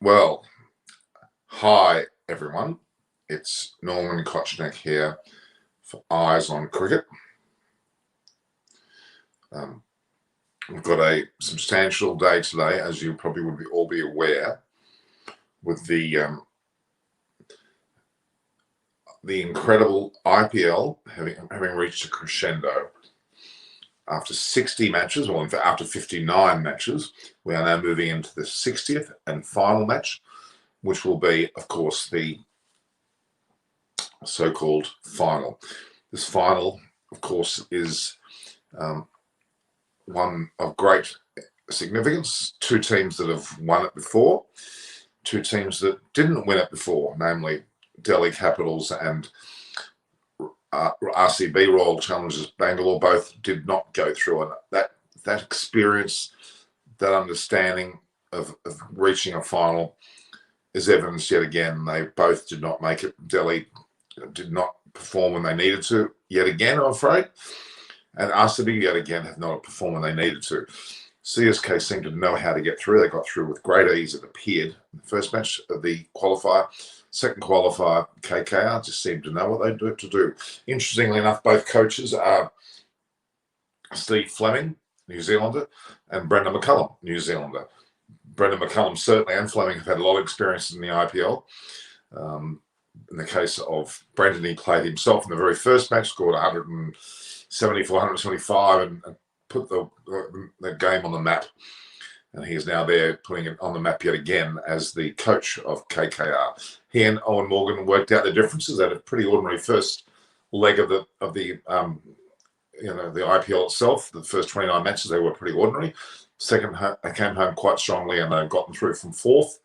Well, hi everyone. It's Norman Kochnick here for Eyes on Cricket. We've got a substantial day today, as you probably would all be aware, with the incredible IPL having reached a crescendo. After 60 matches, well, in fact, after 59 matches, we are now moving into the 60th and final match, which will be, of course, the so-called final. This final, of course, is one of great significance. Two teams that have won it before, two teams that didn't win it before, namely Delhi Capitals and RCB, Royal Challengers Bangalore, both did not go through. And that experience, that understanding of reaching a final is evidence yet again. They both did not make it. Delhi did not perform when they needed to, yet again, I'm afraid. And RCB, yet again, have not performed when they needed to. CSK seemed to know how to get through. They got through with great ease, it appeared. The first match of the qualifier, second qualifier, KKR just seemed to know what they do to do. Interestingly enough, both coaches are Steve Fleming, New Zealander, and Brendan McCullum, New Zealander. Brendan McCullum certainly and Fleming have had a lot of experience in the IPL. In the case of Brendan, he played himself in the very first match, scored 174, 125, and put the game on the map. And he is now there putting it on the map yet again as the coach of KKR. He and Owen Morgan worked out the differences. They had a pretty ordinary first leg of the IPL itself. The first 29 matches, they were pretty ordinary. Second, they came home quite strongly and they've gotten through from fourth.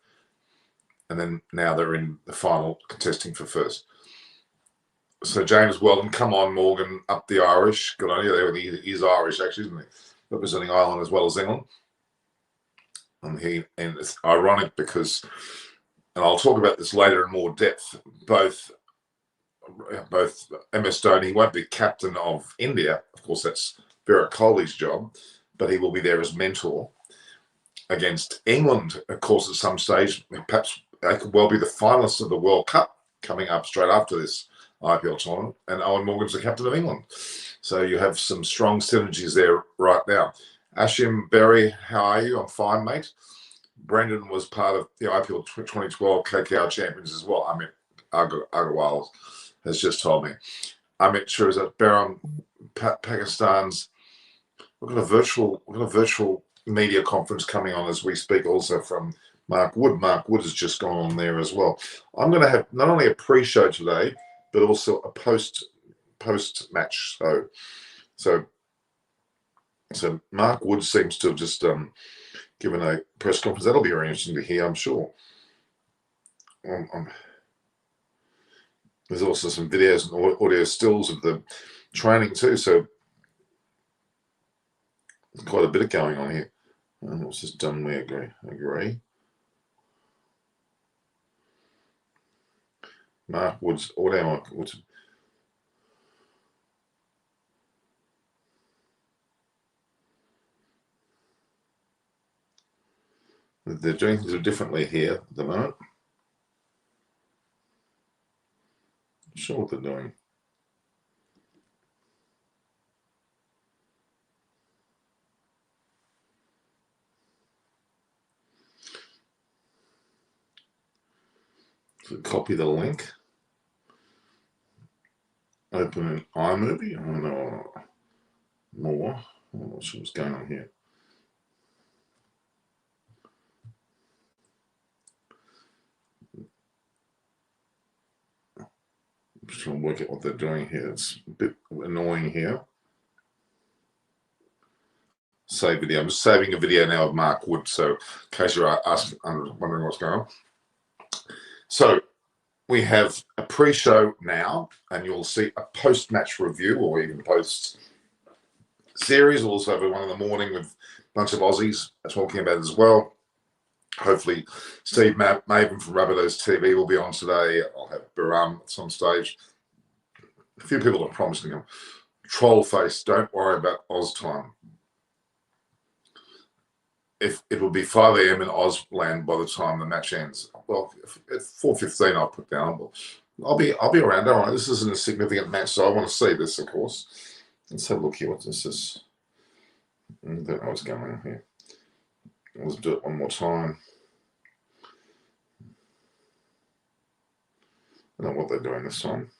And then now they're in the final, contesting for first. So James Weldon, come on, Morgan, up the Irish. Good on you. He's Irish, actually, isn't he? Representing Ireland as well as England. And it's ironic because, and I'll talk about this later in more depth, both MS Dhoni, he won't be captain of India. Of course, that's Virat Kohli's job, but he will be there as mentor against England, of course, at some stage. Perhaps they could well be the finalists of the World Cup coming up straight after this IPL tournament, and Owen Morgan's the captain of England. So you have some strong synergies there right now. Ashim Berry, how are you? I'm fine, mate. Brendan was part of the IPL 2012 KKR champions as well. Amit Agarwal has just told me. Amit Shirzat Baram, Pakistan's. We've got a virtual media conference coming on as we speak, also from Mark Wood. Mark Wood has just gone on there as well. I'm going to have not only a pre-show today, but also a post-match show. So Mark Wood seems to have just given a press conference. That'll be very interesting to hear, I'm sure. There's also some videos and audio stills of the training too. So there's quite a bit going on here. And what's this done? We agree. Mark Wood's audio. They're doing things differently here at the moment. Not sure what they're doing. So copy the link. Open an iMovie. I don't know more. I'm not sure what's going on here. I'm just trying to work out what they're doing here. It's a bit annoying here. Save video. I'm just saving a video now of Mark Wood, so in case you're wondering what's going on. So we have a pre-show now, and you'll see a post-match review or even post-series. We'll also have one in the morning with a bunch of Aussies talking about it as well. Hopefully, Steve Maven from Rabbitohs TV will be on today. I'll have Baram on stage. A few people are promising him. Troll face, don't worry about Oz time. if it will be 5 a.m. in Ausland by the time the match ends. Well, at 4:15, I'll put down. But I'll be around. All right, this isn't a significant match, so I want to see this, of course. Let's have a look here. What this is? I don't know what's going on here. Let's do it one more time. I don't know what they're doing this time.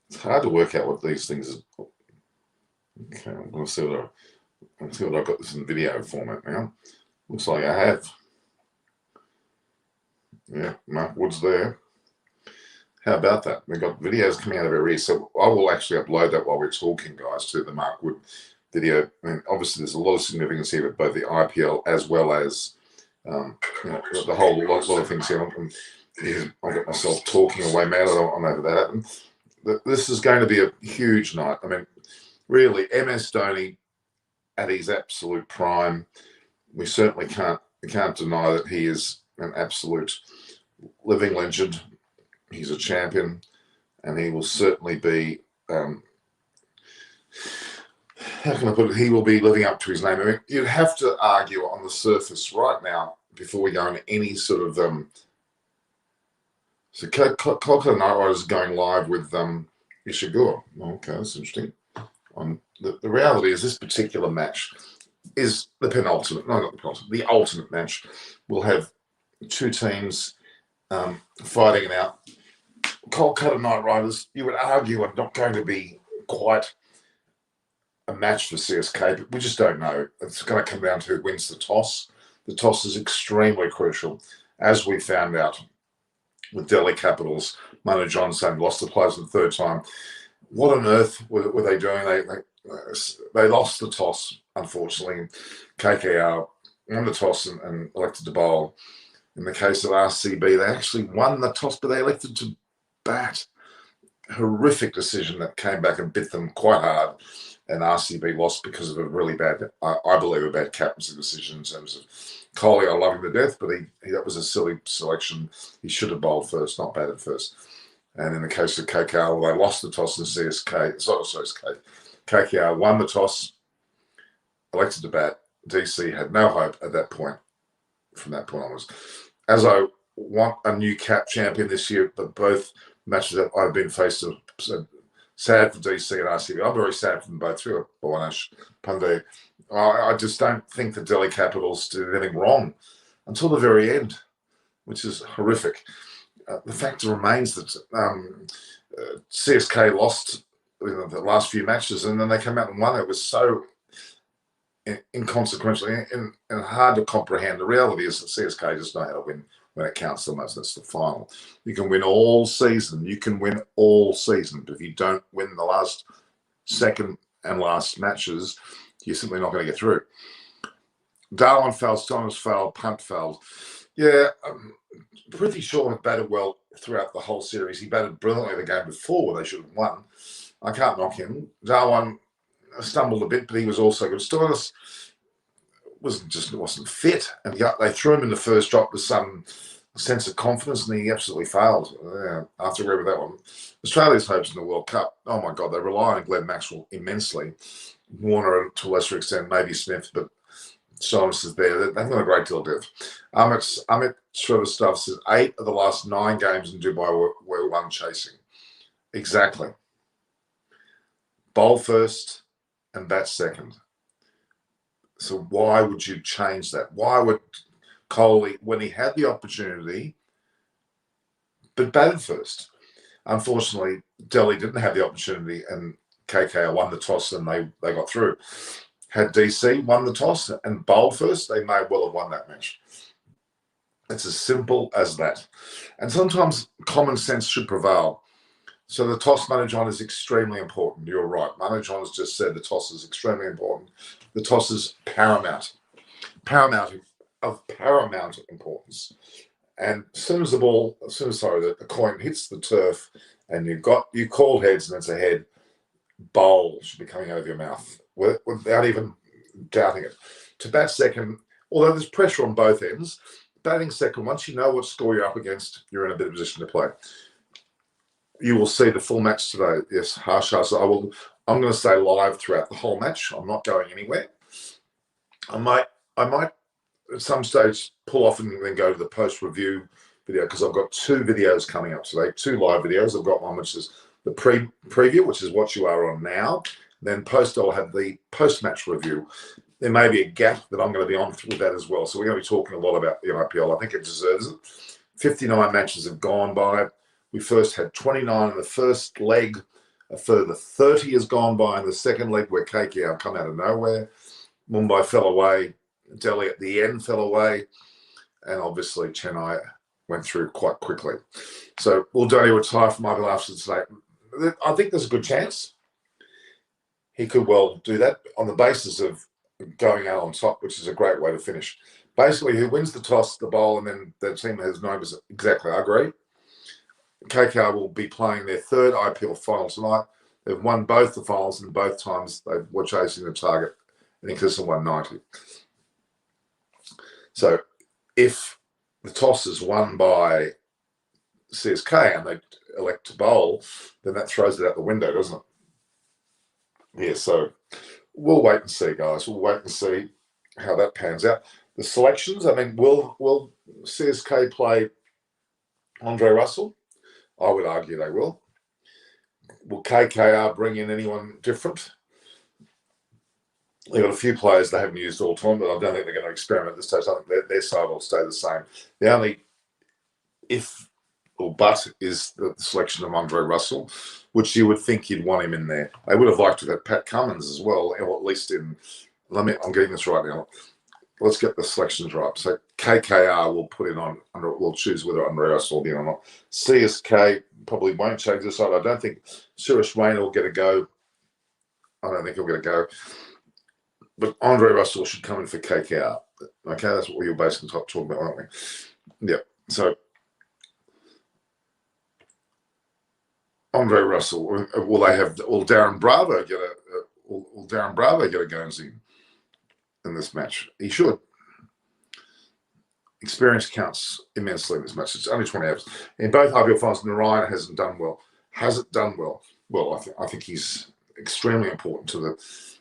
It's hard to work out what these things are. Okay, I'm going to see what I've got this in video format now. Looks like I have. Yeah, Mark Wood's there. How about that? We've got videos coming out of our ears. So I will actually upload that while we're talking, guys, to the Mark Wood video. I mean, obviously, there's a lot of significance here with both the IPL as well as the whole lot of things here. I got myself talking away, man. I don't want to that happen. This is going to be a huge night. I mean, really, MS Dhoni at his absolute prime. We certainly can't deny that he is an absolute living legend. He's a champion, and he will certainly be. How can I put it? He will be living up to his name. I mean, you'd have to argue on the surface right now before we go into any sort of. So Kolkata Knight Riders is going live with Ishiguro. Okay, that's interesting. The reality is this particular match is the penultimate, no, not the penultimate, the ultimate match. We'll have two teams fighting it out. Kolkata Knight Riders, you would argue, are not going to be quite a match for CSK, but we just don't know. It's going to come down to who wins the toss. The toss is extremely crucial, as we found out with Delhi Capitals. Manu Johnson lost the players for the third time. What on earth were they doing? They lost the toss, unfortunately. KKR won the toss and elected to bowl. In the case of RCB, they actually won the toss, but they elected to bat. Horrific decision that came back and bit them quite hard. And RCB lost because of a really bad, I believe, a bad captaincy decision in terms of Kohli. I love him to death, but that was a silly selection. He should have bowled first, not batted first. And in the case of KKR, they lost the toss in CSK. KKR won the toss, elected to bat. DC had no hope at that point. From that point onwards, as I want a new champion this year, but both matches that I've been faced with, so sad for DC and RCB. I'm very sad for them both through Bhuvanesh Pandey. I just don't think the Delhi Capitals did anything wrong until the very end, which is horrific. The fact remains that CSK lost the last few matches, and then they came out and won. It was so inconsequential and hard to comprehend. The reality is that CSK just know how to win when it counts the most. That's the final. You can win all season. You can win all season. But if you don't win the last second and last matches, you're simply not going to get through. Darwin failed, Stones failed, Punt failed. Yeah, pretty sure he batted well throughout the whole series. He batted brilliantly the game before where they should have won. I can't knock him. Darwin stumbled a bit, but he was also good. Stones wasn't fit, and they threw him in the first drop with some sense of confidence, and he absolutely failed after wherever that one. Australia's hopes in the World Cup, oh my God, they rely on Glenn Maxwell immensely. Warner to a lesser extent, maybe Smith, but Stones is there. They've got a great deal of depth. Amit Shrivastava says 8 of the last 9 games in Dubai were one chasing. Exactly. Bowl first and bat second. So why would you change that? Why would Kohli, when he had the opportunity, but batted first? Unfortunately, Delhi didn't have the opportunity, and KKR won the toss, and they got through. Had DC won the toss and bowled first, they may well have won that match. It's as simple as that. And sometimes common sense should prevail. So the toss, Manu John, is extremely important. You're right. Manu John has just said the toss is extremely important. The toss is paramount importance. And as soon as the coin hits the turf and you call heads and it's a head, bowl should be coming out of your mouth without even doubting it. To bat second, although there's pressure on both ends, batting second, once you know what score you're up against, you're in a better position to play. You will see the full match today. Yes, Harsha. So I'm going to stay live throughout the whole match. I'm not going anywhere. I might at some stage pull off and then go to the post-review video, because I've got 2 videos coming up today, 2 live videos. I've got one which is the preview, which is what you are on now. Then I'll have the post-match review. There may be a gap that I'm going to be on with that as well. So we're going to be talking a lot about the IPL. I think it deserves it. 59 matches have gone by. We first had 29 in the first leg. A further 30 has gone by in the second leg, where KKR come out of nowhere. Mumbai fell away. Delhi at the end fell away. And obviously Chennai went through quite quickly. So will Dhoni retire from IPL after today? I think there's a good chance. He could well do that on the basis of going out on top, which is a great way to finish. Basically, who wins the toss, the bowl, and then the team has no exactly. I agree. KKR will be playing their 3rd IPL final tonight. They've won both the finals, and both times they were chasing the target in excess of 190. So if the toss is won by CSK and they elect to bowl, then that throws it out the window, doesn't it? Yeah, so we'll wait and see, guys. We'll wait and see how that pans out. The selections, I mean, will CSK play Andre Russell? I would argue they will. Will KKR bring in anyone different? They've got a few players they haven't used all the time, but I don't think they're going to experiment this stage. I think their side will stay the same. The only but is the selection of Andre Russell, which you would think you'd want him in there. They would have liked to have Pat Cummins as well, or at least I'm getting this right now. Let's get the selections right. So KKR will put in we'll choose whether Andre Russell will be in or not. CSK probably won't change this side. I don't think Suresh Raina will get a go. I don't think he'll get a go. But Andre Russell should come in for KKR. Okay, that's what you're basically talking about, aren't we? Yeah. So Andre Russell, will Darren Bravo get a Guernsey in this match? He should. Experience counts immensely in this match. It's only 20 hours. In both IPL finals, Narayana hasn't done well. Has it done well? Well, I think he's extremely important to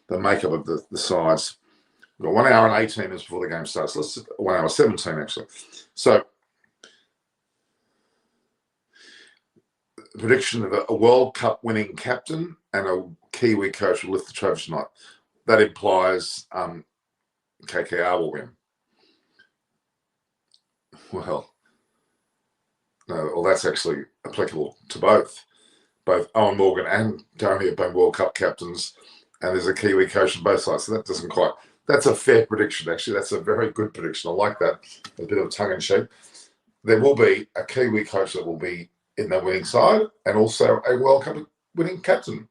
the makeup of the sides. We've got 1 hour and 18 minutes before the game starts. 1 hour 17 actually. So prediction of a World Cup winning captain and a Kiwi coach will lift the trophy tonight. That implies KKR will win. Well, no, well, that's actually applicable to both. Both Owen Morgan and Dhoni have been World Cup captains, and there's a Kiwi coach on both sides. So that doesn't quite. That's a fair prediction, actually. That's a very good prediction. I like that. A bit of tongue-in-cheek. There will be a Kiwi coach that will be in the winning side, and also a World Cup winning captain.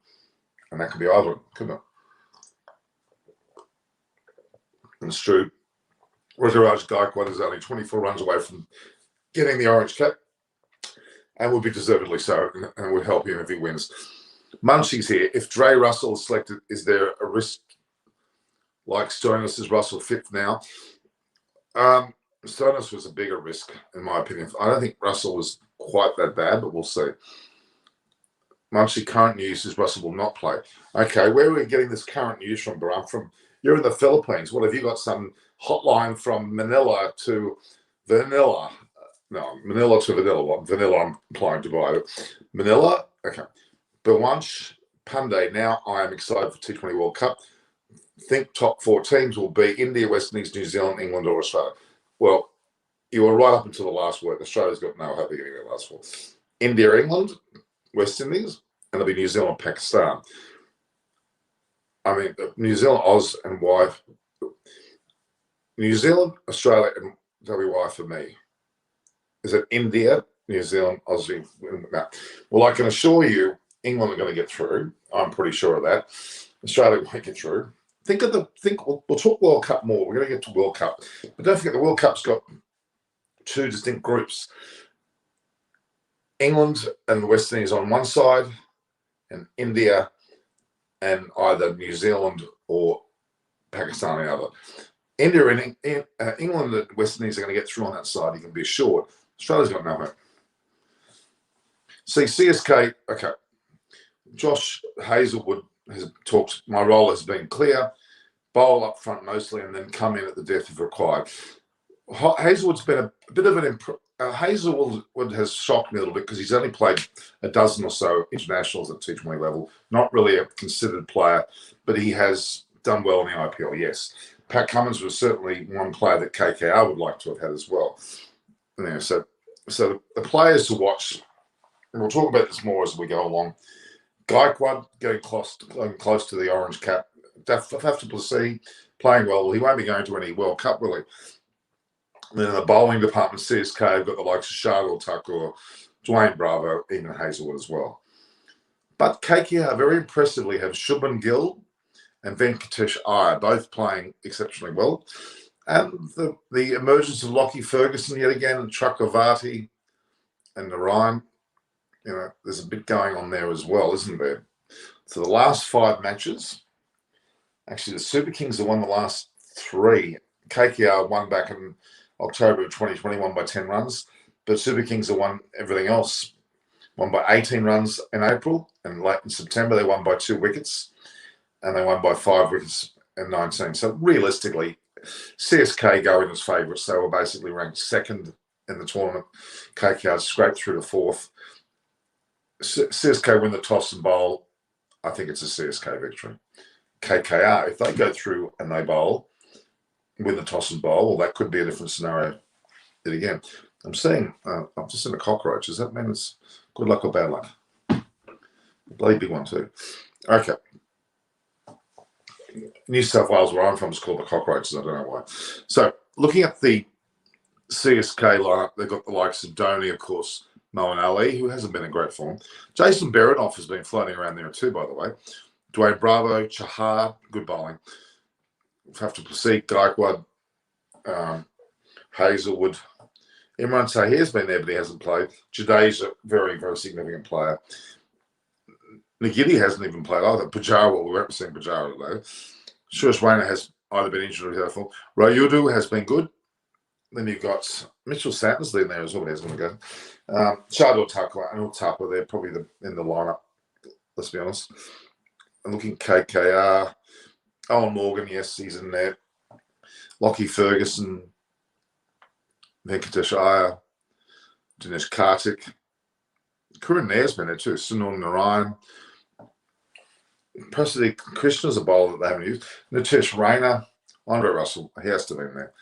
And that could be either, couldn't it? And it's true. Ruturaj Gaikwad is only 24 runs away from getting the orange cap, and would be deservedly so, and would help him if he wins. Munchie's here. If Dre Russell is selected, is there a risk like Stoinis? Is Russell fit now? Stoinis was a bigger risk, in my opinion. I don't think Russell was quite that bad, but we'll see. Munchie, current news is Russell will not play. Okay, where are we getting this current news from, Baram? You're in the Philippines. What, have you got some hotline from Manila to Vanilla? No, Manila to Vanilla. Vanilla, I'm applying to buy it. Manila? Okay. Bawanch Pandey, now I am excited for T20 World Cup. Think top 4 teams will be India, West Indies, New Zealand, England, or Australia. Well, you were right up until the last word. Australia's got no hope of getting the last 4. India, England, West Indies, and it'll be New Zealand, Pakistan. I mean, New Zealand, Oz, and Y. New Zealand, Australia, and WY for me. Is it India, New Zealand, Aussie? No. Well, I can assure you, England are going to get through. I'm pretty sure of that. Australia won't get through. We'll talk World Cup more. We're going to get to World Cup, but don't forget the World Cup's got 2 distinct groups. England and the West Indies on one side, and India and either New Zealand or Pakistan on the other. India and England and West Indies are going to get through on that side, you can be assured. Australia's got no hope. See, CSK, okay. Josh Hazelwood has talked, my role has been clear, bowl up front mostly, and then come in at the depth if required. Hazelwood's been a bit of an Hazelwood has shocked me a little bit because he's only played a dozen or so internationals at T20 level. Not really a considered player, but he has done well in the IPL, yes. Pat Cummins was certainly one player that KKR would like to have had as well. So the players to watch, and we'll talk about this more as we go along. Gaikwad getting close to the orange cap. Faf du Plessis playing well. He won't be going to any World Cup, will he? And then in the bowling department, CSK have got the likes of Shardul Thakur, Dwayne Bravo, even Hazelwood as well. But KKR very impressively have Shubman Gill and Venkatesh Iyer both playing exceptionally well. And the emergence of Lockie Ferguson yet again, and Chakravarti and Narayan, there's a bit going on there as well, isn't there? So the last 5 matches, actually the Super Kings have won the last 3. KKR won back in October of 2021 by 10 runs, but Super Kings have won everything else. Won by 18 runs in April, and late in September they won by 2 wickets, and they won by 5 wickets in 19. So realistically, CSK go in as favourites. They were basically ranked 2nd in the tournament. KKR scraped through to 4th. CSK win the toss and bowl. I think it's a CSK victory. KKR, if they go through and they bowl, win the toss and bowl, well, that could be a different scenario. Yet again, I'm seeing, I'm just in a cockroach. Does that mean it's good luck or bad luck? Bloody big one too. Okay. New South Wales, where I'm from, is called the cockroaches. I don't know why. So looking at the CSK lineup, they've got the likes of Dhoni, of course, Moeen Ali, who hasn't been in great form. Jason Behrendorff has been floating around there too, by the way. Dwayne Bravo, Chahar, good bowling. Faf du Plessis, Gaikwad, Hazelwood. Imran Tahir's been there, but he hasn't played. Jadeja, very, very significant player. Nagidi hasn't even played either. Pujara, we won't see Pujara today. Suresh Raina has either been injured or hurtful. Rayudu has been good. Then you've got Mitchell Sandersley in there as well. He's going to go. Shardul Thakur and Utapa, they're probably in the lineup, let's be honest. And looking KKR, Owen Morgan, yes, he's in there. Lockie Ferguson, Venkatesh Iyer, Dinesh Karthik. Karan Nair's been there too. Sunil Narayan. Prasad Krishna's a bowler that they haven't used. Nitesh Raina, Andre Russell, he has to be in there.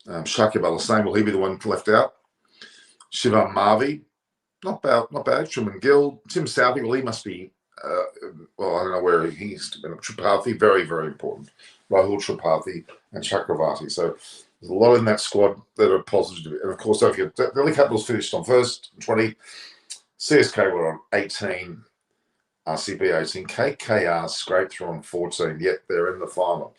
Shakib Al-Hussain, will he be the one left out? Shivam Mavi, not bad. Shubman Gill, Tim Southey, well, he must be, I don't know where he's been. Tripathi, very, very important. Rahul Tripathi and Chakravarti. So there's a lot in that squad that are positive. And of course, don't forget, Delhi Capitals finished on 1st, 20. CSK were on 18. RCB 18. KKR scraped through on 14, yet they're in the final.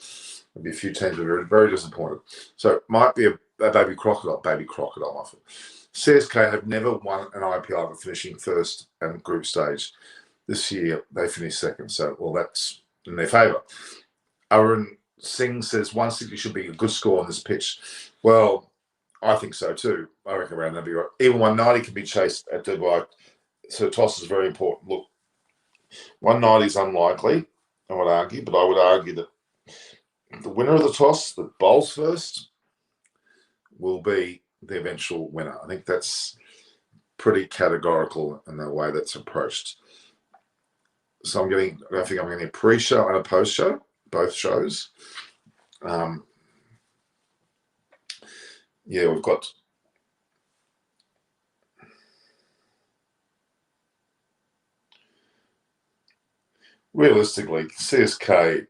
There'll be a few teams that are very disappointed. So it might be a baby crocodile, my friend. CSK have never won an IPL after finishing 1st and group stage. This year, they finished 2nd. So, well, that's in their favour. Arun Singh says 160 should be a good score on this pitch. Well, I think so too. I reckon around that'd be right. Even 190 can be chased at Dubai. So toss is very important. Look, 190 is unlikely, I would argue, but I would argue that the winner of the toss that bowls first will be the eventual winner. I think that's pretty categorical in the way that's approached. So I think I'm getting a pre-show and a post-show, both shows. We've got realistically CSK,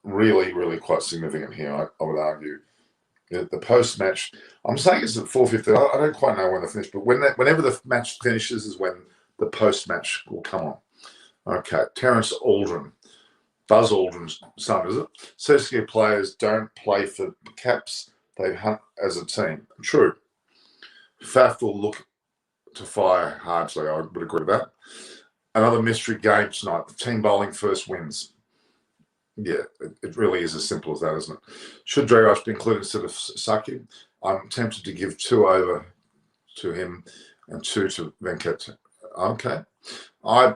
really, really quite significant here. I would argue. The post-match, I'm saying it's at 4:50. I don't quite know when they finish, but whenever the match finishes is when the post-match will come on. Okay, Terence Aldrin, Buzz Aldrin's son, is it? CSK players don't play for caps; they hunt as a team. True. Faf will look to fire hard, so I would agree with that. Another mystery game tonight. The team bowling first wins. Yeah, it really is as simple as that, isn't it? Should Dragos be included instead of Saki? I'm tempted to give 2 over to him and 2 to Venkat. Okay. I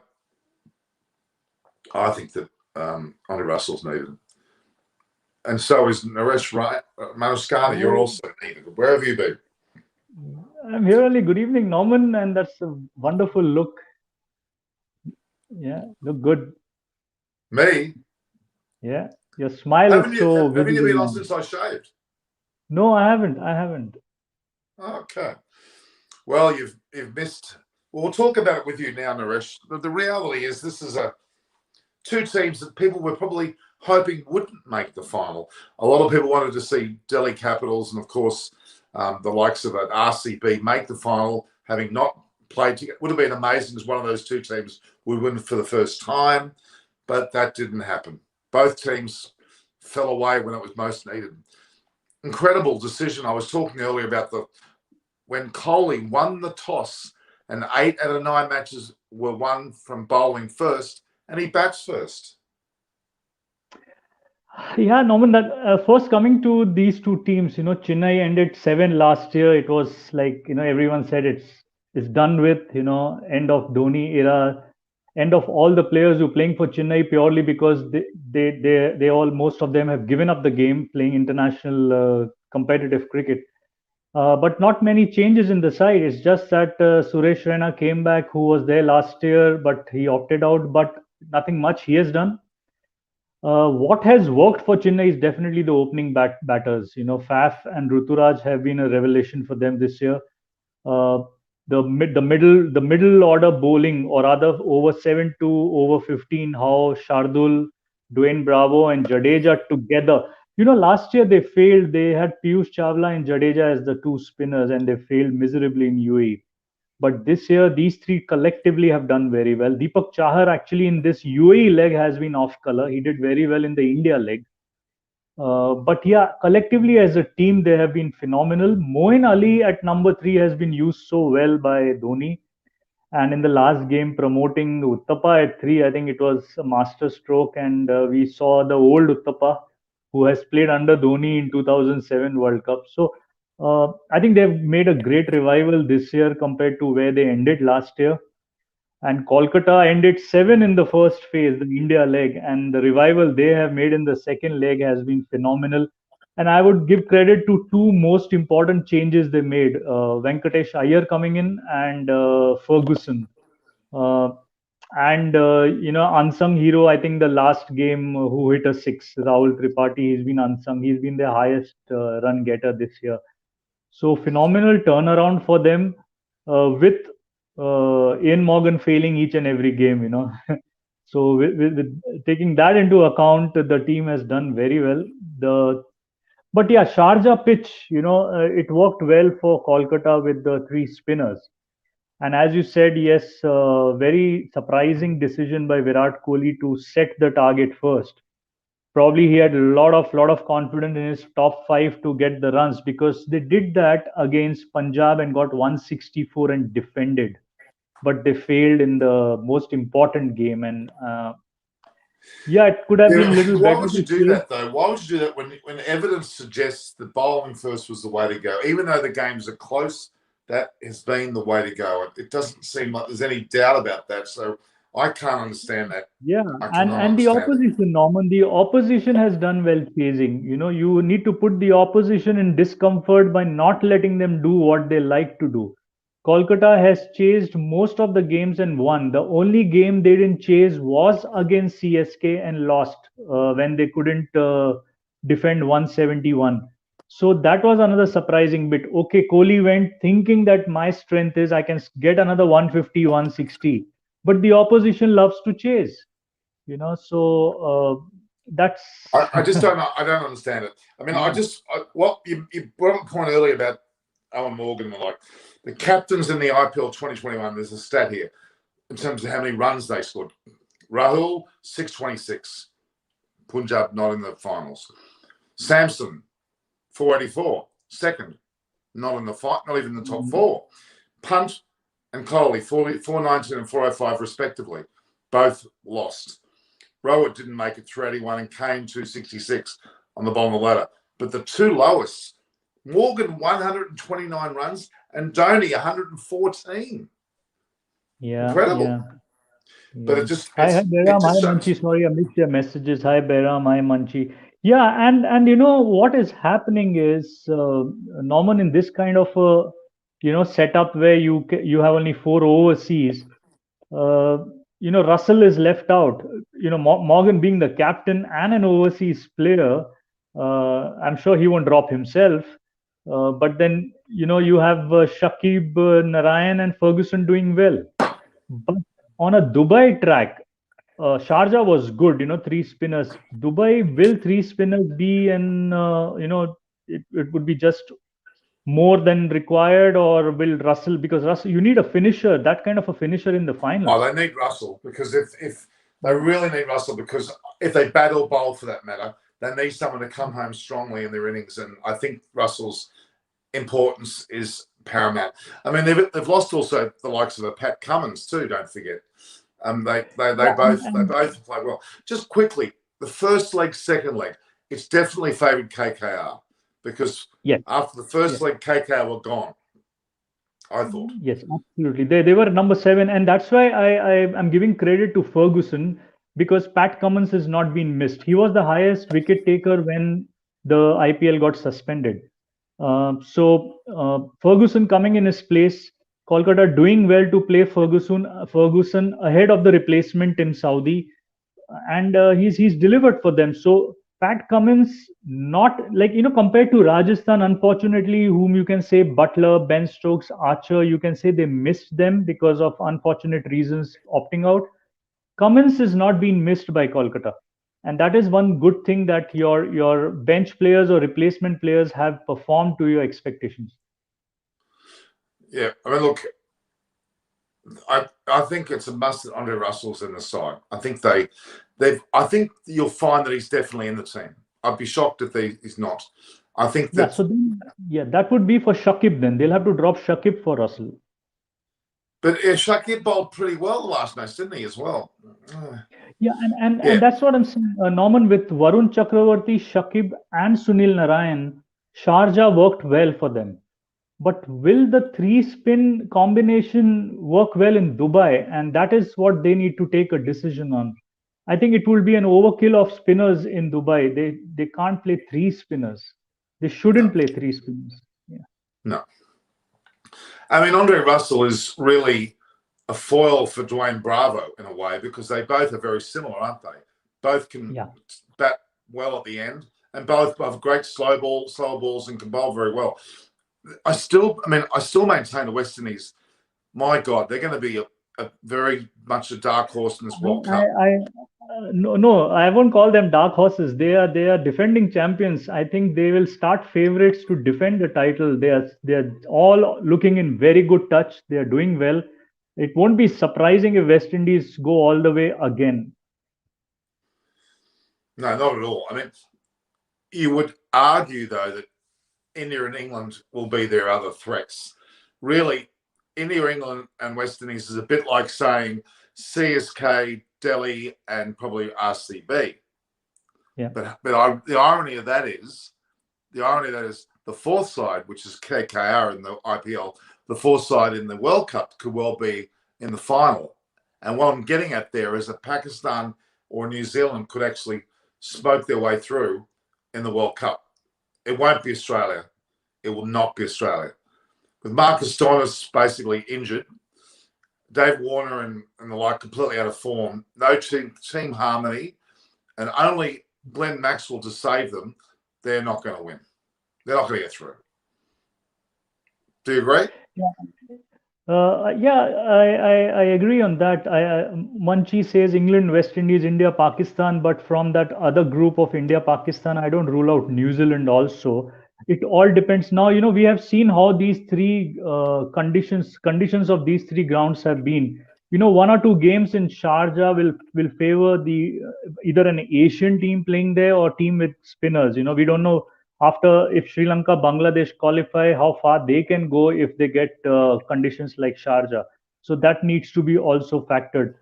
think that Andre Russell's needed. And so is Naresh Manuskani. You're also needed. Where have you been? I'm here only. Good evening, Norman, and that's a wonderful look. Yeah, look good. Me? Yeah, your smile is so haven't you visible been on now. since I shaved? No, I haven't. I haven't. Okay. Well, you've missed. Well, we'll talk about it with you now, Naresh. But the reality is this is two teams that people were probably hoping wouldn't make the final. A lot of people wanted to see Delhi Capitals and, of course, the likes of RCB make the final, having not played together. Would have been amazing as one of those two teams would win for the first time, but that didn't happen. Both teams fell away when it was most needed. Incredible decision. I was talking earlier about when Kohli won the toss and 8 out of 9 matches were won from bowling first, and he bats first. Yeah, Norman, that first coming to these two teams, Chennai ended 7 last year. It was like, everyone said it's done with, end of Dhoni era, end of all the players who are playing for Chennai purely because they all, most of them have given up the game playing international competitive cricket. But not many changes in the side. It's just that Suresh Raina came back, who was there last year, but he opted out. But nothing much he has done. What has worked for Chennai is definitely the opening batters. Faf and Ruturaj have been a revelation for them this year. Uh, the middle order bowling, or rather over 7 to over 15, how Shardul, Dwayne Bravo, and Jadeja together. Last year they failed. They had Piyush Chawla and Jadeja as the two spinners, and they failed miserably in UAE. But this year, these three collectively have done very well. Deepak Chahar actually in this UAE leg has been off color. He did very well in the India leg. But yeah, collectively as a team, they have been phenomenal. Moin Ali at number 3 has been used so well by Dhoni. And in the last game, promoting Uttapa at 3, I think it was a master stroke. And we saw the old Uttapa, who has played under Dhoni in 2007 World Cup. So I think they've made a great revival this year compared to where they ended last year. And Kolkata ended 7 in the first phase, the India leg, and the revival they have made in the second leg has been phenomenal. And I would give credit to two most important changes they made: Venkatesh Iyer coming in and Ferguson. Uh, and unsung hero, I think the last game who hit a six, Rahul Tripathi, he's been unsung. He's been the highest run getter this year. So phenomenal turnaround for them, with Ian Morgan failing each and every game. So with taking that into account, the team has done very well. But yeah, Sharjah pitch, it worked well for Kolkata with the three spinners. And as you said, yes, very surprising decision by Virat Kohli to set the target first. Probably he had a lot of confidence in his top 5 to get the runs, because they did that against Punjab and got 164 and defended, but they failed in the most important game. And yeah, it could have been a little Why better would you to do play. that, though? Why would you do that when evidence suggests that bowling first was the way to go? Even though the games are close, that has been the way to go. It doesn't seem like there's any doubt about that. So I can't understand that. Yeah, I and cannot and the understand it. opposition, Norman, the opposition has done well chasing. You need to put the opposition in discomfort by not letting them do what they like to do. Kolkata has chased most of the games and won. The only game they didn't chase was against CSK and lost when they couldn't defend 171. So that was another surprising bit. Okay, Kohli went thinking that my strength is I can get another 150, 160, but the opposition loves to chase. That's I just don't know. I don't understand it. I mean, yeah. What you brought up a point earlier about Alan Morgan and the captains in the IPL 2021. There's a stat here in terms of how many runs they scored. Rahul 626, Punjab not in the finals. Samson 484, second, not in the fight, not even the top 4. Punt and Kohli 419 and 405 respectively, both lost. Rowett didn't make it 381 and Kane 266 on the bottom of the ladder. But the two lowest, Morgan 129 runs and Dhoni 114. Yeah, Incredible. yeah, But yeah. it just Hi, it Bairam. Hi, just shows. Manchi. Sorry, I missed your messages. Hi, Bairam. Hi, Manchi. Yeah, and you know what is happening is, Norman, in this kind of a setup where you have only four overseas, uh, Russell is left out. Morgan being the captain and an overseas player, I'm sure he won't drop himself. But then you have Shakib, Narayan, and Ferguson doing well. But on a Dubai track, Sharjah was good, three spinners. Dubai, will three spinners be, and it would be just more than required, or will Russell, because Russell, you need a finisher, that kind of a finisher in the Oh, finals. they need Russell, because if they really need Russell, because if they bat or bowl for that matter, they need someone to come home strongly in their innings, and I think Russell's importance is paramount. I mean, they've lost also the likes of a Pat Cummins too. Don't forget. They Yeah, both play well. Just quickly, the first leg, second leg, it's definitely favoured KKR, because yes, after the first yes, leg, KKR were gone. I thought. yes, absolutely. They were number seven, and that's why I'm giving credit to Ferguson, because Pat Cummins has not been missed. He was the highest wicket taker when the IPL got suspended. So Ferguson coming in his place, Kolkata doing well to play Ferguson ahead of the replacement in Saudi, and he's delivered for them. So Pat Cummins, not like compared to Rajasthan, unfortunately, whom you can say Butler, Ben Stokes, Archer, you can say they missed them because of unfortunate reasons opting out. Cummins is not being missed by Kolkata, and that is one good thing, that your bench players or replacement players have performed to your expectations. Yeah, I mean, look, I think it's a must that Andre Russell's in the side. I think I think you'll find that he's definitely in the team. I'd be shocked if he's not. I think Yeah, that, so then, yeah, that would be for Shakib. Then they'll have to drop Shakib for Russell. but Shakib bowled pretty well the last match, didn't he, as well? Yeah, and Yeah, that's what I'm saying, Norman. With Varun Chakravarti, Shakib, and Sunil Narayan, Sharjah worked well for them. But will the three spin combination work well in Dubai? And that is what they need to take a decision on. I think it will be an overkill of spinners in Dubai. They can't play three spinners. They shouldn't no, play three spinners. Yeah. no. I mean, Andre Russell is really a foil for Dwayne Bravo in a way, because they both are very similar, aren't they? Both can Yeah. bat well at the end, and both have great slow balls, and can bowl very well. I still maintain the West Indies. My God, they're going to be a very much a dark horse in this World Cup. No, I won't call them dark horses. They are defending champions. I think they will start favorites to defend the title. They are all looking in very good touch. They are doing well. It won't be surprising if West Indies go all the way again. No, not at all. I mean, you would argue though that India and England will be their other threats. Really, India, England, and West Indies is a bit like saying CSK, Delhi, and probably RCB. Yeah. But the irony of that is the fourth side, which is KKR in the IPL, the fourth side in the World Cup could well be in the final. And what I'm getting at there is that Pakistan or New Zealand could actually smoke their way through in the World Cup. It won't be Australia. It will not be Australia. With Marcus Stoinis basically injured, Dave Warner and the like completely out of form, no team harmony, and only Glenn Maxwell to save them, they're not going to win. They're not going to get through. Do you agree? Yeah, I agree on that. Munchie says England, West Indies, India, Pakistan, but from that other group of India, Pakistan, I don't rule out New Zealand also. It all depends. Now, we have seen how these three conditions of these three grounds have been. One or two games in Sharjah will favor the either an Asian team playing there or team with spinners. We don't know after, if Sri Lanka, Bangladesh qualify, how far they can go if they get conditions like Sharjah. So that needs to be also factored.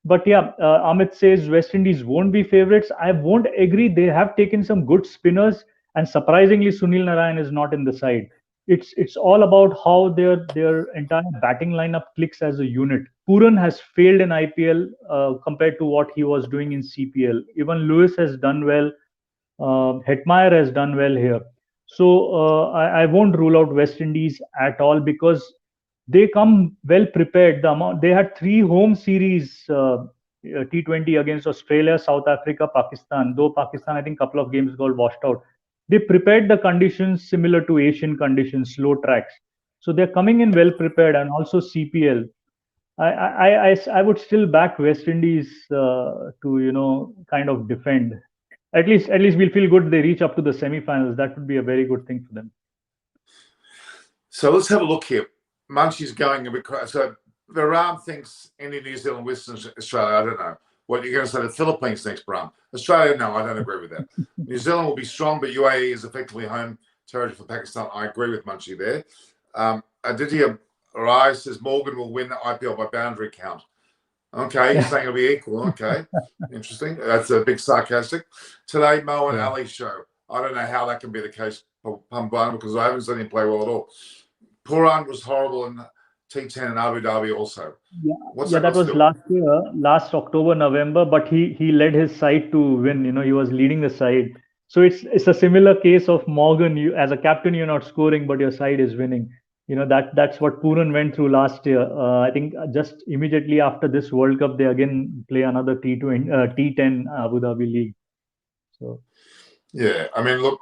But yeah, Amit says West Indies won't be favorites. I won't agree. They have taken some good spinners, and surprisingly, Sunil Narayan is not in the side. it's all about how their entire batting lineup clicks as a unit. Puran has failed in IPL compared to what he was doing in CPL. Even Lewis has done well. Hetmeyer has done well here. So I won't rule out West Indies at all because they come well prepared. They had three home series T20 against Australia, South Africa, Pakistan. Though Pakistan, I think, couple of games got washed out. They prepared the conditions similar to Asian conditions, slow tracks. So they're coming in well prepared, and also CPL. I would still back West Indies to kind of defend. At least we'll feel good they reach up to the semi-finals. That would be a very good thing for them. So let's have a look here. Munchie's going a bit crazy. So Baram thinks India, New Zealand, Western Australia. I don't know what you're going to say. The Philippines next, Baram. Australia, no, I don't agree with that. New Zealand will be strong, but UAE is effectively home territory for Pakistan. I agree with Munchie there. Aditya Rai says Morgan will win the IPL by boundary count. Okay, you're saying it'll be equal. Okay, interesting. That's a big sarcastic. Today, Mo and Ali show. I don't know how that can be the case for Pumban because I haven't seen him play well at all. Purang was horrible in T10 and Abu Dhabi also. Yeah, that was last year, last October, November. But he led his side to win. He was leading the side. So it's a similar case of Morgan. You as a captain, you're not scoring, but your side is winning. That's what Pooran went through last year. I think just immediately after this World Cup, they again play another T10 Abu Dhabi League. So yeah, I mean, look,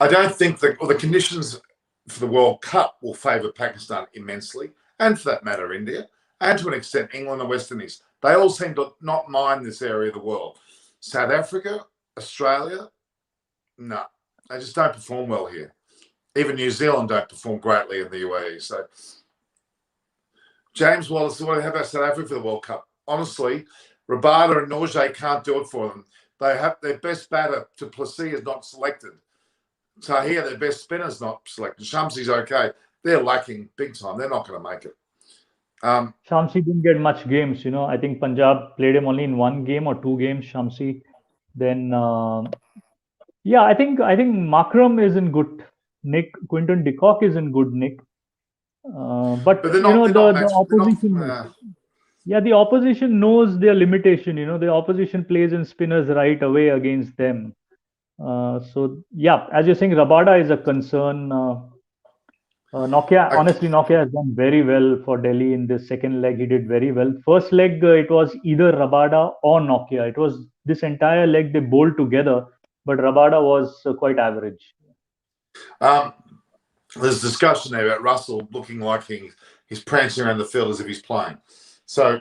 I don't think the conditions for the World Cup will favour Pakistan immensely, and for that matter, India, and to an extent, England and West Indies. They all seem to not mind this area of the world. South Africa, Australia, no, they just don't perform well here. Even New Zealand don't perform greatly in the UAE. So, James Wallace, how about South Africa for the World Cup? Honestly, Rabada and Norgay can't do it for them. They have their best batter, du Plessis, is not selected. Tahir, their best spinner's not selected. Shamsi's okay. They're lacking big time. They're not going to make it. Shamsi didn't get much games. I think Punjab played him only in one game or two games. Shamsi. Then, I think Makram is in good nick. Quinton de Kock is in good nick. But they're not, the opposition. The opposition knows their limitation. The opposition plays in spinners right away against them. So as you're saying, Rabada is a concern. Nokia has done very well for Delhi in this second leg. He did very well. First leg, it was either Rabada or Nokia. It was this entire leg they bowled together, but Rabada was quite average. There's discussion there about Russell looking like he's prancing around the field as if he's playing. So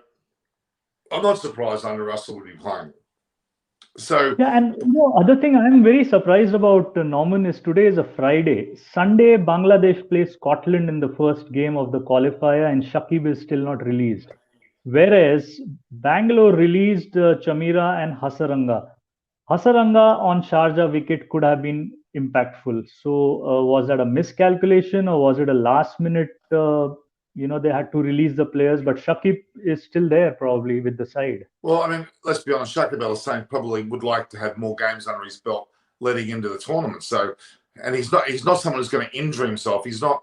I'm not surprised Andrew Russell would be playing. So and other thing I'm very surprised about, Norman, is today is a Friday. Sunday, Bangladesh plays Scotland in the first game of the qualifier, and Shakib is still not released. Whereas Bangalore released Chamira and Hasaranga. Hasaranga on Sharjah wicket could have been impactful. So was that a miscalculation or was it a last minute? They had to release the players, but Shakib is still there probably with the side. Well, I mean, let's be honest. Shakib Al Hussain probably would like to have more games under his belt leading into the tournament. So, and he's not someone who's going to injure himself. He's a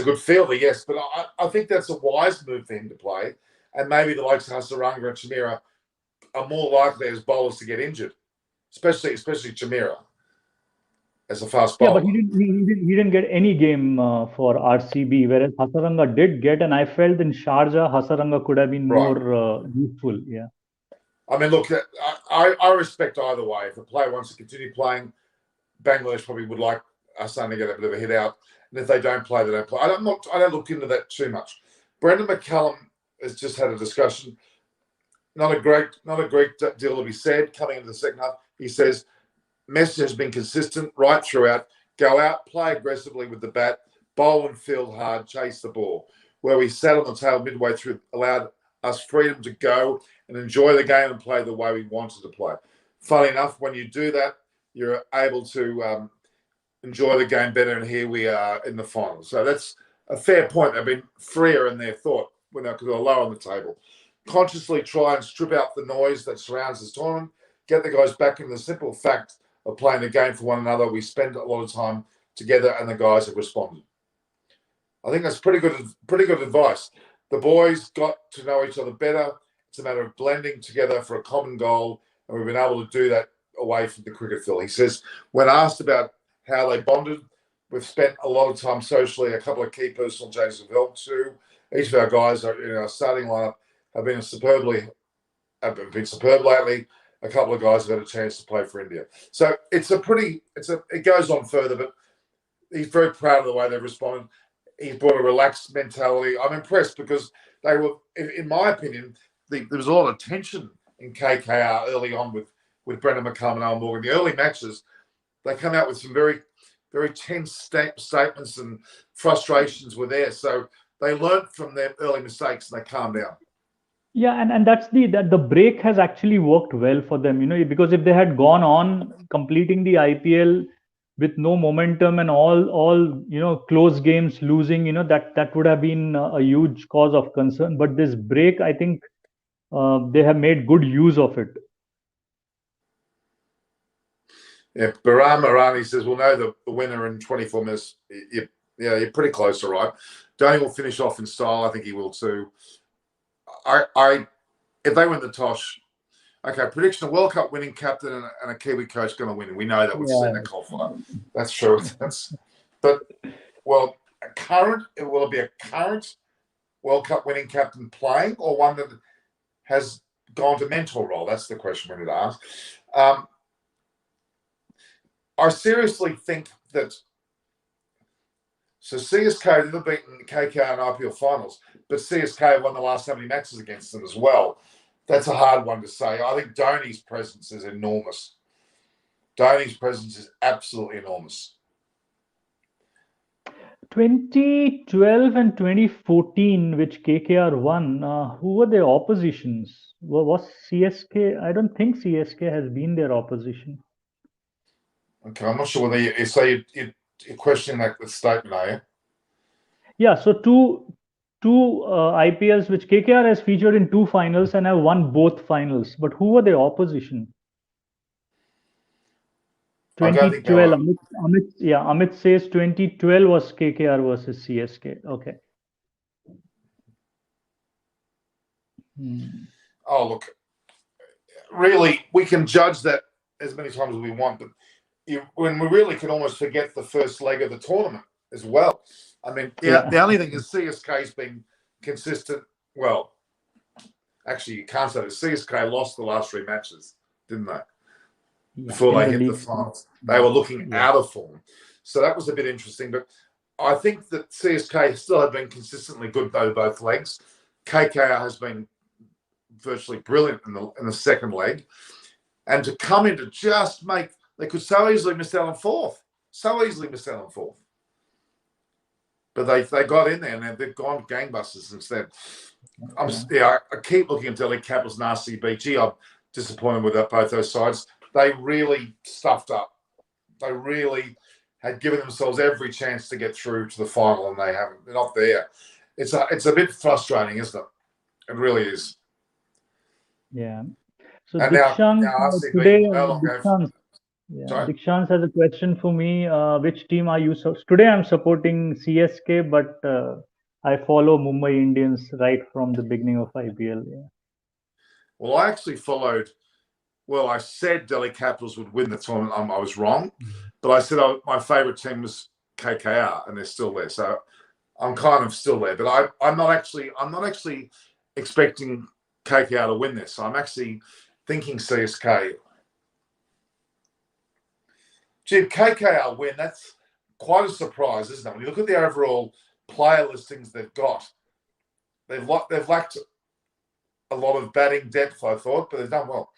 good fielder, yes, but I think that's a wise move for him to play. And maybe the likes of Hasaranga and Chamira are more likely as bowlers to get injured, especially Chamira as a fast bowler. Yeah, but he didn't get any game for RCB, whereas Hasaranga did get, and I felt in Sharjah Hasaranga could have been more useful. Yeah. I mean, look, I respect either way. If a player wants to continue playing, Bangladesh probably would like Hassan to get a bit of a hit out, and if they don't play, they don't play. I don't look into that too much. Brendan McCallum has just had a discussion. Not a great deal to be said coming into the second half. He says message has been consistent right throughout. Go out, play aggressively with the bat, bowl and field hard, chase the ball. Where we sat on the tail midway through allowed us freedom to go and enjoy the game and play the way we wanted to play. Funny enough, when you do that, you're able to enjoy the game better, and here we are in the final. So that's a fair point. They've been freer in their thought because they're low on the table. Consciously try and strip out the noise that surrounds this tournament, get the guys back in the simple fact of playing the game for one another. We spend a lot of time together, and the guys have responded. I think that's pretty good advice. The boys got to know each other better. It's a matter of blending together for a common goal, and we've been able to do that away from the cricket field. He says, when asked about how they bonded, we've spent a lot of time socially. A couple of key personal changes have helped too. Each of our guys in our starting lineup have been superb lately. A couple of guys have had a chance to play for India. So it goes on further, but he's very proud of the way they've responded. He's brought a relaxed mentality. I'm impressed because they were, in my opinion, there was a lot of tension in KKR early on with Brendan McCullum and Al Morgan. The early matches, they come out with some very, very tense statements, and frustrations were there. So they learnt from their early mistakes and they calmed down. Yeah, and that's the break has actually worked well for them, because if they had gone on completing the IPL with no momentum and all close games losing, that would have been a huge cause of concern. But this break, I think they have made good use of it. Yeah, Baram Marani says we'll know the winner in 24 minutes. You're pretty close, all right. Dhoni will finish off in style. I think he will too. If they win the toss, okay, prediction: a World Cup winning captain and a Kiwi coach going to win. We know that we've seen the qualifier. That's true. Will it be a current World Cup winning captain playing, or one that has gone to mentor role? That's the question we need to ask. I seriously think that. So CSK have never beaten KKR in IPL finals, but CSK won the last so many matches against them as well. That's a hard one to say. I think Dhoni's presence is enormous. Dhoni's presence is absolutely enormous. 2012 and 2014, which KKR won, who were their oppositions? Was CSK? I don't think CSK has been their opposition. Okay, I'm not sure whether you say you're questioning that statement, are you? Yeah, so two IPLs which KKR has featured in 2 finals and have won both finals. But who were their opposition? 2012. Amit says 2012 was KKR versus CSK. Okay. Oh, look, really, we can judge that as many times as we want, but when we really can almost forget the first leg of the tournament as well. I mean, the only thing is CSK's been consistent. Well, actually, you can't say that. CSK lost the last 3 matches, didn't they? Before they hit the finals. They were looking out of form. So that was a bit interesting. But I think that CSK still have been consistently good, though, both legs. KKR has been virtually brilliant in the second leg. And to come in to just make... They could so easily miss out on 4th. But they got in there and they've gone gangbusters since then. I keep looking at Delhi Capitals and RCB. Gee, I'm disappointed with both those sides. They really stuffed up. They really had given themselves every chance to get through to the final, and they haven't. They're not there. It's a bit frustrating, isn't it? It really is. Yeah. So and Dikshant, now RCB today, no longer Dikshant has a question for me. Which team are you? Today I'm supporting CSK, but I follow Mumbai Indians right from the beginning of IPL. Yeah. Well, I actually followed. Well, I said Delhi Capitals would win the tournament. I was wrong, but I said my favourite team was KKR, and they're still there. So I'm kind of still there, but I'm not actually expecting KKR to win this. I'm actually thinking CSK. Gee, KKR win, that's quite a surprise, isn't it? When you look at the overall player listings they've got, they've lacked a lot of batting depth, I thought, but they've done well.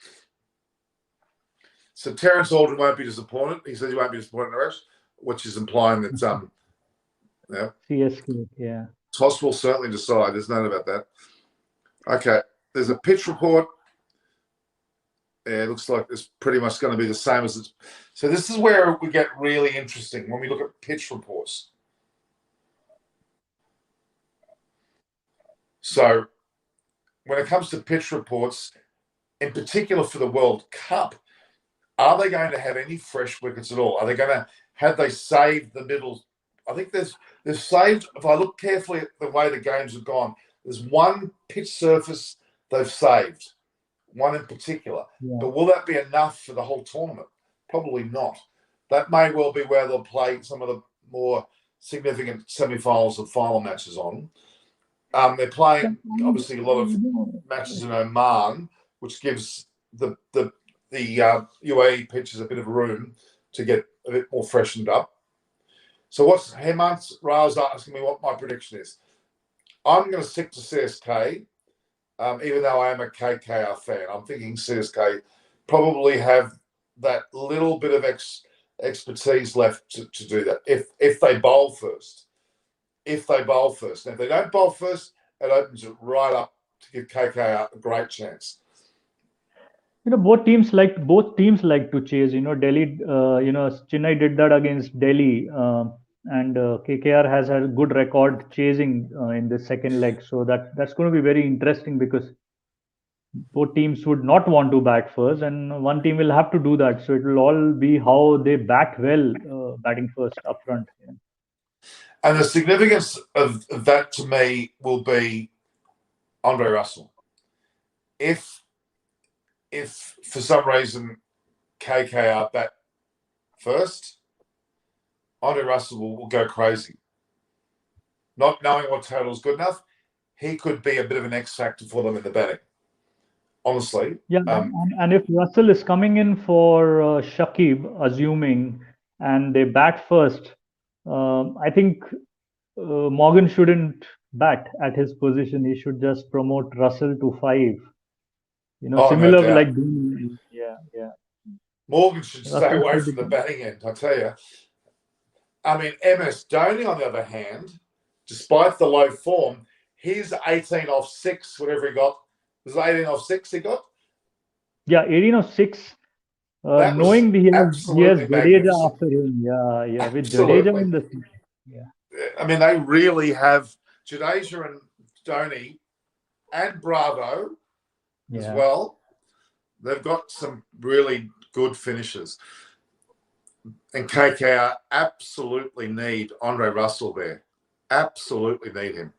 So Terence Aldrin won't be disappointed. He says he won't be disappointed in the rest, which is implying that CSK, yeah. Toss will certainly decide. There's no doubt about that. Okay, there's a pitch report. Yeah, it looks like it's pretty much going to be the same as it's. So this is where we get really interesting when we look at pitch reports. So when it comes to pitch reports, in particular for the World Cup, are they going to have any fresh wickets at all? Are they going to had they saved the middle, I think they've saved. If I look carefully at the way the games have gone, there's one pitch surface they've saved, one in particular. Yeah. But will that be enough for the whole tournament? Probably not. That may well be where they'll play some of the more significant semi-finals and final matches on. They're playing obviously a lot of matches in Oman, which gives the UAE pitches a bit of room to get a bit more freshened up. So what's Hemant Rao's asking me what my prediction is. I'm going to stick to CSK, even though I am a KKR fan. I'm thinking CSK probably have that little bit of expertise left to do that if they bowl first. If they bowl first. Now, if they don't bowl first, it opens it right up to give KKR a great chance. Both teams like to chase. Delhi. Chennai did that against Delhi, and KKR has had a good record chasing in the second leg. So that's going to be very interesting because both teams would not want to bat first, and one team will have to do that. So it will all be how they bat well, batting first up front. Yeah. And the significance of that to me will be Andre Russell. If for some reason KKR bat first, Andre Russell will go crazy. Not knowing what total is good enough, he could be a bit of an X factor for them in the batting. Honestly. Yeah, and if Russell is coming in for Shakib, assuming, and they bat first, I think Morgan shouldn't bat at his position. He should just promote Russell to 5. Similar no like Dhoni. Yeah. Morgan should Russell stay away should from be the batting end, I tell you. I mean, MS Dhoni, on the other hand, despite the low form, he's 18 off 6, whatever he got. Was it 18 off 6 he got? Yeah, 18 of 6. That was Knowing he has absolutely Jadeja magnificent. after him. Yeah. With Absolutely. Jadeja in the yeah. I mean, they really have Jadeja and Dhoni and Bravo as well. They've got some really good finishes. And KKR absolutely need Andre Russell there. Absolutely need him.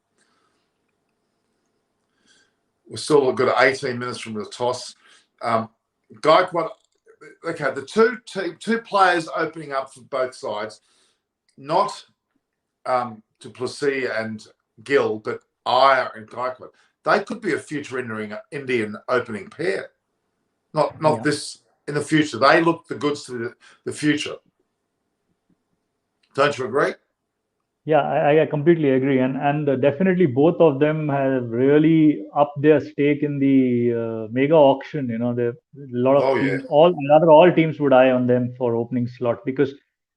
We're still good at 18 minutes from the toss. Gaikwad, okay, the two players opening up for both sides, not Duplessis and Gill, but Iyer and Gaikwad. They could be a future Indian opening pair. Not this in the future. They look the goods to the future. Don't you agree? Yeah, I completely agree, and definitely both of them have really upped their stake in the mega auction. There a lot of teams, all teams would eye on them for opening slot because,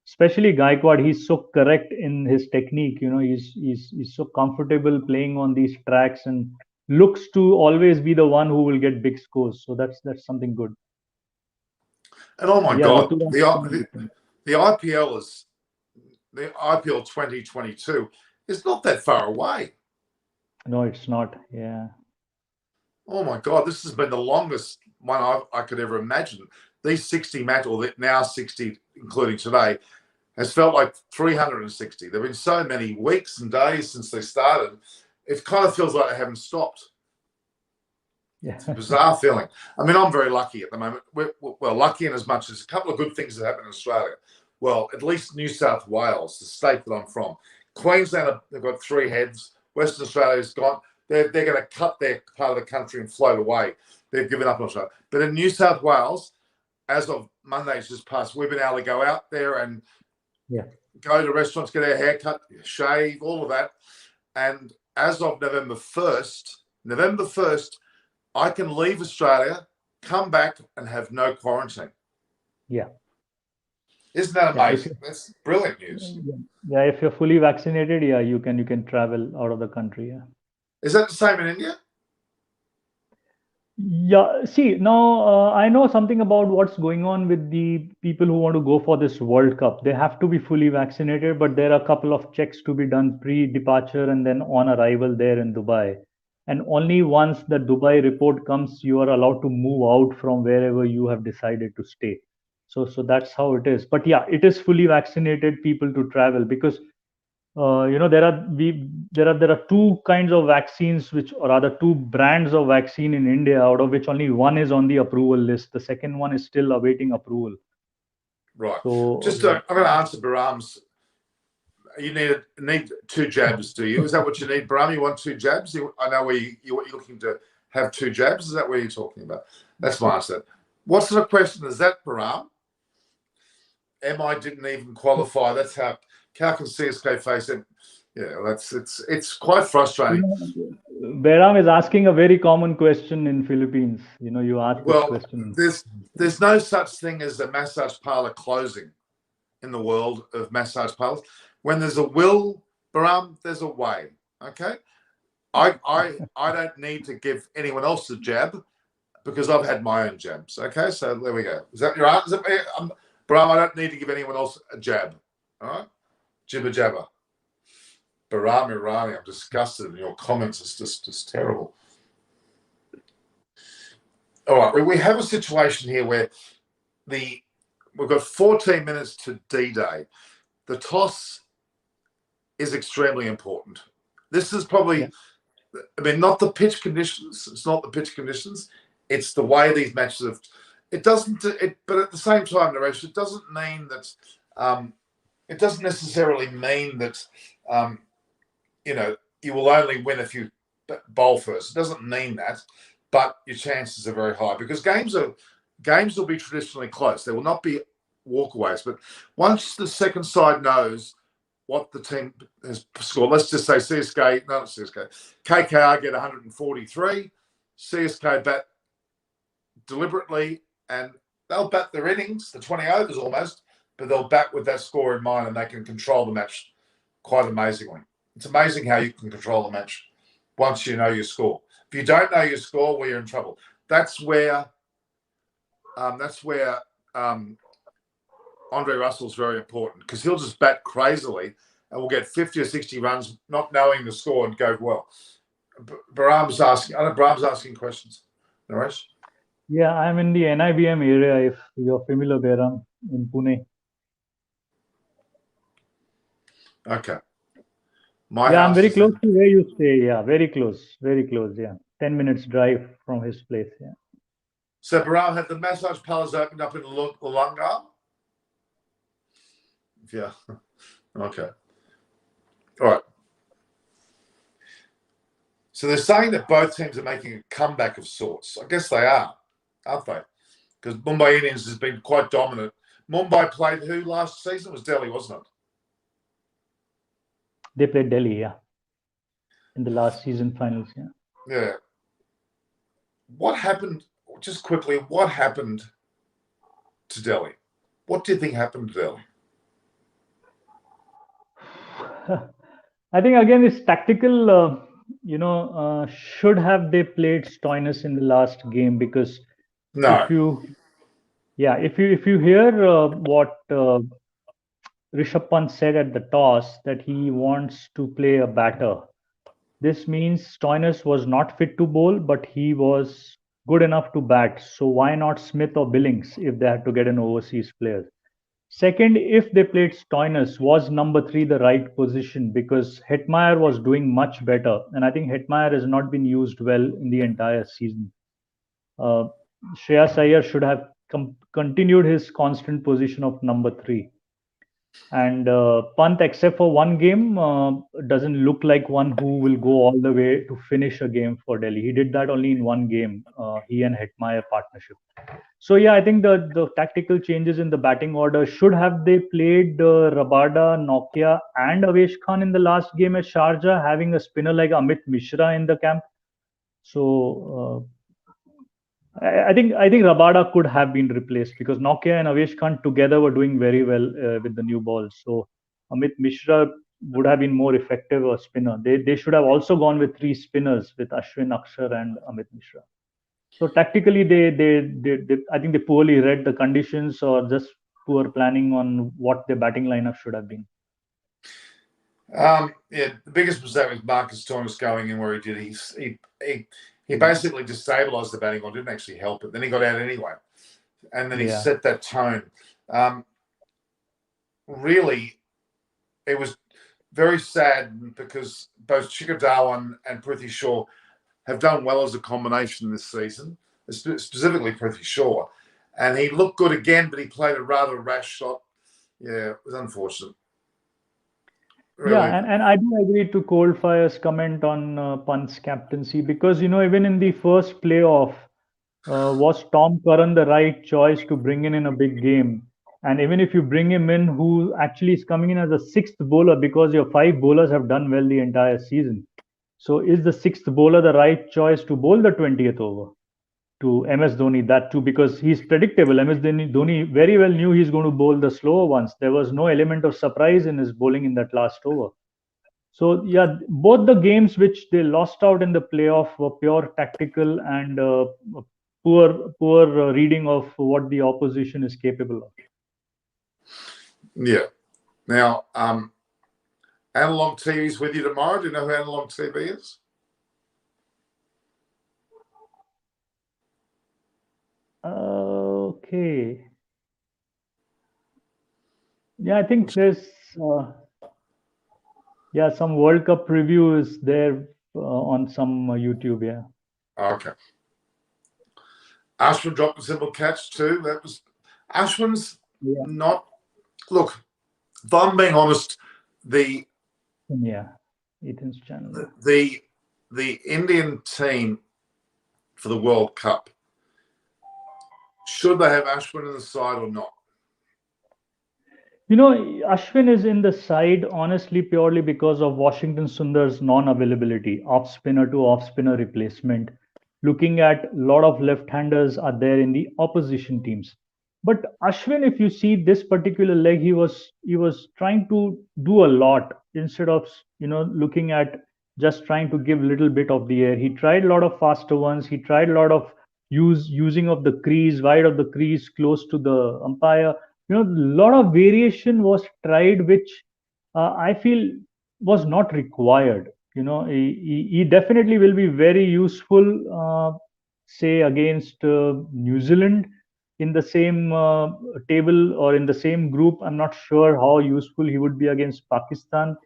especially Gaikwad, he's so correct in his technique. He's so comfortable playing on these tracks and looks to always be the one who will get big scores. So that's something good. And oh my God, the IPL is. The IPL 2022 is not that far away. No, it's not. Yeah. Oh my God, this has been the longest one I could ever imagine. These 60 matches, or now 60, including today, has felt like 360. There have been so many weeks and days since they started. It kind of feels like they haven't stopped. Yeah. It's a bizarre feeling. I mean, I'm very lucky at the moment. We're lucky in as much as a couple of good things that happen in Australia. Well, at least New South Wales, the state that I'm from. Queensland, they've got 3 heads. Western Australia's gone. They're going to cut their part of the country and float away. They've given up on Australia. But in New South Wales, as of Monday's just passed, we've been able to go out there and go to restaurants, get our hair cut, shave, all of that. And as of November 1st, I can leave Australia, come back and have no quarantine. Yeah. Isn't that amazing? That's brilliant news. Yeah, if you're fully vaccinated, you can travel out of the country. Yeah. Is that the same in India? Yeah. See, now I know something about what's going on with the people who want to go for this World Cup. They have to be fully vaccinated, but there are a couple of checks to be done pre-departure and then on arrival there in Dubai. And only once the Dubai report comes, you are allowed to move out from wherever you have decided to stay. So that's how it is. But yeah, it is fully vaccinated people to travel, because there are two kinds of vaccines, which, or rather two brands of vaccine in India, out of which only one is on the approval list. The second one is still awaiting approval. Right. So Just I'm going to answer Baram's. You need 2 jabs, do you? Is that what you need, Baram? You want 2 jabs? I know you're looking to have 2 jabs. Is that what you're talking about? That's my answer. What sort of question is that, Baram? MI didn't even qualify. That's how can CSK face it? Yeah, it's quite frustrating. Behram is asking a very common question in Philippines. You ask this question. There's no such thing as a massage parlor closing in the world of massage parlors. When there's a will, Baram, there's a way. Okay, I don't need to give anyone else a jab because I've had my own jabs. Okay, so there we go. Is that your answer? Baram, I don't need to give anyone else a jab. All right, jibber jabber. Baram Irani, I'm disgusted in your comments. It's just terrible. All right, we have a situation here where we've got 14 minutes to D-Day. The toss is extremely important. This is probably, not the pitch conditions. It's not the pitch conditions. It's the way these matches have. It doesn't. But at the same time, Naresh, it doesn't mean that. It doesn't necessarily mean that. You will only win if you bowl first. It doesn't mean that, but your chances are very high because games will be traditionally close. There will not be walkaways, but once the second side knows what the team has scored, let's just say KKR get 143, CSK bat deliberately, and they'll bat their innings, the 20 overs almost, but they'll bat with that score in mind and they can control the match quite amazingly. It's amazing how you can control the match once you know your score. If you don't know your score, well, you're in trouble. That's where Andre Russell's very important because he'll just bat crazily and we'll get 50 or 60 runs not knowing the score and go well. Baram's asking questions. Naresh? Yeah, I'm in the NIBM area, if you're familiar, Behram, in Pune. Okay. I'm very close to where you stay. Yeah, very close. Yeah, 10 minutes drive from his place. Yeah. So, Baram, have the massage parlors opened up in Wollongar? Yeah. Okay. All right. So they're saying that both teams are making a comeback of sorts. I guess they are, aren't they? Because Mumbai Indians has been quite dominant. Mumbai played who last season? It was Delhi, wasn't it? They played Delhi, yeah, in the last season finals, yeah. Yeah. What happened, just quickly, what happened to Delhi? What do you think happened to Delhi? I think, again, it's tactical. Should have they played Stoinis in the last game? Because if you hear what Rishabh Pant said at the toss, that he wants to play a batter. This means Stoinis was not fit to bowl, but he was good enough to bat. So why not Smith or Billings if they had to get an overseas player? Second, if they played Stoinis, was number 3 the right position? Because Hetmeyer was doing much better. And I think Hetmeyer has not been used well in the entire season. Shreyas Iyer should have continued his constant position of number 3. And Pant, except for one game, doesn't look like one who will go all the way to finish a game for Delhi. He did that only in one game, he and Hetmeyer partnership. So yeah, I think the tactical changes in the batting order, should have they played Rabada, Nokia and Avesh Khan in the last game at Sharjah, having a spinner like Amit Mishra in the camp. So I think Rabada could have been replaced because Nokia and Avesh Khan together were doing very well with the new balls. So Amit Mishra would have been more effective a spinner. They should have also gone with 3 spinners with Ashwin, Akshar and Amit Mishra. So tactically, they I think they poorly read the conditions or just poor planning on what their batting lineup should have been. Yeah, the biggest mistake was Marcus Stoinis going in where he did. He basically destabilised the batting order, didn't actually help it. Then he got out anyway. and then he Yeah. set that tone. Really, it was very sad because both Chickadale and Prithvi Shaw have done well as a combination this season, specifically Prithvi Shaw. And he looked good again, but he played a rather rash shot. Yeah, it was unfortunate. Really. Yeah, and I do agree to Coldfire's comment on Pant's captaincy because, even in the first playoff, was Tom Curran the right choice to bring in a big game? And even if you bring him in, who actually is coming in as a sixth bowler because your five bowlers have done well the entire season. So is the sixth bowler the right choice to bowl the 20th over to MS Dhoni? That too, because he's predictable. MS Dhoni very well knew he's going to bowl the slower ones. There was no element of surprise in his bowling in that last over. So yeah, both the games which they lost out in the playoff were pure tactical and poor reading of what the opposition is capable of. Yeah. Now, Analog TV's with you tomorrow. Do you know who Analog TV is? Okay. Yeah, I think there's some World Cup review is there on some YouTube. Yeah. Okay. Ashwin dropped a simple catch too. That was Ashwin's not. Look, if I'm being honest, Ethan's channel. The Indian team for the World Cup, should they have Ashwin in the side or not? Ashwin is in the side honestly purely because of Washington Sundar's non-availability, off-spinner to off-spinner replacement. Looking at a lot of left-handers are there in the opposition teams. But Ashwin, if you see this particular leg, he was trying to do a lot instead of looking at just trying to give little bit of the air. He tried a lot of faster ones. He tried a lot of using of the crease, wide of the crease, close to the umpire. A lot of variation was tried, which I feel was not required. He definitely will be very useful, say against New Zealand in the same table or in the same group. I'm not sure how useful he would be against Pakistan,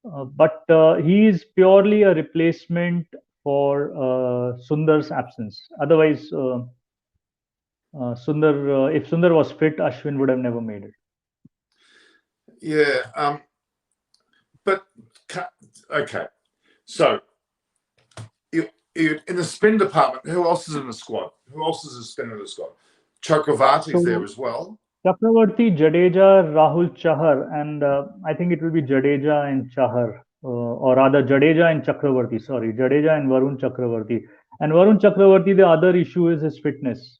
but he is purely a replacement for Sundar's absence. Otherwise, Sundar, if Sundar was fit, Ashwin would have never made it. Yeah, but okay. So you in the spin department, who else is in the squad? Who else is a spinner in the squad? Chakravarti's there as well. Chakravarti, Jadeja, Rahul Chahar, and I think it will be Jadeja and Chahar, or rather Jadeja and Chakravarti. Sorry, Jadeja and Varun Chakravarti. And Varun Chakravarti, the other issue is his fitness.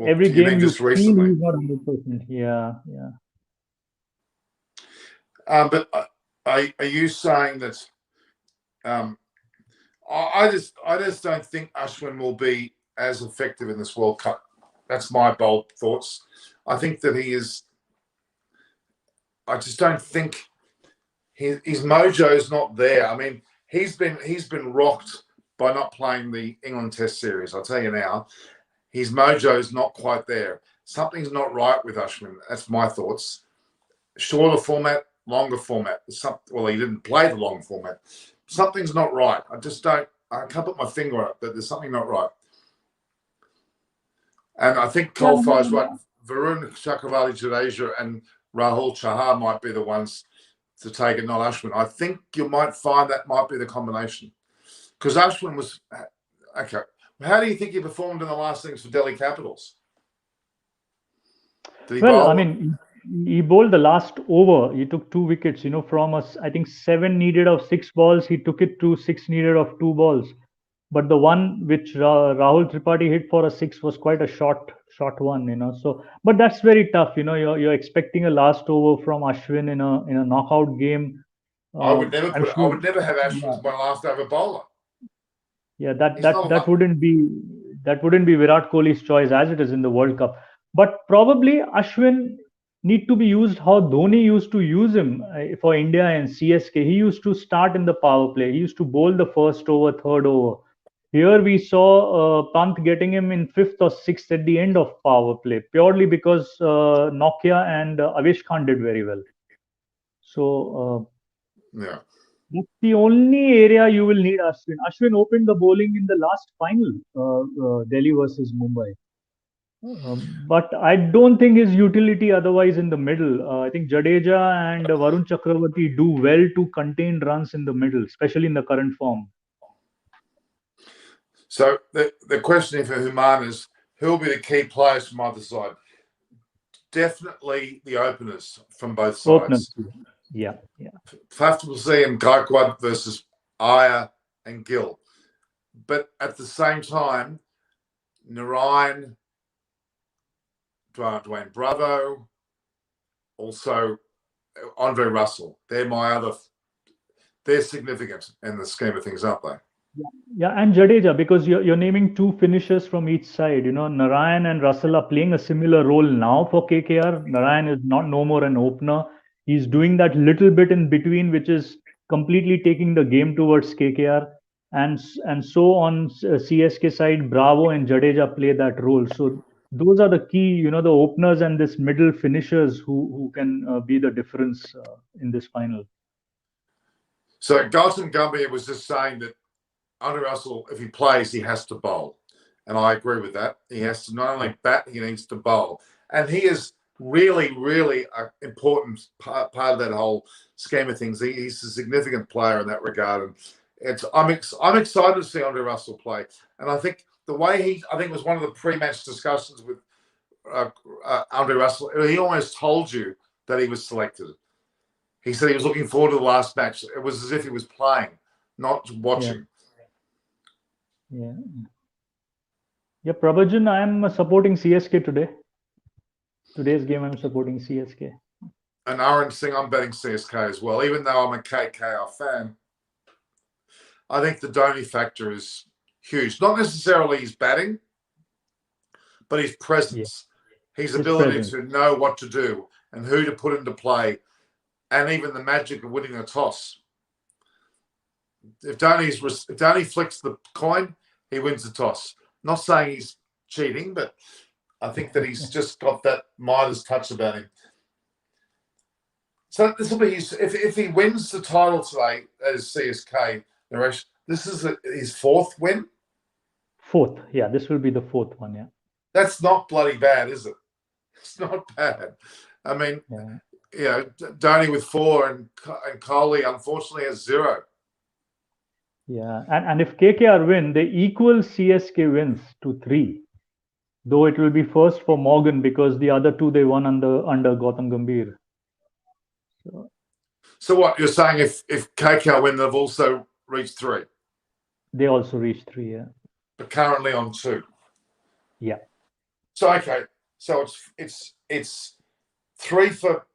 Every game you feel he's not 100%. Yeah. But are you saying that? I just don't think Ashwin will be as effective in this World Cup. That's my bold thoughts. I think that he is. I just don't think his mojo is not there. I mean, he's been rocked by not playing the England Test series. I'll tell you now, his mojo is not quite there. Something's not right with Ashwin. That's my thoughts. Shorter format, longer format. Well, he didn't play the long format. Something's not right. I can't put my finger on it, but there's something not right. And I think Coldfire's right. Varun Chakravarti, Jadeja, and Rahul Chahar might be the ones to take it, not Ashwin. I think you might find that might be the combination. Because Ashwin was okay. How do you think he performed in the last innings for Delhi Capitals? I mean, he bowled the last over. He took 2 wickets, from us. I think 7 needed of 6 balls. He took it to 6 needed of 2 balls. But the one which Rahul Tripathi hit for a 6 was quite a short one, So, but that's very tough. You're expecting a last over from Ashwin in a knockout game. I would never have Ashwin as my last over bowler. Yeah, that wouldn't be Virat Kohli's choice as it is in the World Cup. But probably Ashwin need to be used how Dhoni used to use him for India and CSK. He used to start in the power play. He used to bowl the first over, third over. Here we saw Pant getting him in fifth or sixth at the end of power play, purely because Nokia and Avesh Khan did very well. So Yeah. that's the only area you will need Ashwin. Ashwin opened the bowling in the last final, Delhi versus Mumbai. But I don't think his utility otherwise in the middle. I think Jadeja and Varun Chakravarti do well to contain runs in the middle, especially in the current form. So the question for Human is, who will be the key players from either side? Definitely the openers from both sides. Openers. Yeah, yeah. Faf will see him Gaikwad versus Iyer and Gill. But at the same time, Narayan, Dwayne Bravo, also Andre Russell. They're significant in the scheme of things, aren't they? Yeah, and Jadeja, because you're naming two finishers from each side. You know, Narayan and Russell are playing a similar role now for KKR. Narayan is not no more an opener. He's doing that little bit in between, which is completely taking the game towards KKR. And so on CSK side, Bravo and Jadeja play that role. So those are the key, you know, the openers and this middle finishers who can be the difference in this final. So Gautam Gambhir was just saying that Andre Russell, if he plays, he has to bowl. And I agree with that. He has to not only bat, he needs to bowl. And he is really, really an important part of that whole scheme of things. He's a significant player in that regard. And I'm excited to see Andre Russell play. And I think the way I think it was one of the pre-match discussions with Andre Russell, he almost told you that he was selected. He said he was looking forward to the last match. It was as if he was playing, not watching. Yeah. Yeah, Prabhajan, I am supporting CSK today. Today's game, I'm supporting CSK. And Aaron Singh, I'm betting CSK as well. Even though I'm a KKR fan, I think the Dhoni factor is huge. Not necessarily his batting, but his presence. Yeah. His ability to know what to do and who to put into play, and even the magic of winning a toss. If Dhoni flicks the coin, he wins the toss. Not saying he's cheating, but I think that he's just got that Midas touch about him. So this will be if he wins the title today as CSK, Naresh, this is his fourth win. Fourth, yeah, this will be the fourth one. Yeah, that's not bloody bad, is it? It's not bad. I mean, you know, Dhoni with 4 and Kohli unfortunately has 0. Yeah, and if KKR win, they equal CSK wins to 3. Though it will be first for Morgan because the other 2 they won under Gautam Gambhir. So what you're saying? If KKR win, they've also reached 3. They also reached 3, yeah. But currently on 2. Yeah. So okay, so it's 3 for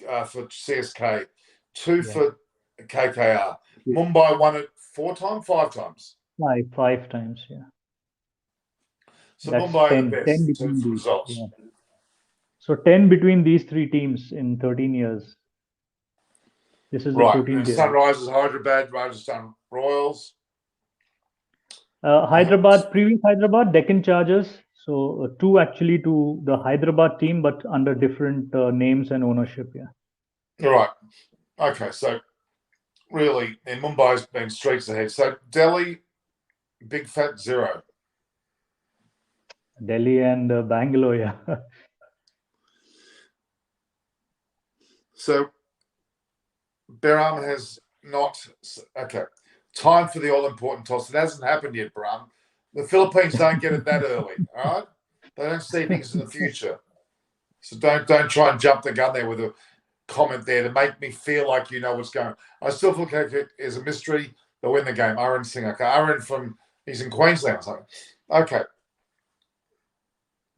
CSK, 2 for KKR. Mumbai won it 4 times, 5 times. 5 times, yeah. So that's Mumbai 10, are the best 10 in terms of results. Yeah. So 10 between these 3 teams in 13 years. This is the 14th year. Sunrisers Hyderabad, Rajasthan Royals. Hyderabad, previous Hyderabad, Deccan Chargers. So 2 actually to the Hyderabad team, but under different names and ownership. Yeah. All right. Okay. So really, and Mumbai's been streaks ahead. So Delhi, big fat 0. Delhi and Bangalore, yeah. So Behram has not. Okay. Time for the all-important toss. It hasn't happened yet, Behram. The Philippines don't get it that early, all right? They don't see things in the future. So don't try and jump the gun there with a comment there to make me feel like you know what's going on. I still feel like it is a mystery. They'll win the game. Aaron Singh. Okay. Aaron he's in Queensland. So, okay.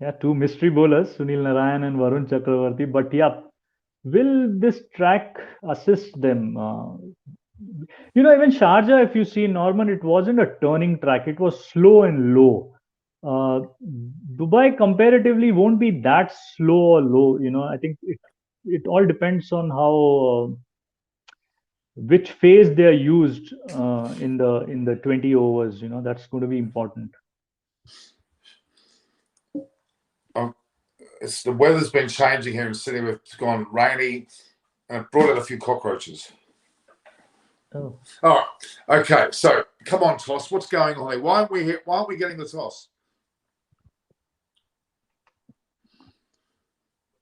Yeah, 2 mystery bowlers, Sunil Narayan and Varun Chakravarti. But yeah, will this track assist them? You know, even Sharjah, if you see, Norman, it wasn't a turning track. It was slow and low. Dubai comparatively won't be that slow or low. You know, I think it all depends on how which phase they are used in the 20 overs. That's going to be important. The weather's been changing here in Sydney. We've gone rainy and it brought out a few cockroaches. Oh. All right. Okay. So come on, toss. What's going on here? Why aren't we here? Why aren't we getting the toss?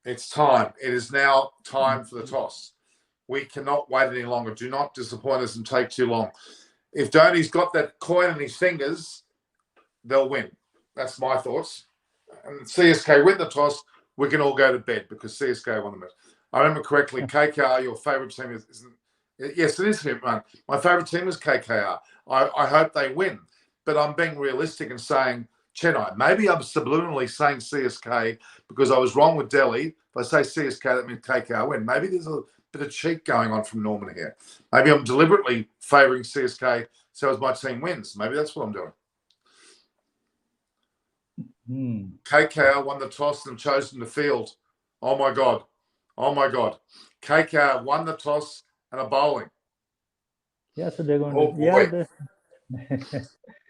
It's time. It is now time for the toss. We cannot wait any longer. Do not disappoint us and take too long. If Dhoni's got that coin in his fingers, they'll win. That's my thoughts. And CSK win the toss, we can all go to bed because CSK won the match. I remember correctly, KKR, your favourite team isn't. Yes, it is him, man. My favourite team is KKR. I hope they win. But I'm being realistic and saying Chennai. Maybe I'm subliminally saying CSK because I was wrong with Delhi. If I say CSK, that means KKR win. Maybe there's a bit of cheat going on from Norman here. Maybe I'm deliberately favouring CSK so as my team wins. Maybe that's what I'm doing. KKR won the toss and chosen the field. Oh, my God. Oh, my God. KKR won the toss and are bowling. Yeah, so they're going oh, to... Yeah,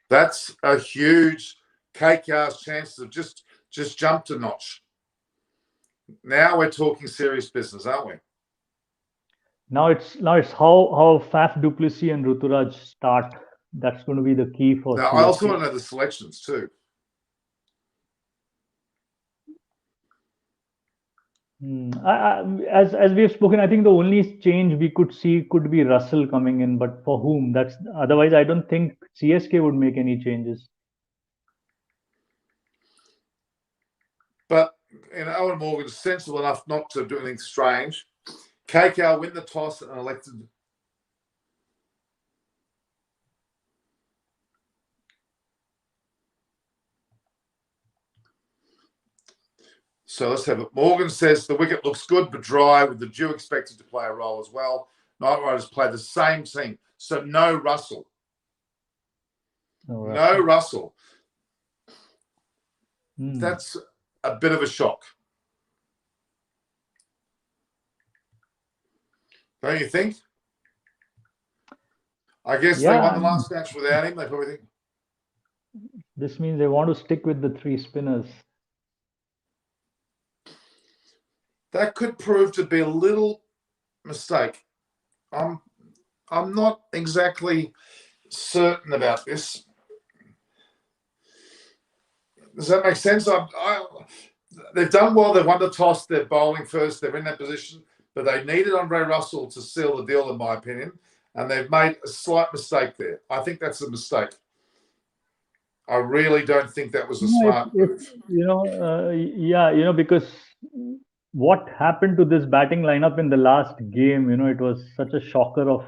that's a huge... KKR's chances have just jumped a notch. Now we're talking serious business, aren't we? Now it's how Faf du Plessis and Ruturaj start. That's going to be the key for. Now, I also want to know the selections too. As we have spoken, I think the only change we could see could be Russell coming in, but for whom? Otherwise, I don't think CSK would make any changes. But Owen Morgan is sensible enough not to do anything strange. KKR win the toss and elected. So let's have it. Morgan says the wicket looks good but dry, with the dew expected to play a role as well. Knight Riders play the same team, so no Russell. No Russell. That's a bit of a shock. Don't you think? I guess they won the last match without him. They probably think. This means they want to stick with the three spinners. That could prove to be a little mistake. I'm not exactly certain about this. Does that make sense? They've done well. They've won the toss. They're bowling first. They're in that position. But they needed Andre Russell to seal the deal, in my opinion. And they've made a slight mistake there. I think that's a mistake. I really don't think that was a smart move. Because what happened to this batting lineup in the last game, it was such a shocker of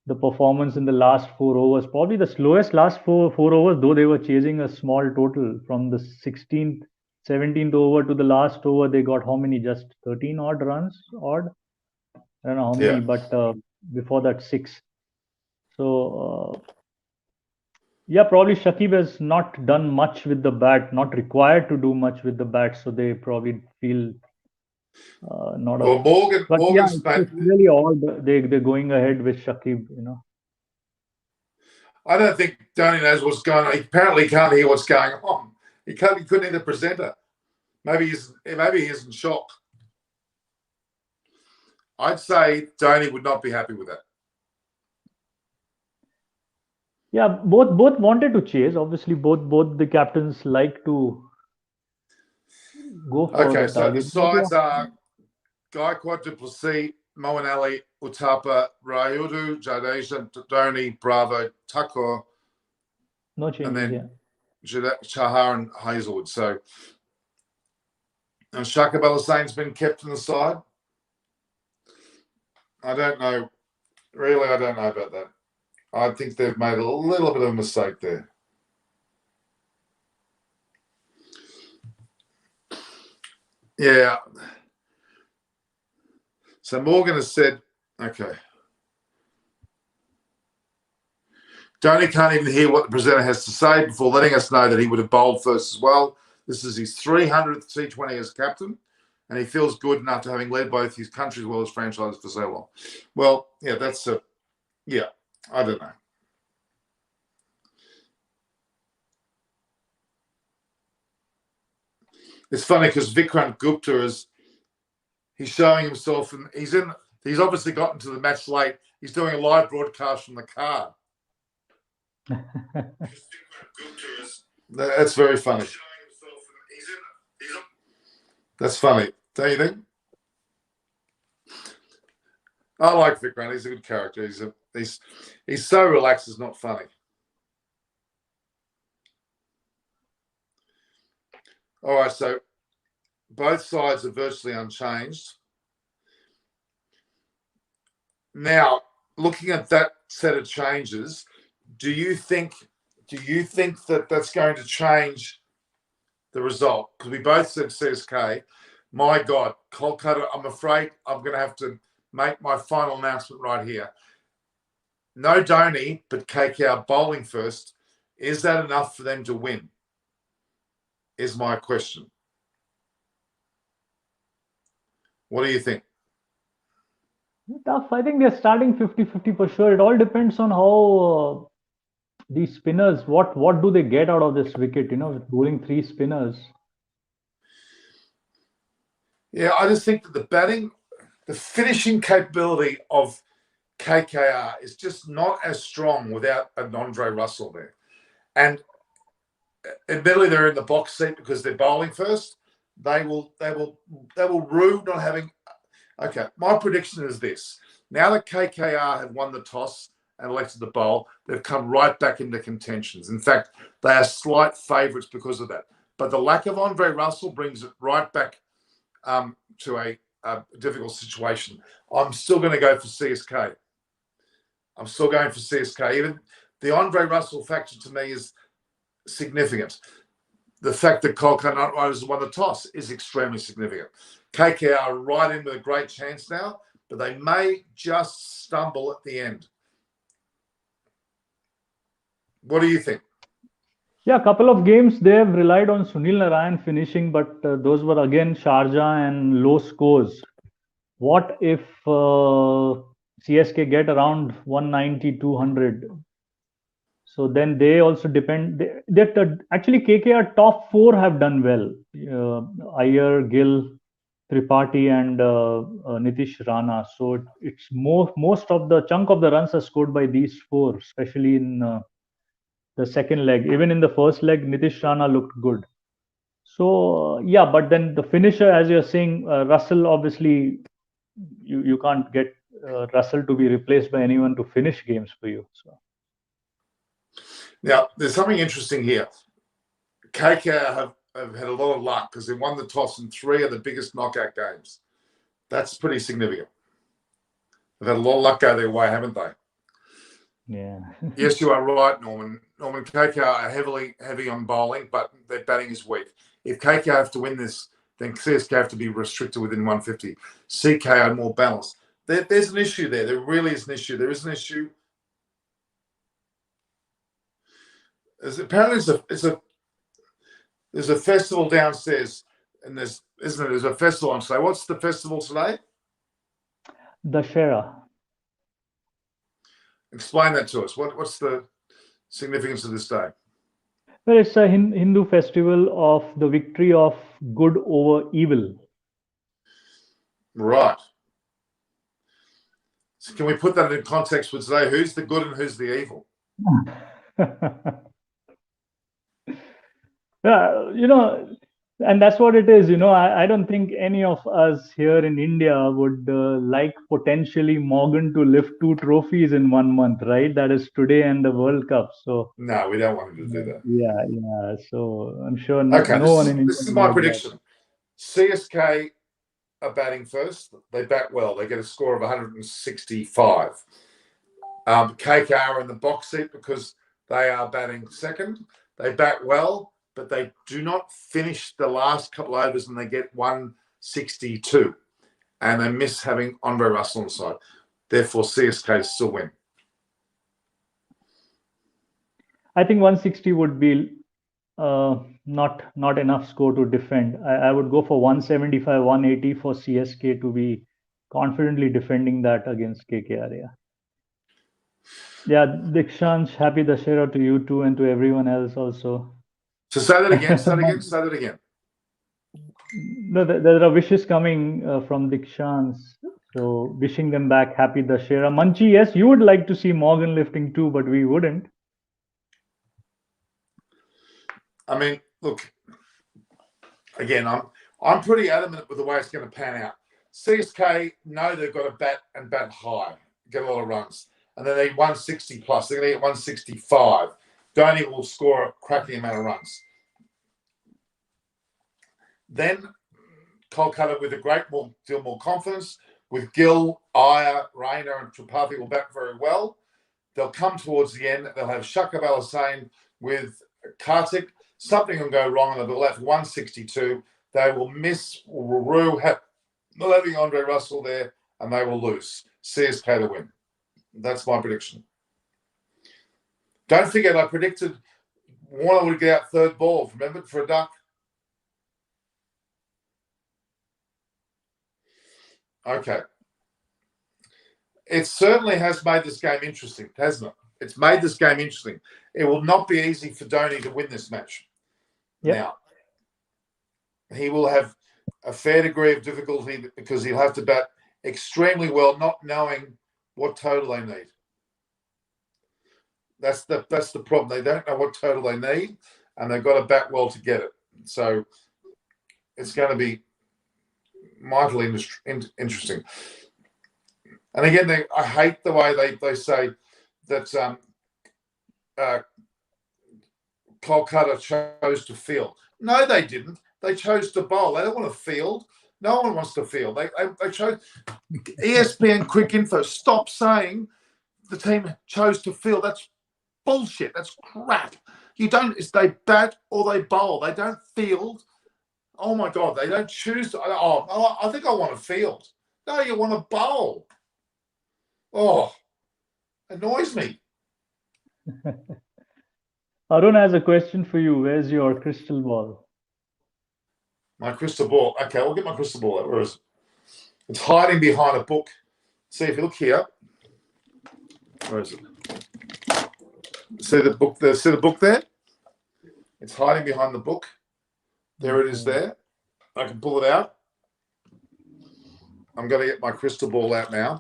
the performance in the last 4 overs. Probably the slowest last four overs, though they were chasing a small total from the 16th, 17th over to the last over. They got how many? Just 13 odd runs? I don't know how many, but before that 6. So, probably Shakib has not done much with the bat, not required to do much with the bat. So they probably feel not. Well, Morgan's it's really odd. They're going ahead with Shakib. I don't think Dhoni knows what's going on. He apparently can't hear what's going on. He couldn't hear the presenter. Maybe he's in shock. I'd say Dhoni would not be happy with that. Yeah, both wanted to chase. Obviously, both the captains like to go for okay, the so target. the sides are Gaikwad, du Plessis, Moeen Ali, Uthappa, Rayudu, Jadeja, Dhoni, Bravo, Thakur. No changes, and then Chahar and Hazelwood. So, and Shakib Al Hussein's been kept on the side. I don't know. Really, I don't know about that. I think they've made a little bit of a mistake there. Yeah. So Morgan has said, okay. Dhoni can't even hear what the presenter has to say before letting us know that he would have bowled first as well. This is his 300th T20 as captain, and he feels good enough to having led both his country as well as franchises for so long. Well, yeah, I don't know. It's funny because Vikrant Gupta he's showing himself, and he's obviously gotten to the match late. He's doing a live broadcast from the car. That's very funny. That's funny, don't you think? I like Vikrant. He's a good character. He's so relaxed. It's not funny. All right, so both sides are virtually unchanged. Now, looking at that set of changes, do you think that that's going to change the result? Because we both said CSK. My God, Kolkata, I'm afraid I'm going to have to make my final announcement right here. No Dhoni, but KKR bowling first. Is that enough for them to win? Is my question. What do you think? Tough. I think they're starting 50-50 for sure. It all depends on how these spinners, what do they get out of this wicket, bowling 3 spinners. Yeah, I just think that the finishing capability of KKR is just not as strong without an Andre Russell there. And admittedly, they're in the box seat because they're bowling first. They will rue not having. Okay, my prediction is this: now that KKR have won the toss and elected the bowl, they've come right back into contentions. In fact, they are slight favourites because of that. But the lack of Andre Russell brings it right back to a difficult situation. I'm still going to go for CSK. Even the Andre Russell factor to me is significant. The fact that Kolkata Knight Riders won the toss is extremely significant. KKR are right in with a great chance now, but they may just stumble at the end. What do you think? Yeah, a couple of games they have relied on Sunil Narayan finishing, but those were again Sharjah and low scores. What if CSK get around 190, 200? So then they also depend. Actually, KKR top 4 have done well. Iyer, Gill, Tripathi, and Nitish Rana. So it's most of the chunk of the runs are scored by these 4, especially in the second leg. Even in the first leg, Nitish Rana looked good. So yeah, but then the finisher, as you're saying, Russell, obviously you can't get Russell to be replaced by anyone to finish games for you. So now there's something interesting here. KKR have had a lot of luck because they won the toss in 3 of the biggest knockout games. That's pretty significant. They've had a lot of luck go their way, haven't they? Yeah. Yes, you are right, Norman. KKR are heavy on bowling, but their batting is weak. If KKR have to win this, then CSK have to be restricted within 150. CK are more balanced. There's an issue there. There really is an issue. There is an issue. Apparently, there's a festival downstairs, and there's a festival on today. What's the festival today? Dussehra. Explain that to us. What's the significance of this day? Well, it's a Hindu festival of the victory of good over evil. Right. So can we put that in context with today? Who's the good and who's the evil? Yeah, and that's what it is. I don't think any of us here in India would like potentially Morgan to lift 2 trophies in 1 month, right? That is today and the World Cup. So no, we don't want him to do that. Yeah. So I'm sure this is my prediction. CSK are batting first. They bat well. They get a score of 165. KKR are in the box seat because they are batting second. They bat well, but they do not finish the last couple of overs and they get 162. And they miss having Andre Russell on the side. Therefore, CSK still win. I think 160 would be not enough score to defend. I would go for 175, 180 for CSK to be confidently defending that against KKR. Yeah, Dikshansh, happy Dashera to you too and to everyone else also. So say that again. Say that again. Say that again. No, there are wishes coming from Dikshansh. So wishing them back happy Dashera. Manchi, yes, you would like to see Morgan lifting too, but we wouldn't. I mean, look, again, I'm pretty adamant with the way it's going to pan out. CSK know they've got to bat high, get a lot of runs, and then they need 160 plus. They're going to get 165. Dhoni will score a cracking amount of runs. Then Kolkata with a great deal more confidence, with Gill, Iyer, Rayner, and Tripathi will bat very well. They'll come towards the end. They'll have Shakib Al Hussain with Kartik. Something will go wrong, and they'll be left 162. They will miss Ruru, not having Andre Russell there, and they will lose. CSK to win. That's my prediction. Don't forget, I predicted Warner would get out third ball. Remember, for a duck? Okay. It certainly has made this game interesting, hasn't it? It's made this game interesting. It will not be easy for Dhoni to win this match. Yep. Now, he will have a fair degree of difficulty because he'll have to bat extremely well, not knowing what total they need. That's the problem. They don't know what total they need, and they've got to bat well to get it. So it's going to be mightily interesting. And again, I hate the way they say that Kolkata chose to field. No, they didn't. They chose to bowl. They don't want to field. No one wants to field. They chose. ESPN Quick Info, stop saying the team chose to field. That's bullshit. That's crap. You don't. It's they bat or they bowl. They don't field. Oh my God, they don't choose to. Oh, I think I want to field. No, you want to bowl. Oh, annoys me. Arun has a question for you. Where's your crystal ball? My crystal ball. Okay, I'll get my crystal ball out. Where is it? It's hiding behind a book. See, if you look here. Where is it? See the book there? See the book there? It's hiding behind the book. There it is there. I can pull it out. I'm going to get my crystal ball out now.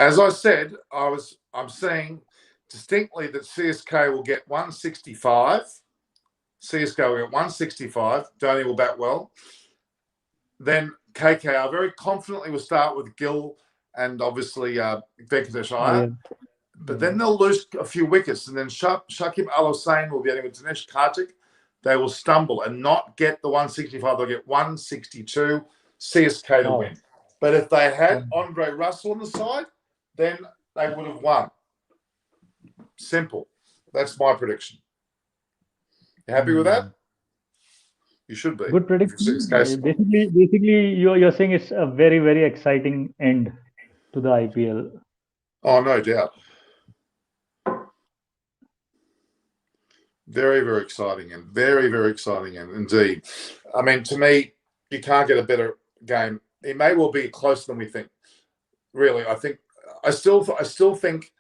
As I said, I'm saying distinctly that CSK will get 165. CSK will get 165. Dhoni will bat well. Then KKR very confidently will start with Gill and obviously Venkatesh Iyer. Yeah. But then they'll lose a few wickets. And then Shakib Al Hussain will be getting with Dinesh Kartik. They will stumble and not get the 165. They'll get 162. CSK to win. But if they had Andre Russell on the side, then they would have won. Simple. That's my prediction. You happy with that? You should be. Good prediction. Basically, you're saying it's a very, very exciting end to the IPL. Oh, no doubt. Very, very exciting and very, very exciting and indeed. I mean, to me, you can't get a better game. It may well be closer than we think. Really, I still think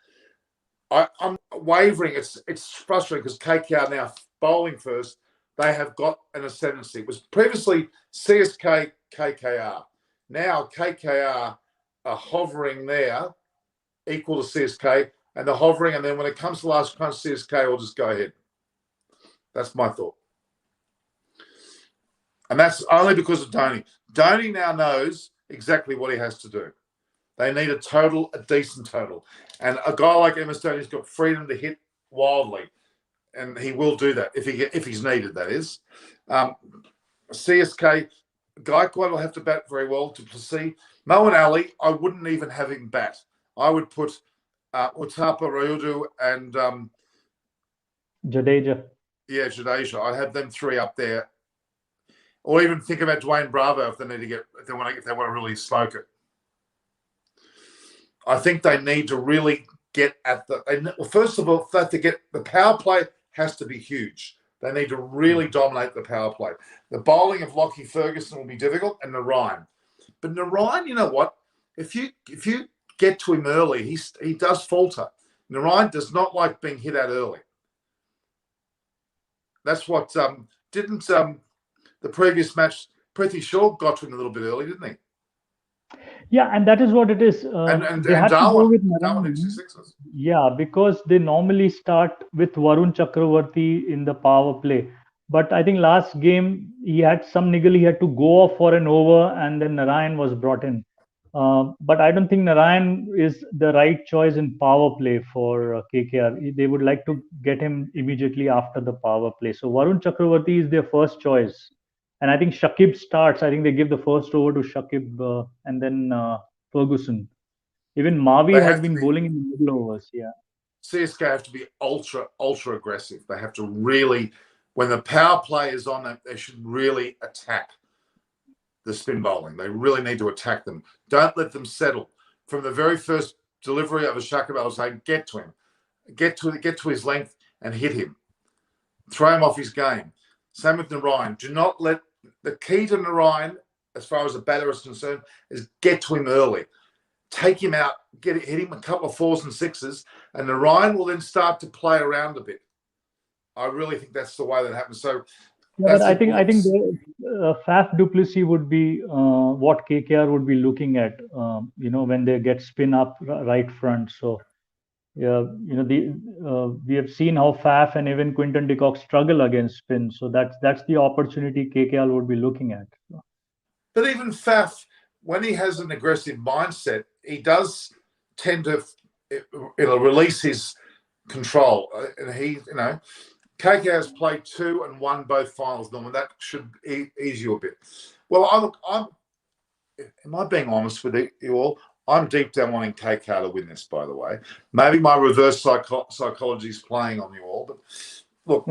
I'm wavering. It's frustrating because KKR now bowling first. They have got an ascendancy. It was previously CSK, KKR. Now KKR are hovering there, equal to CSK, and they're hovering. And then when it comes to last crunch, CSK will just go ahead. That's my thought. And that's only because of Dhoni. Dhoni now knows exactly what he has to do. They need a decent total. And a guy like MS Dhoni's got freedom to hit wildly. And he will do that if he's needed, that is. CSK, Gaikwad will have to bat very well to proceed. Moeen Ali, I wouldn't even have him bat. I would put Uthappa, Rayudu, and Jadeja. Yeah, Jadeja. I'd have them three up there. Or even think about Dwayne Bravo if they want to really smoke it. I think they need to really get at well, first of all, they have to get the power play has to be huge. They need to really dominate the power play. The bowling of Lockie Ferguson will be difficult, and Narayan. But Narayan, you know what? If you get to him early, he does falter. Narayan does not like being hit at early. That's what didn't the previous match. Preeti Shaw got to him a little bit early, didn't he? Yeah, and that is what it is. And They had to go with Darwin Narayan. did 2 sixes. Yeah, because they normally start with Varun Chakravarti in the power play. But I think last game he had some niggle. He had to go off for an over, and then Narayan was brought in. But I don't think Narayan is the right choice in power play for KKR. They would like to get him immediately after the power play. So Varun Chakravarti is their first choice. And I think Shakib starts. I think they give the first over to Shakib and then Ferguson. Even Mavi They has have to been be bowling in the middle overs. Yeah. CSK have to be ultra aggressive. They have to really, when the power play is on, they should really attack the spin bowling. They really need to attack them. Don't let them settle. From the very first delivery of a Shakib, I was saying, get to him, get to his length and hit him. Throw him off his game. Same with Narayan. Do not let the key to Narayan, as far as the batter is concerned, is get to him early. Take him out, hit him a couple of 4s and 6s, and Narayan will then start to play around a bit. I really think that's the way that happens. So, yeah, but I think Faf du Plessis would be what KKR would be looking at. When they get spin up right front. So, yeah, we have seen how Faf and even Quinton de Kock struggle against spin. So that's the opportunity KKR would be looking at. But even Faf, when he has an aggressive mindset, he does tend to release his control. And KKR has played 2 and won both finals, Norman. That should ease you a bit. Well, am I being honest with you all? I'm deep down wanting KKR to win this, by the way. Maybe my reverse psychology is playing on you all. But look,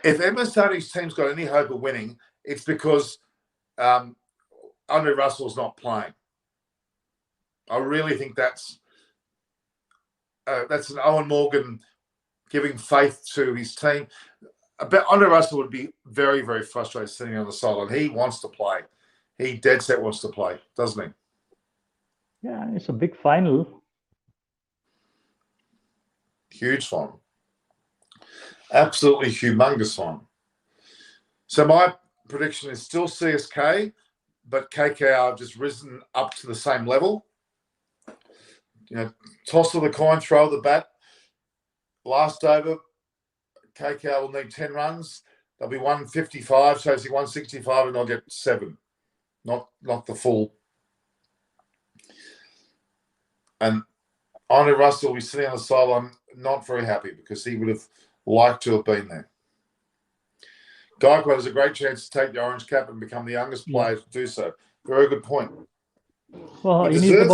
if MS Dhoni's team's got any hope of winning, it's because Andre Russell's not playing. I really think that's an Owen Morgan giving faith to his team. But Andre Russell would be very, very frustrated sitting on the sideline. He wants to play. He dead set wants to play, doesn't he? Yeah, it's a big final. Huge final. Absolutely humongous final. So my prediction is still CSK, but KKR have just risen up to the same level. Toss of the coin, throw of the bat. Last over, KKR will need 10 runs. They'll be 155, chasing 165, and they'll get 7. Not the full. And Andre Russell will be sitting on the sideline, not very happy because he would have liked to have been there. Gaikwad has a great chance to take the orange cap and become the youngest player to do so. Very good point. Well, he needs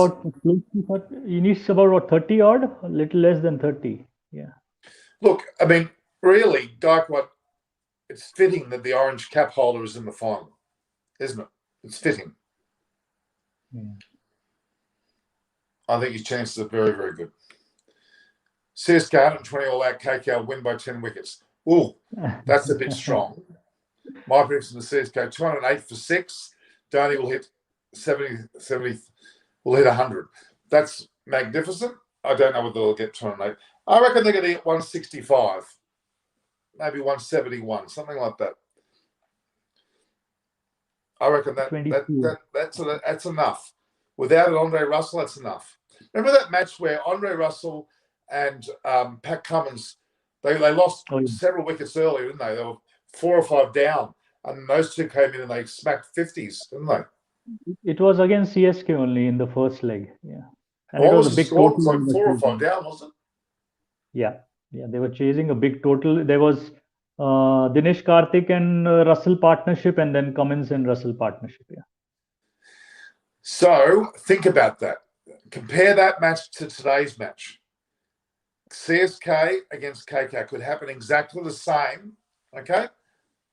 about what, 30 odd, a little less than 30. Yeah. Look, I mean, really, Gaikwad, it's fitting that the orange cap holder is in the final, isn't it? It's fitting. Yeah. I think his chances are very, very good. CSK 120 all out, KKR win by 10 wickets. Ooh, that's a bit strong. My prediction to CSK 208 for 6. Dhoni will hit 70, will hit 100. That's magnificent. I don't know whether they'll get 208. I reckon they're going to get 165, maybe 171, something like that. I reckon that's enough. Without an Andre Russell, that's enough. Remember that match where Andre Russell and Pat Cummins, they lost several wickets earlier, didn't they? They were 4 or 5 down, and those two came in and they smacked 50s, didn't they? It was against CSK only in the first leg. Yeah. And what it was a the big score? total. It was like 4 or 5 down, wasn't it? Yeah. They were chasing a big total. There was Dinesh Karthik and Russell partnership, and then Cummins and Russell partnership. Yeah. So think about that. Compare that match to today's match. CSK against KK could happen exactly the same. Okay.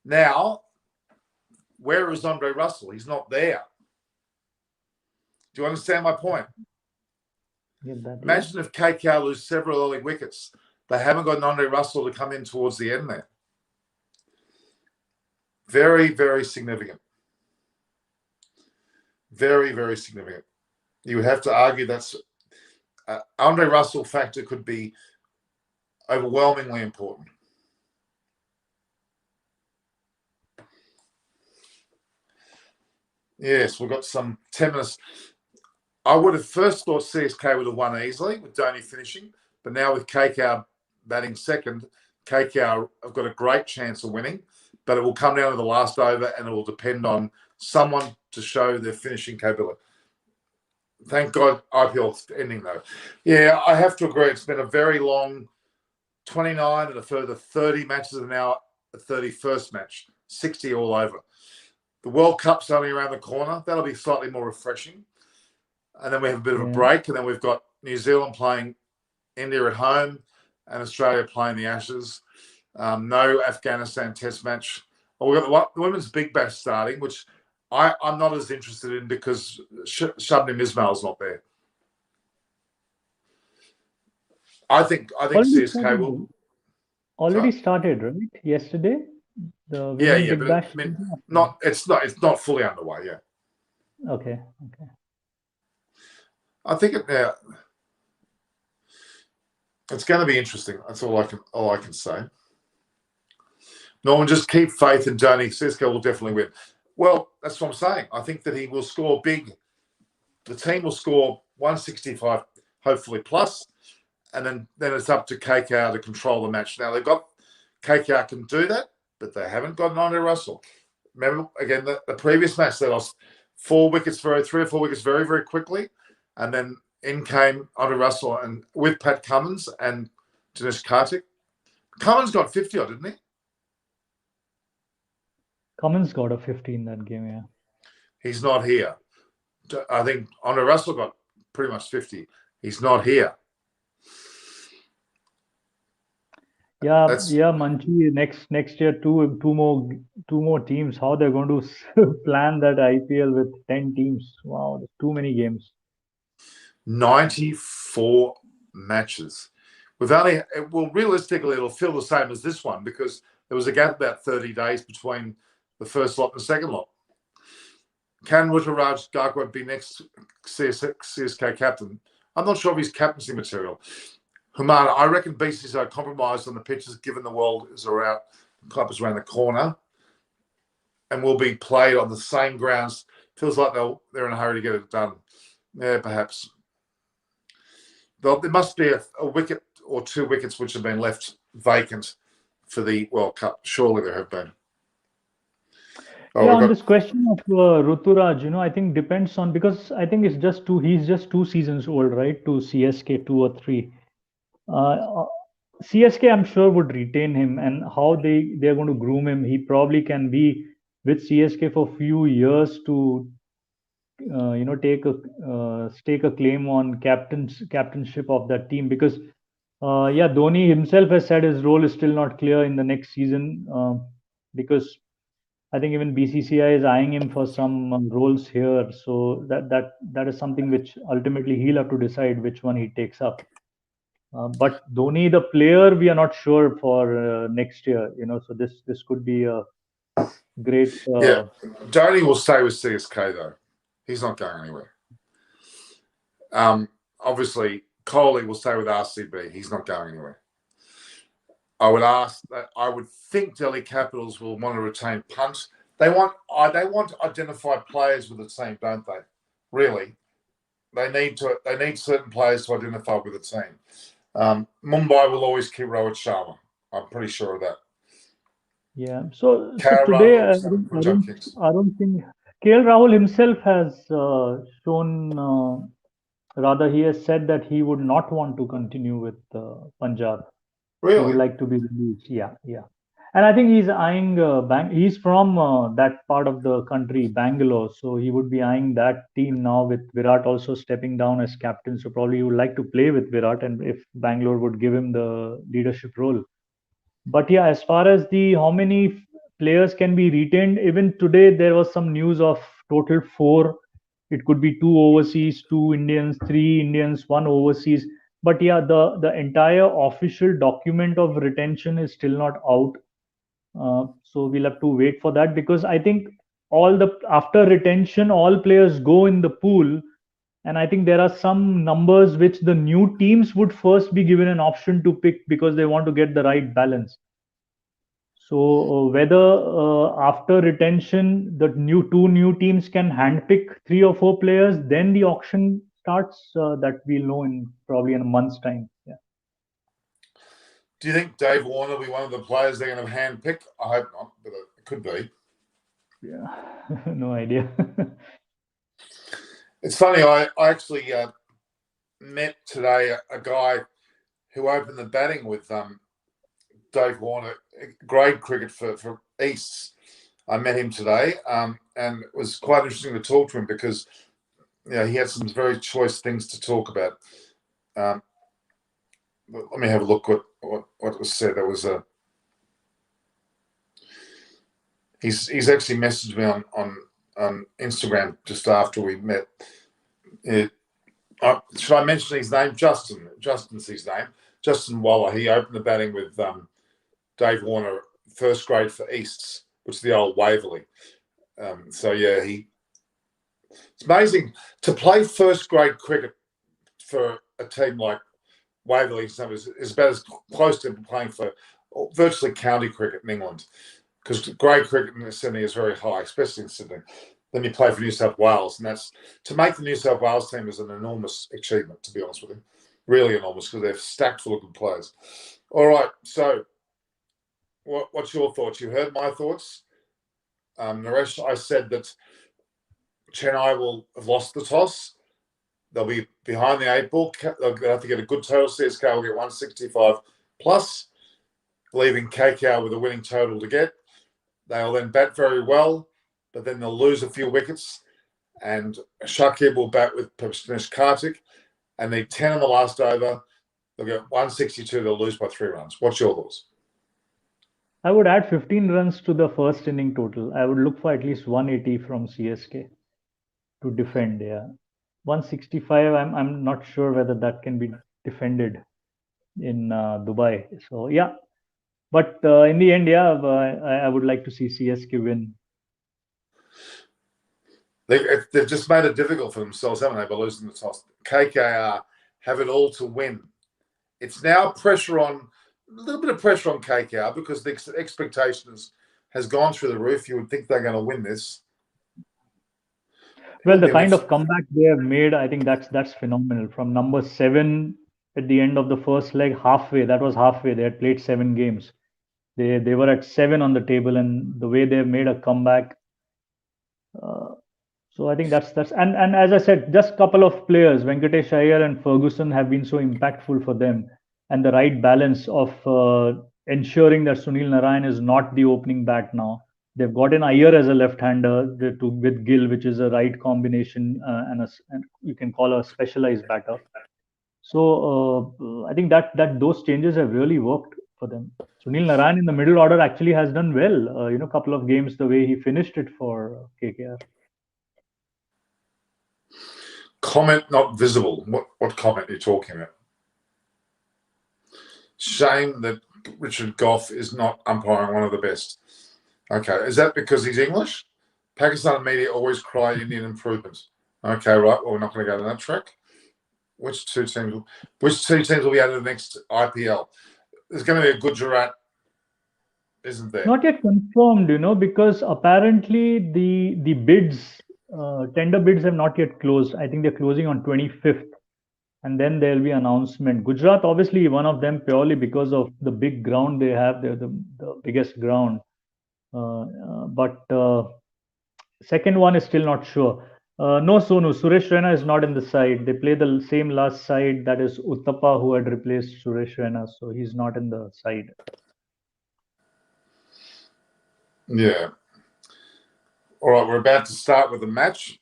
Now, where is Andre Russell? He's not there. Do you understand my point? Get that? Yeah. Imagine if KKR lose several early wickets. They haven't got Andre Russell to come in towards the end there. Very, very significant. Very, very significant. You would have to argue that's Andre Russell factor could be overwhelmingly important. Yes, we've got some 10 minutes. I would have first thought CSK would have won easily with Dhoni finishing, but now with KKR batting second, KKR have got a great chance of winning, but it will come down to the last over and it will depend on someone to show their finishing capability. Thank God IPL's ending though. Yeah, I have to agree. It's been a very long 29 and a further 30 matches and now a 31st match, 60 all over. The World Cup's only around the corner. That'll be slightly more refreshing. And then we have a bit of a break, and then we've got New Zealand playing India at home and Australia playing the Ashes. No Afghanistan test match. We've got the Women's Big Bash starting, which I'm not as interested in because Shabnim Ismail's not there. I think CSK will already started, right? Yesterday, the Women's Big Bash. I mean, it's not fully underway yet. Okay. I think it's going to be interesting. That's all I can say. Norman, just keep faith in Dhoni. CSK will definitely win. Well, that's what I'm saying. I think that he will score big. The team will score 165, hopefully plus, and then it's up to KKR to control the match. Now KKR can do that, but they haven't got an Andre Russell. Remember again the previous match they lost 3 or 4 wickets very, very quickly. And then in came Andre Russell and with Pat Cummins and Dinesh Karthik. Cummins got 50 odd, didn't he? Cummins got a 50 in that game, yeah. He's not here. I think Andre Russell got pretty much 50. He's not here. Yeah, Manchi. Next year, two more teams. How they're going to plan that IPL with 10 teams? Wow, there's too many games. 94 matches. Realistically, it'll feel the same as this one because there was a gap about 30 days between the first lot and the second lot. Can Ruturaj Gaikwad be next CSK captain? I'm not sure if he's captaincy material. Humana, I reckon BCCI are compromised on the pitches given the world is around, the club is around the corner and will be played on the same grounds. Feels like they're in a hurry to get it done. Yeah, perhaps. There must be a wicket or 2 wickets which have been left vacant for the World Cup. Surely there have been. On this question of Ruturaj, I think depends on, because I think he's just 2 seasons old, right? To CSK 2 or 3. CSK, I'm sure, would retain him, and how they're going to groom him. He probably can be with CSK for a few years to stake a claim on captainship of that team, because Dhoni himself has said his role is still not clear in the next season, because I think even BCCI is eyeing him for some roles here. So that is something which ultimately he'll have to decide which one he takes up. But Dhoni, the player, we are not sure for next year. So this could be a great. Dhoni will stay with CSK though. He's not going anywhere. Obviously, Kohli will stay with RCB. He's not going anywhere. I would think Delhi Capitals will want to retain Punt. They want to identify players with the team, don't they? Really, they need certain players to identify with the team. Mumbai will always keep Rohit Sharma. I'm pretty sure of that. Yeah. So today, I don't think KL Rahul himself has shown. Rather, he has said that he would not want to continue with Punjab. Really? He would like to be released. Yeah. And I think he's eyeing he's from that part of the country, Bangalore. So he would be eyeing that team now with Virat also stepping down as captain. So probably he would like to play with Virat, and if Bangalore would give him the leadership role. But yeah, as far as how many players can be retained, even today there was some news of total 4 It could be two overseas, two Indians, three Indians, one overseas. But yeah, the entire official document of retention is still not out. So we'll have to wait for that, because I think all the after retention, all players go in the pool, and I think there are some numbers which the new teams would first be given an option to pick, because they want to get the right balance. So whether after retention the two new teams can handpick 3 or 4 players, then the auction starts. That we'll know in probably in a month's time. Yeah. Do you think Dave Warner will be one of the players they're going to handpick? I hope not, but it could be. Yeah. No idea. It's funny. I actually met today a guy who opened the batting with Dave Warner, grade cricket for Easts. I met him today, and it was quite interesting to talk to him, because he had some very choice things to talk about. Let me have a look what was said. There was a he's actually messaged me on Instagram just after we met. Should I mention his name? Justin's his name. Justin Waller. He opened the batting with Dave Warner, first grade for Easts, which is the old Waverley. So yeah, it's amazing to play first grade cricket for a team like Waverley. Is about as close to playing for virtually county cricket in England, because grade cricket in Sydney is very high, especially in Sydney. Then you play for New South Wales, and that's to make the New South Wales team is an enormous achievement, to be honest with you. Really enormous, because they're stacked full of good players. All right, so what's your thoughts? You heard my thoughts. Naresh, I said that Chennai will have lost the toss. They'll be behind the 8 ball. They'll have to get a good total. CSK will get 165 plus, leaving KKR with a winning total to get. They'll then bat very well, but then they'll lose a few wickets. And Shakib will bat with Prathamesh Karthik, and need 10 in the last over. They'll get 162. They'll lose by 3 runs. What's your thoughts? I would add 15 runs to the first inning total. I would look for at least 180 from CSK to defend. Yeah, 165. I'm not sure whether that can be defended in Dubai. So yeah, but in the end, yeah, I would like to see CSK win. They've just made it difficult for themselves, haven't they, by losing the toss? KKR have it all to win. It's now a little bit of pressure on KKR, because the expectations has gone through the roof. You would think they're going to win this. Well, the kind of comeback they have made, I think that's phenomenal. From number 7 at the end of the first leg, halfway. That was halfway. They had played 7 games. They were at 7 on the table, and the way they have made a comeback. So I think that's and as I said, just a couple of players, Venkatesh Iyer and Ferguson, have been so impactful for them, and the right balance of ensuring that Sunil Narayan is not the opening bat now. They've got an Iyer as a left-hander with Gill, which is a right combination, and you can call a specialized batter. So I think that those changes have really worked for them. Sunil Narayan in the middle order actually has done well. A couple of games the way he finished it for KKR. Comment not visible. What comment are you talking about? Shame that Richard Goff is not umpiring one of the best. Okay, is that because he's English? Pakistan media always cry Indian improvements. Okay, right. Well, we're not going to go down that track. Which two teams will be out of the next IPL? There's going to be a Gujarat, isn't there? Not yet confirmed, because apparently the bids, tender bids have not yet closed. I think they're closing on 25th, and then there'll be announcement. Gujarat, obviously, one of them purely because of the big ground they have. They're the biggest ground. But second one is still not sure. No Sonu. Suresh Raina is not in the side. They play the same last side. That is Uttapa, who had replaced Suresh Raina. So he's not in the side. Yeah. All right, we're about to start with the match.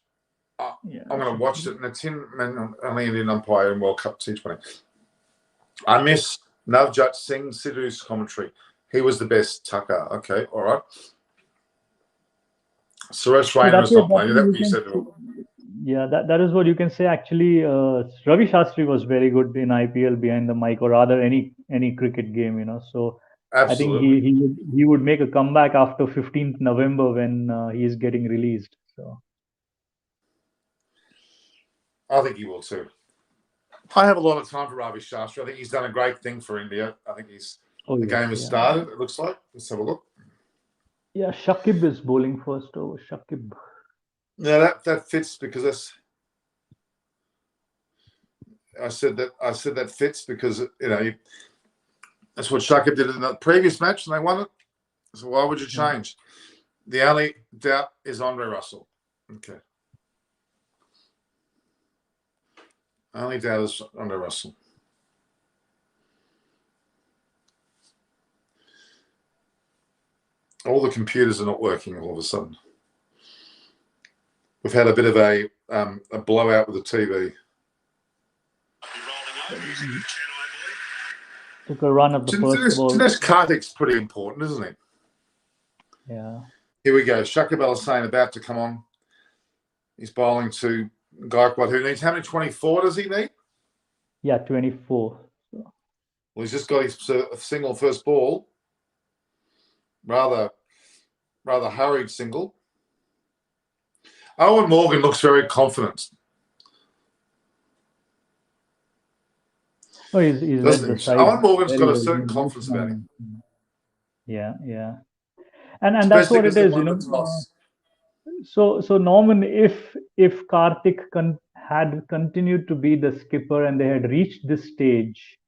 I'm going to watch it. Natin, only Indian umpire in World Cup T20. I miss Navjot Singh Sidhu's commentary. He was the best. Tucker. Okay, all right. Suresh Raina is not playing. That you said. Yeah, that is what you can say. Actually, Ravi Shastri was very good in IPL behind the mic, or rather any cricket game. So I think Absolutely. he would make a comeback after 15th November when he is getting released. So I think he will too. I have a lot of time for Ravi Shastri. I think he's done a great thing for India. I think oh the yes, game has yeah, started. It looks like. Let's have a look. yeah. Shakib is bowling first over. Shakib. Yeah, that fits because I said that fits because that's what Shaka did in the previous match and they won it. So why would you change? The only doubt is Andre Russell. Okay. Only doubt is Andre Russell. All the computers are not working all of a sudden. We've had a bit of a blowout with the TV. Took a run at the first ball. Dinesh Karthik's pretty important, isn't he? Yeah. Here we go. Shakib Al Hussain about to come on. He's bowling to Gaikwad, who needs how many? 24 does he need? Yeah, 24. So. Well, he's just got his single first ball. Rather hurried single. Owen Morgan looks very confident. Oh, he's led the side. Owen Morgan's very got a well. certain confidence about him. Yeah, yeah. And that's what it is, So Norman, if Karthik had continued to be the skipper and they had reached this stage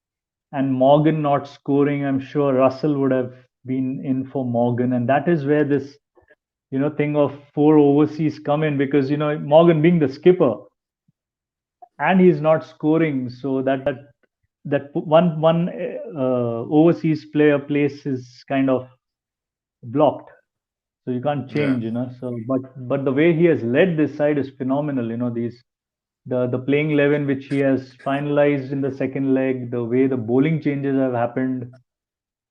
and Morgan not scoring, I'm sure Russell would have been in for Morgan. And that is where this, thing of 4 overseas come in, because, Morgan being the skipper and he's not scoring. So that one overseas player place is kind of blocked. So you can't change, So, but the way he has led this side is phenomenal. The playing 11 which he has finalized in the second leg, the way the bowling changes have happened,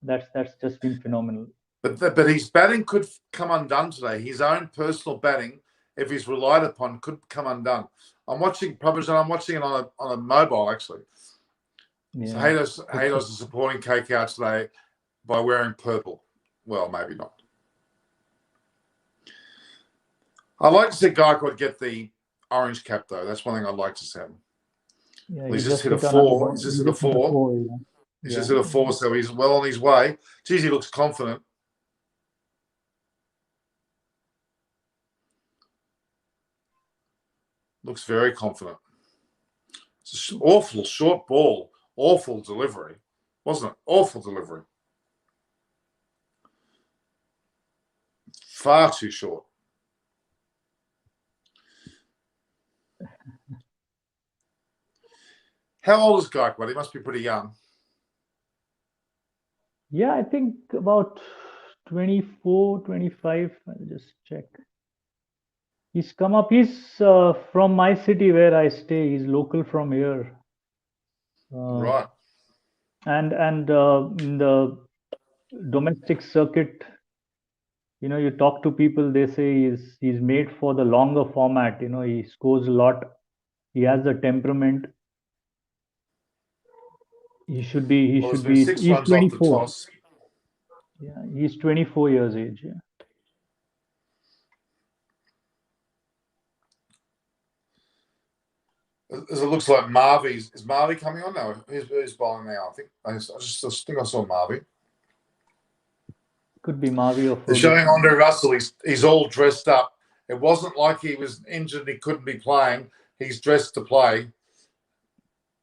that's just been phenomenal. But his batting could come undone today. His own personal batting, if he's relied upon, could come undone. I'm watching it on a mobile actually. Yeah. So Haydos is supporting KKR today by wearing purple. Well, maybe not. I'd like to see Gaikwad get the orange cap though. That's one thing I'd like to see him. Yeah, he's just hit a 4. He's just hit a 4. Yeah. He's just hit a 4, so he's well on his way. Geez, he looks confident. Looks very confident. It's an awful short ball. Awful delivery. Wasn't it? Awful delivery. Far too short. How old is Gaikwad? He must be pretty young. Yeah, I think about 24, 25. I'll just check. He's come up. He's from my city where I stay. He's local from here. Right. And in the domestic circuit, you talk to people, they say he's made for the longer format. He scores a lot. He has the temperament. He should be. He's 24. off the toss. Yeah, he's 24 years age. Yeah. As it looks like Marvy. Is Marvy coming on now? Who's bowling now? I think I saw Marvy. Could be Marvy or They're showing Andre Russell. He's all dressed up. It wasn't like he was injured and he couldn't be playing. He's dressed to play.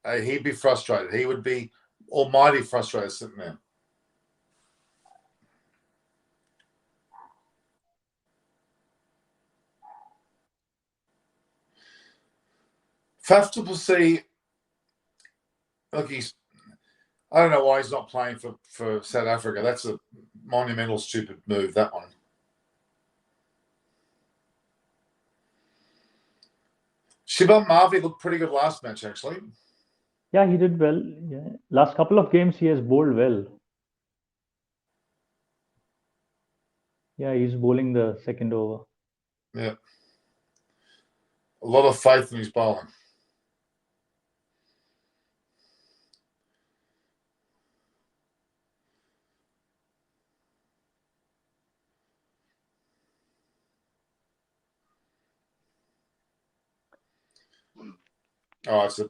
He'd be frustrated. He would be almighty frustrated sitting there. Faf to see. Look, I don't know why he's not playing for South Africa. That's a monumental, stupid move, that one. Shivam Marvy looked pretty good last match, actually. Yeah, he did well. Yeah. Last couple of games, he has bowled well. Yeah, he's bowling the second over. Yeah. A lot of faith in his bowling. Oh, it's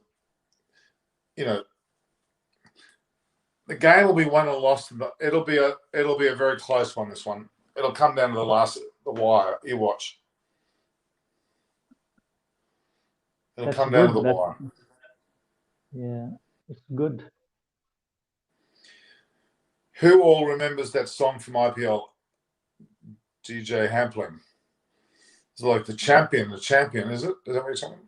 the game will be won or lost, but it'll be a very close one. This one, it'll come down to the wire. You watch. It'll That's come down to good. the wire. Yeah, it's good. Who all remembers that song from IPL? DJ Hampling. It's like the champion, is it? Is that what you're saying?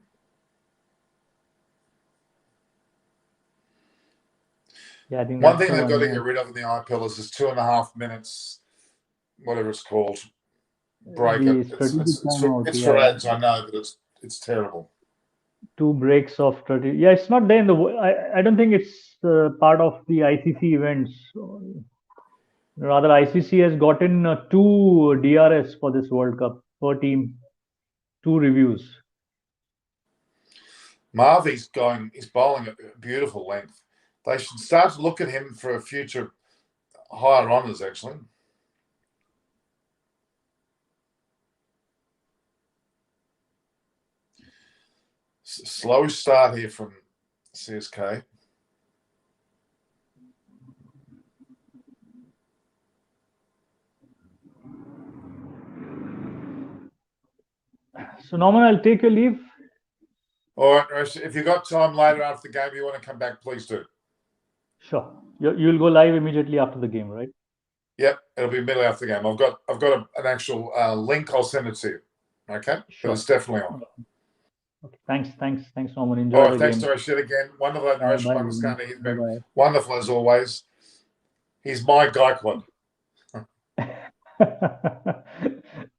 Yeah, I think One that's thing the they've got to one. get rid of in the IPL is this 2.5 minutes, whatever it's called, break. The It's strategic timeout. it's for Yeah, ads, I know, but it's terrible. 2 breaks of 30. Yeah, it's not there in the. I don't think it's part of the ICC events. Rather, ICC has gotten 2 DRS for this World Cup per team, 2 reviews. Marvy's he's bowling at a beautiful length. They should start to look at him for future higher honours, actually. Slow start here from CSK. So, Norman, I'll take your leave. All right, Naresh, if you've got time later after the game, you want to come back, please do. Sure. You'll go live immediately after the game, right? Yep, it'll be immediately after the game. I've got an actual link. I'll send it to you. Okay, Sure. but it's definitely on. Okay. Thanks, Norman. Enjoy All right, the thanks, game. Naresh, again. Wonderful, Naresh Pangastani. He's been Bye-bye. wonderful as always. He's my Gaikwad.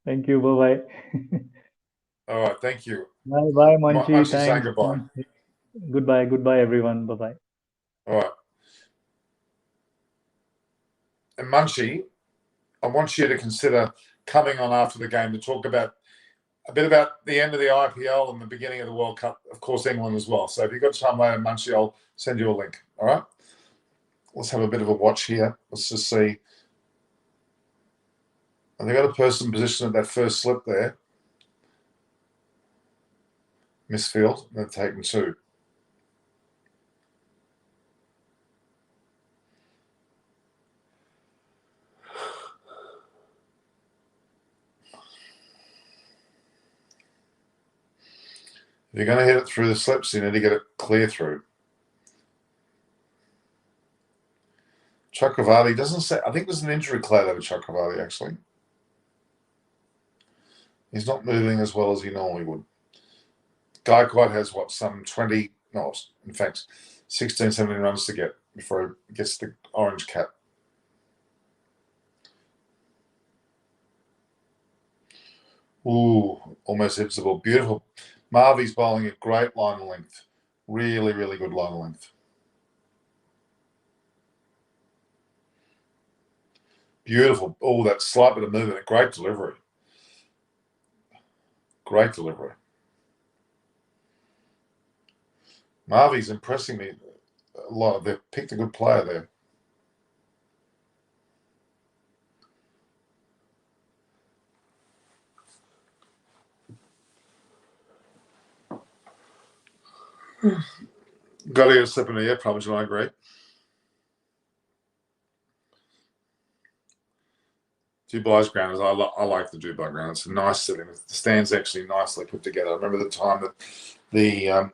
Thank you. Bye-bye. All right, thank you. Bye, Munchie. Munchie Thanks. saying goodbye. Goodbye, everyone. Bye-bye. All right. And Munchie, I want you to consider coming on after the game to talk about a bit about the end of the IPL and the beginning of the World Cup, of course, England as well. So if you've got time later, Munchie, I'll send you a link. All right? Let's have a bit of a watch here. Let's just see. And they've got a person positioned at that first slip there. Misfield. They've taken 2. If you're going to hit it through the slips, you need to get it clear through. Chakravarti doesn't say. I think there's an injury cloud over Chakravarti, actually. He's not moving as well as he normally would. Gaikwad has some 20, no, in fact, 16, 17 runs to get before he gets the orange cap. Ooh, almost hits the ball. Beautiful. Marvy's bowling a great line of length. Really, really good line of length. Beautiful. Oh, that slight bit of movement. Great delivery. Great delivery. Marvy's impressing me a lot. They've picked a good player there. Got to get a slip in the air, probably, I agree. Dubai's ground I like the Dubai ground. It's a nice setting. The stand's actually nicely put together. I remember the time that the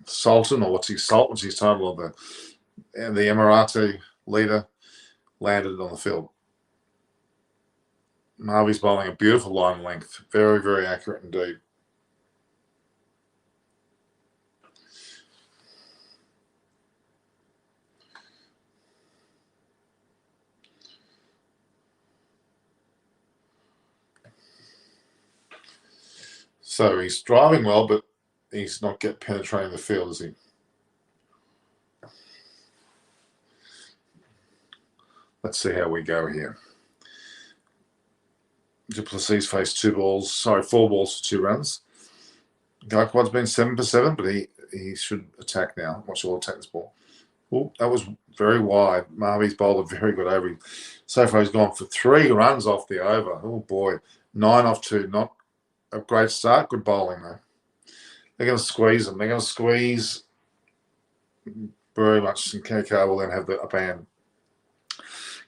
Sultan, or what's his title, of the Emirati leader landed on the field. Marvy's bowling a beautiful line length. Very, very accurate indeed. So he's driving well, but he's not penetrating the field, is he? Let's see how we go here. Du Plessis faced 4 balls for 2 runs. Gaikwad's been 7 for 7, but he should attack now. Watch all attack this ball. Oh, that was very wide. Marvy's bowled a very good over. So far, he's gone for 3 runs off the over. Oh, boy. 9 off 2. Not a great start. Good bowling, though. They're going to squeeze them. They're going to squeeze very much, and KKR will then have the upper hand.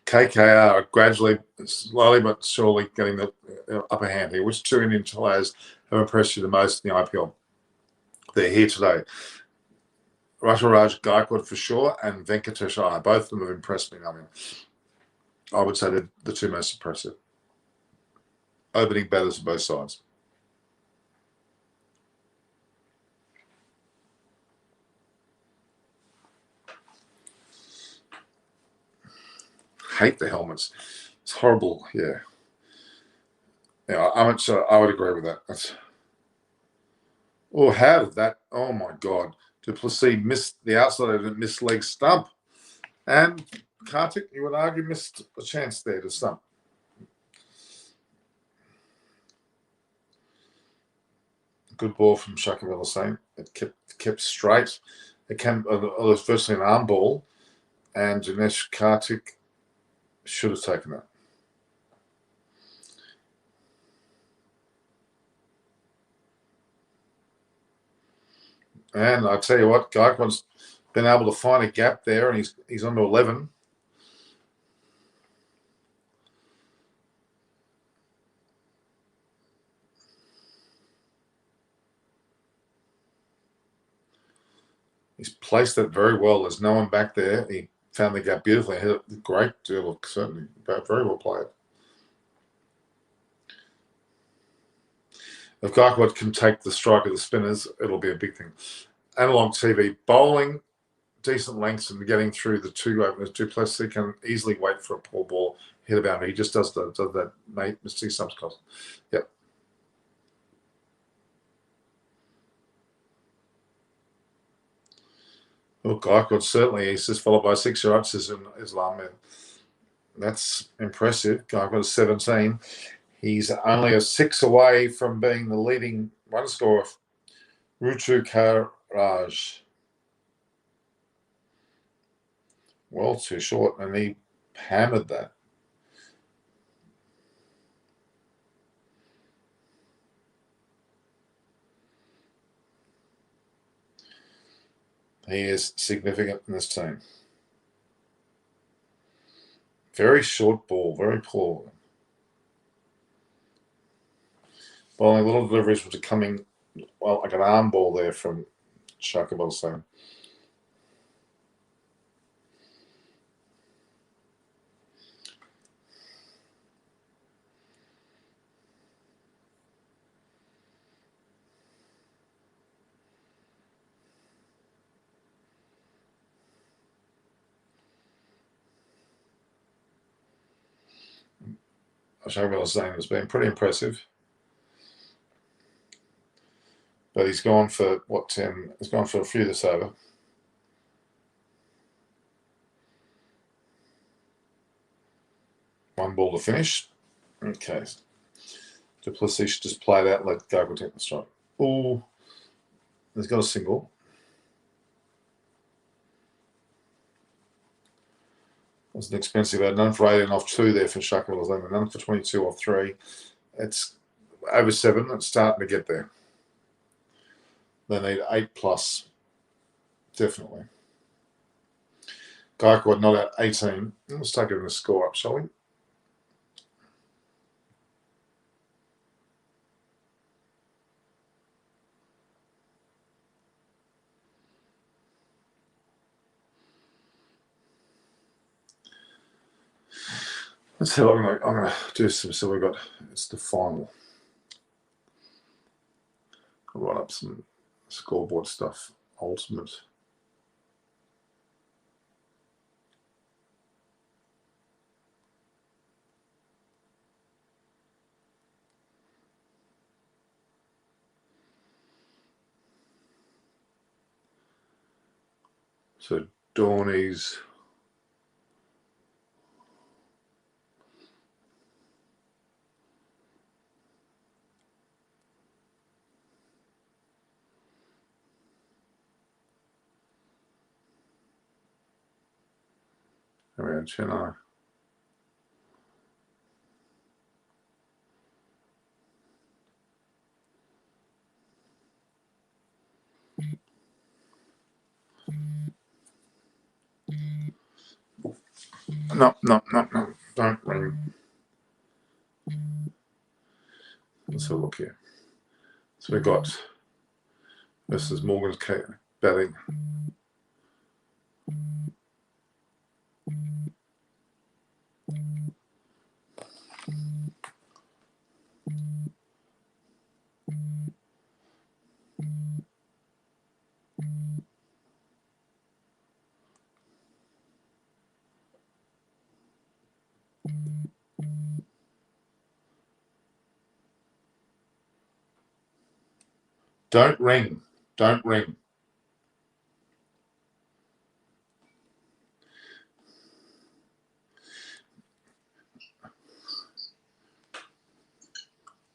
KKR are gradually, slowly but surely getting the upper hand here. Which 2 Indian players have impressed you the most in the IPL? They're here today. Raj Gaikwad for sure, and Venkatesh Iyer. Both of them have impressed me. I mean, I would say they're the 2 most impressive opening batters on both sides. Hate the helmets. It's horrible. Yeah. Yeah, I would agree with that. How did that? Oh my God! Du Plessis missed the outside of the missed leg stump, and Kartik, you would argue, missed a chance there to stump. Good ball from Shakib Al Hussain. It kept straight. It was virtually an arm ball, and Dinesh Kartik should have taken that. And I tell you what, Gaikwad's been able to find a gap there, and he's on to 11. He's placed it very well. There's no one back there. He found the gap beautifully. Hit a great deal of certainly, very well played. If Gaikwad can take the strike of the spinners, it'll be a big thing. Analog TV, bowling, decent lengths and getting through the 2 openers. Du Plessis can easily wait for a poor ball, hit a boundary. He just does that mistake sometimes. Yep. Well, Gaikwad certainly, he's just followed by 6 yards in Islam. That's impressive. Gaikwad is 17. He's only a 6 away from being the leading run scorer. Rutu Karaj. Well, too short, and he hammered that. He is significant in this team. Very short ball, very poor. Bowling little deliveries which are coming, well, like an arm ball there from Shakib Al Hussain. Shakib Al Hussain has been pretty impressive. But he's gone for, 10? He's gone for a few this over. One ball to finish. Okay. Du Plessis should just play that, let Gaikwad take the strike. Oh, he's got a single. Wasn't expensive. I had none for 18 off 2 there for Shakib Al Hussain, none for 22 off 3. It's over 7. It's starting to get there. They need 8 plus, definitely. Gaikwad not at 18. Let's start giving the score up, shall we? Let's see. I'm going to do some. So we've got, it's the final. I'll write up some scoreboard stuff. Ultimate. So Dhoni's There we go, Chennai. No, don't ring. Let's have a look here. So we've got versus Morgan's batting. Don't ring. Don't ring.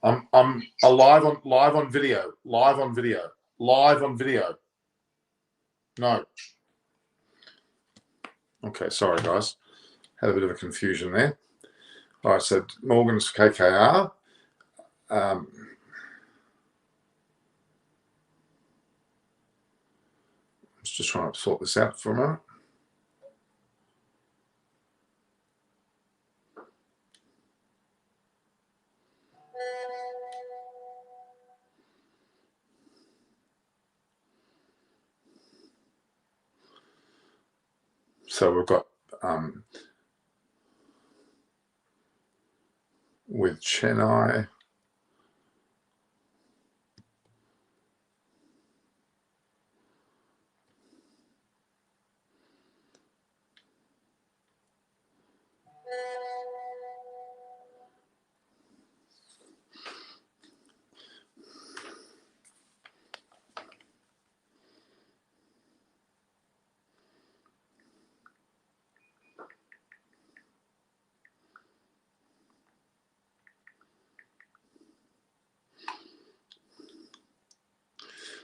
I'm live on video. Live on video. No. Okay, sorry guys. Had a bit of a confusion there. All right, so Morgan's KKR. I was just trying to sort this out for a moment. So we've got with Chennai.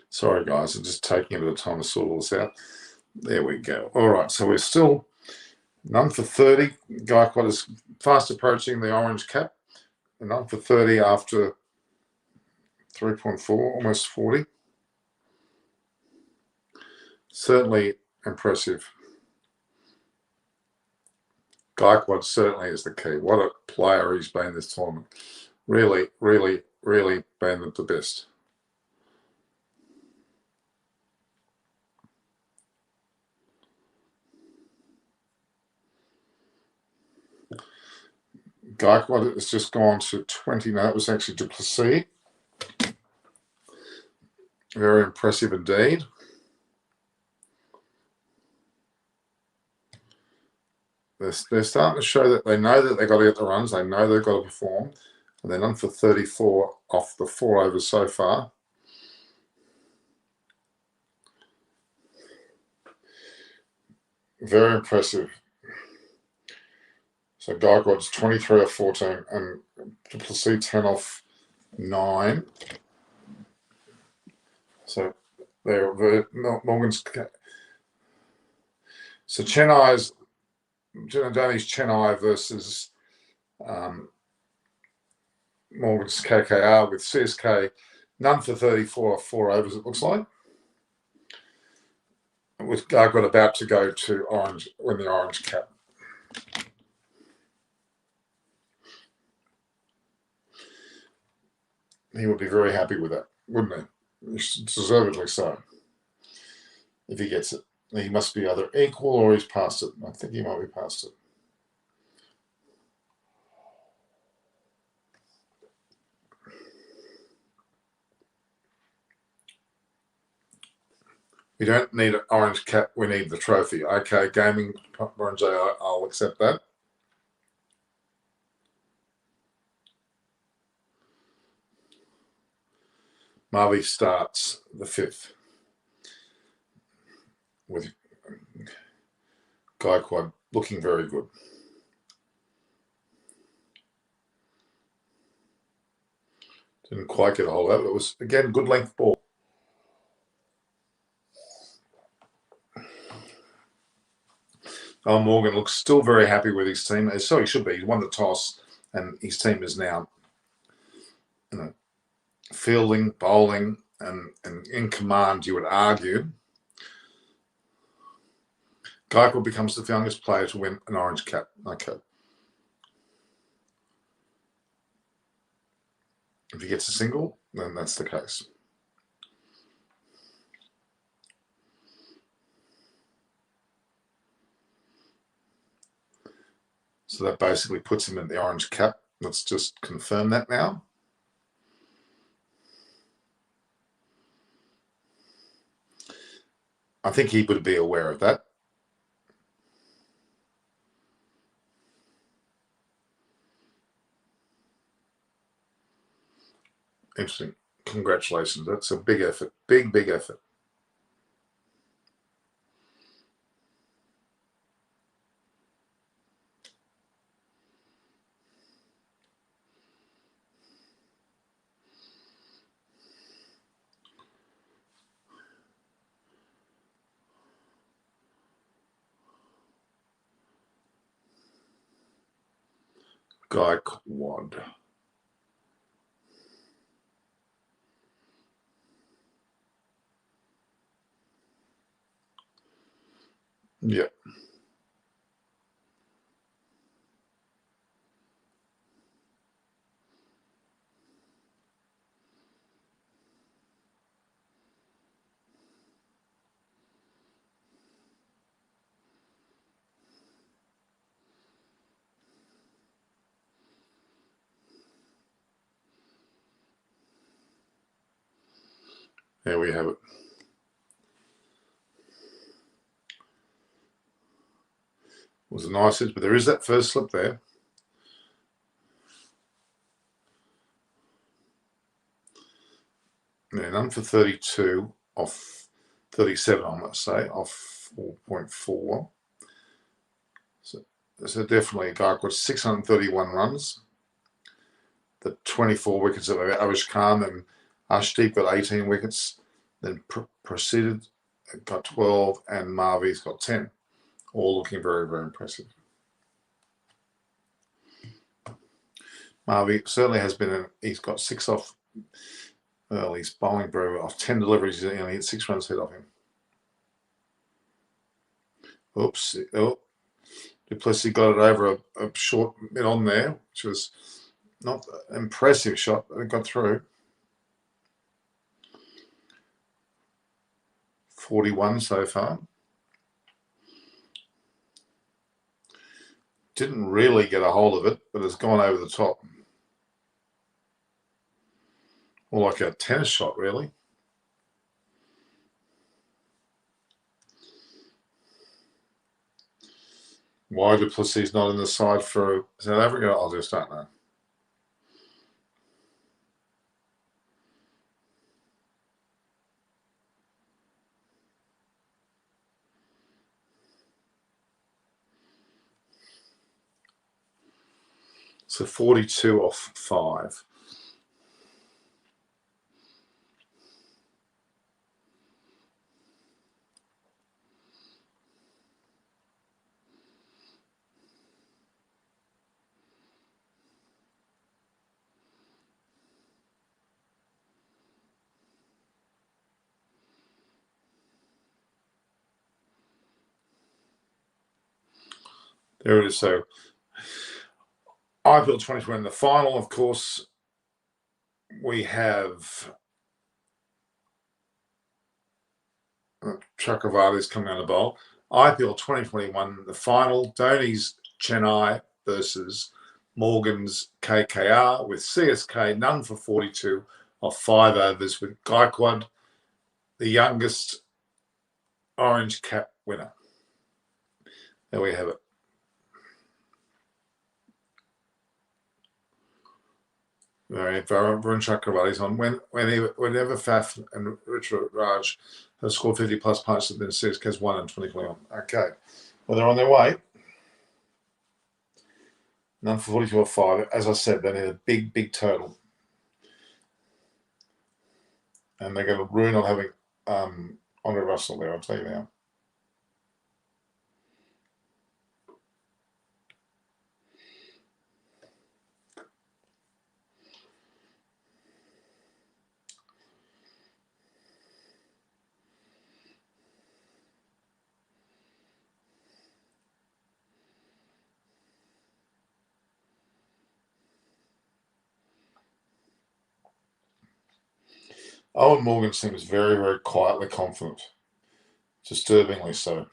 Sorry guys, I'm just taking a bit of time to sort all this out. There we go. All right, so we're still none for 30. Gaikwad is fast approaching the orange cap. And none for 30 after 3.4, almost 40. Certainly impressive. Gaikwad certainly is the key. What a player he's been this tournament. Really been the best. Gaikwad has just gone to 20. No, it was actually Duplessis. Very impressive indeed. They're starting to show that they know that they've got to get the runs. They know they've got to perform. And they're none for 34 off the 4 overs so far. Very impressive. So Gaikwad's 23 off 14 and Duplessis 10 off 9. So they're Morgan's. So Dhoni's Chennai versus Morgan's KKR with CSK none for 34 off 4 overs, it looks like. With Gaikwad about to go to orange, win the orange cap. He would be very happy with that, wouldn't he? Deservedly so. If he gets it. He must be either equal or he's past it. I think he might be past it. We don't need an orange cap. We need the trophy. Okay, gaming, Bronze, I'll accept that. Marvy starts the 5th with Gaikwad looking very good. Didn't quite get a hold of it. It was, again, good length ball. Oh, Morgan looks still very happy with his team. So he should be. He won the toss, and his team is now, fielding, bowling, and in command, you would argue. Geico becomes the youngest player to win an orange cap. Okay. If he gets a single, then that's the case. So that basically puts him in the orange cap. Let's just confirm that now. I think he would be aware of that. Interesting. Congratulations. That's a big effort. Big effort. Gaikwad. Yeah. There we have it. It was a nice hit, but there is that first slip there. Yeah, none for 32 off 37, I must say, off 4.4. So definitely a guy got 631 runs. The 24 wickets of Avish Khan, and Ashdeep got 18 wickets. Then proceeded, got 12, and Marvi's got 10. All looking very, very impressive. Marvi certainly has been, he's got 6 off. Well, he's bowling very well. 10 deliveries, he only hit 6 runs hit off him. Oops. Oh, Duplessis got it over a short mid on there, which was not an impressive shot, but it got through. 41 so far. Didn't really get a hold of it, but it's gone over the top. More like a tennis shot, really. Why Duplessis not in the side for South Africa? I'll just don't know. So 42 off 5. There it is. So IPL 2020 in the final, of course, we have Chakravarti's coming on the bowl. IPL 2021, the final, Dhoni's Chennai versus Morgan's KKR with CSK, none for 42 off 5 overs with Gaikwad, the youngest orange cap winner. There we have it. Varun Chakravarti's on. Whenever Faf and Richard Raj have scored 50 plus punches, then CSK's won in 2021. Okay. Well, they're on their way. None for 42 or 5. As I said, they need a big total. And they're going to ruin on having Andre Russell there, I'll tell you now. Owen Morgan seems very, very quietly confident, disturbingly so.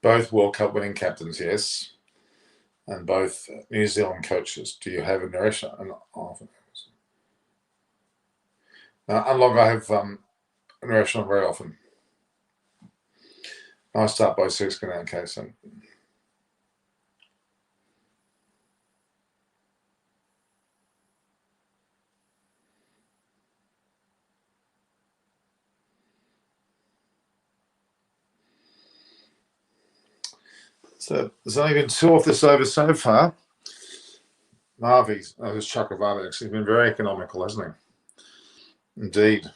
Both World Cup winning captains, yes, and both New Zealand coaches. Do you have a narration? Unlike I have a narration very often. I start by 6 in that case. So there's only been 2 off this over so far. Marvy's, this Chakravarti, he's been very economical, hasn't he? Indeed.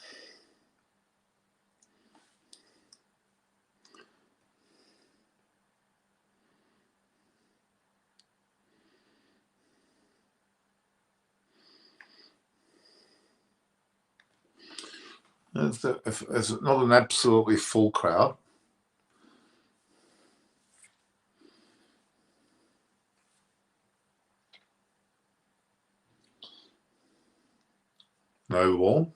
It's not an absolutely full crowd. No ball.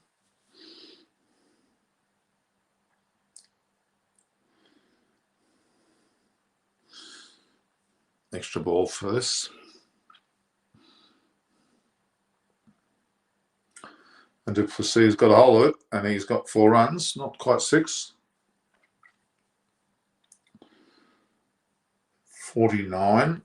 Extra ball for this. And Duplessis got a hold of it, and he's got 4 runs, not quite 6. 49.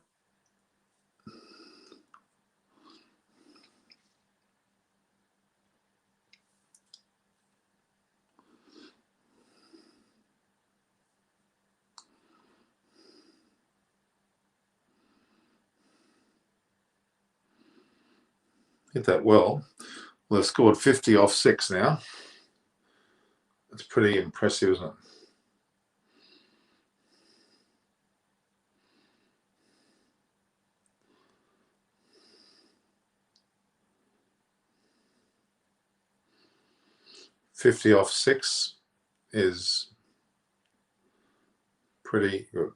Hit that well. Well, they've scored 50 off 6 now. It's pretty impressive, isn't it? $50 off 6 is pretty good.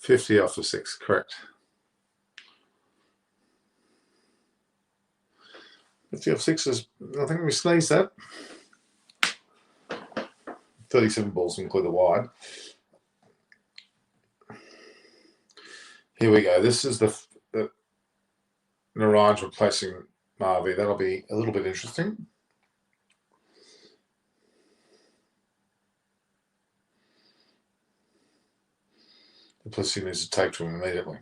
$50 off 6, correct. 50 off 6 is, I think we sneezed that. 37 balls include the wide. Here we go. This is the Naraj replacing Marvy. That'll be a little bit interesting. The Duplessis needs to take to him immediately.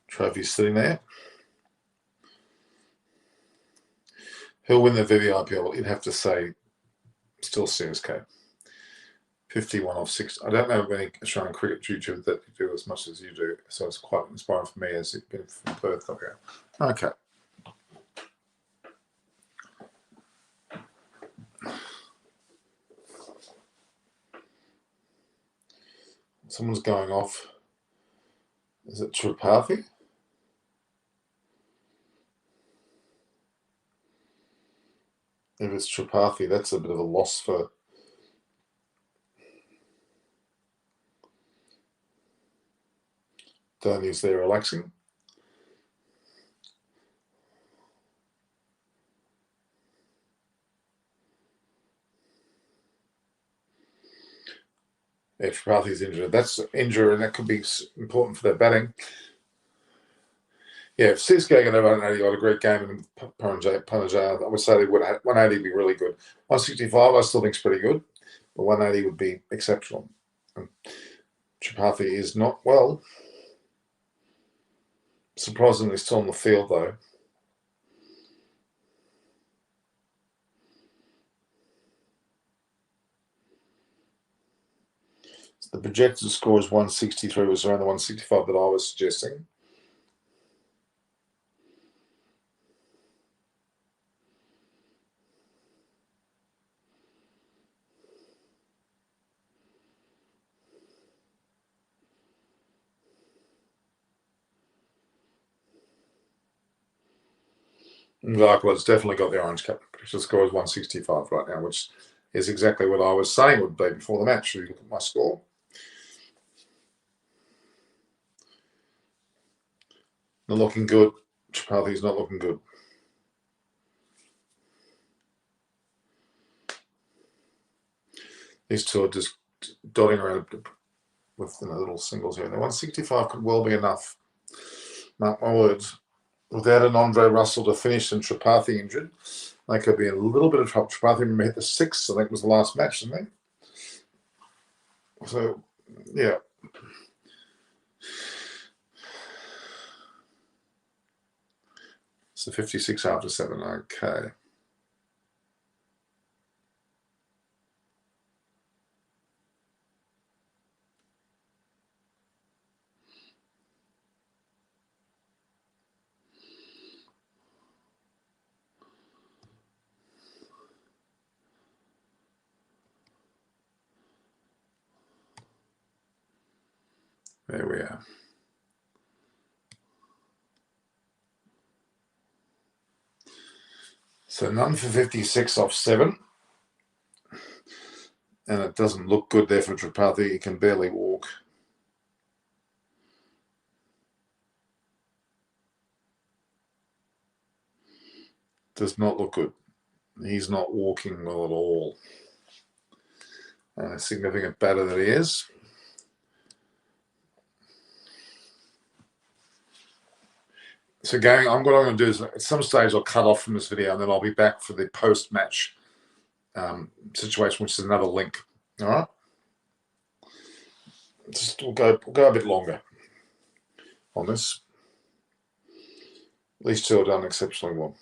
Trophy's sitting there. He'll win the VVIPL. You'd have to say still CSK. 51 off 6. I don't know of any Australian cricket YouTube that do as much as you do, so it's quite inspiring for me as it's been from Perth. Okay. Someone's going off. Is it Tripathi? If it's Tripathi, that's a bit of a loss for Dhoni's there relaxing. Yeah, Tripathi's injured. That's injury, and that could be important for their batting. Yeah, if CSK are going to have 180, got a great game in Punjab, I would say they would have 180 would be really good. 165, I still think is pretty good, but 180 would be exceptional. And Tripathi is not well. Surprisingly, still on the field though. The projected score is 163, was around the 165 that I was suggesting. Likewise, definitely got the orange cap. The score is 165 right now, which is exactly what I was saying would be before the match. You look at my score. Not looking good. Chapathi's not looking good. These two are just dotting around with little singles here. The 165 could well be enough. Mark my words. Without an Andre Russell to finish and Tripathi injured, they could be in a little bit of trouble. Tripathi hit the 6th, I think was the last match, didn't he? So, yeah. So 56 after 7, okay. There we are. So none for 56 off 7. And it doesn't look good there for Tripathi. He can barely walk. Does not look good. He's not walking well at all. A significant batter that he is. So going, what I'm going to do is at some stage I'll cut off from this video and then I'll be back for the post-match situation, which is another link. All right. We'll go a bit longer on this. These two are done exceptionally well.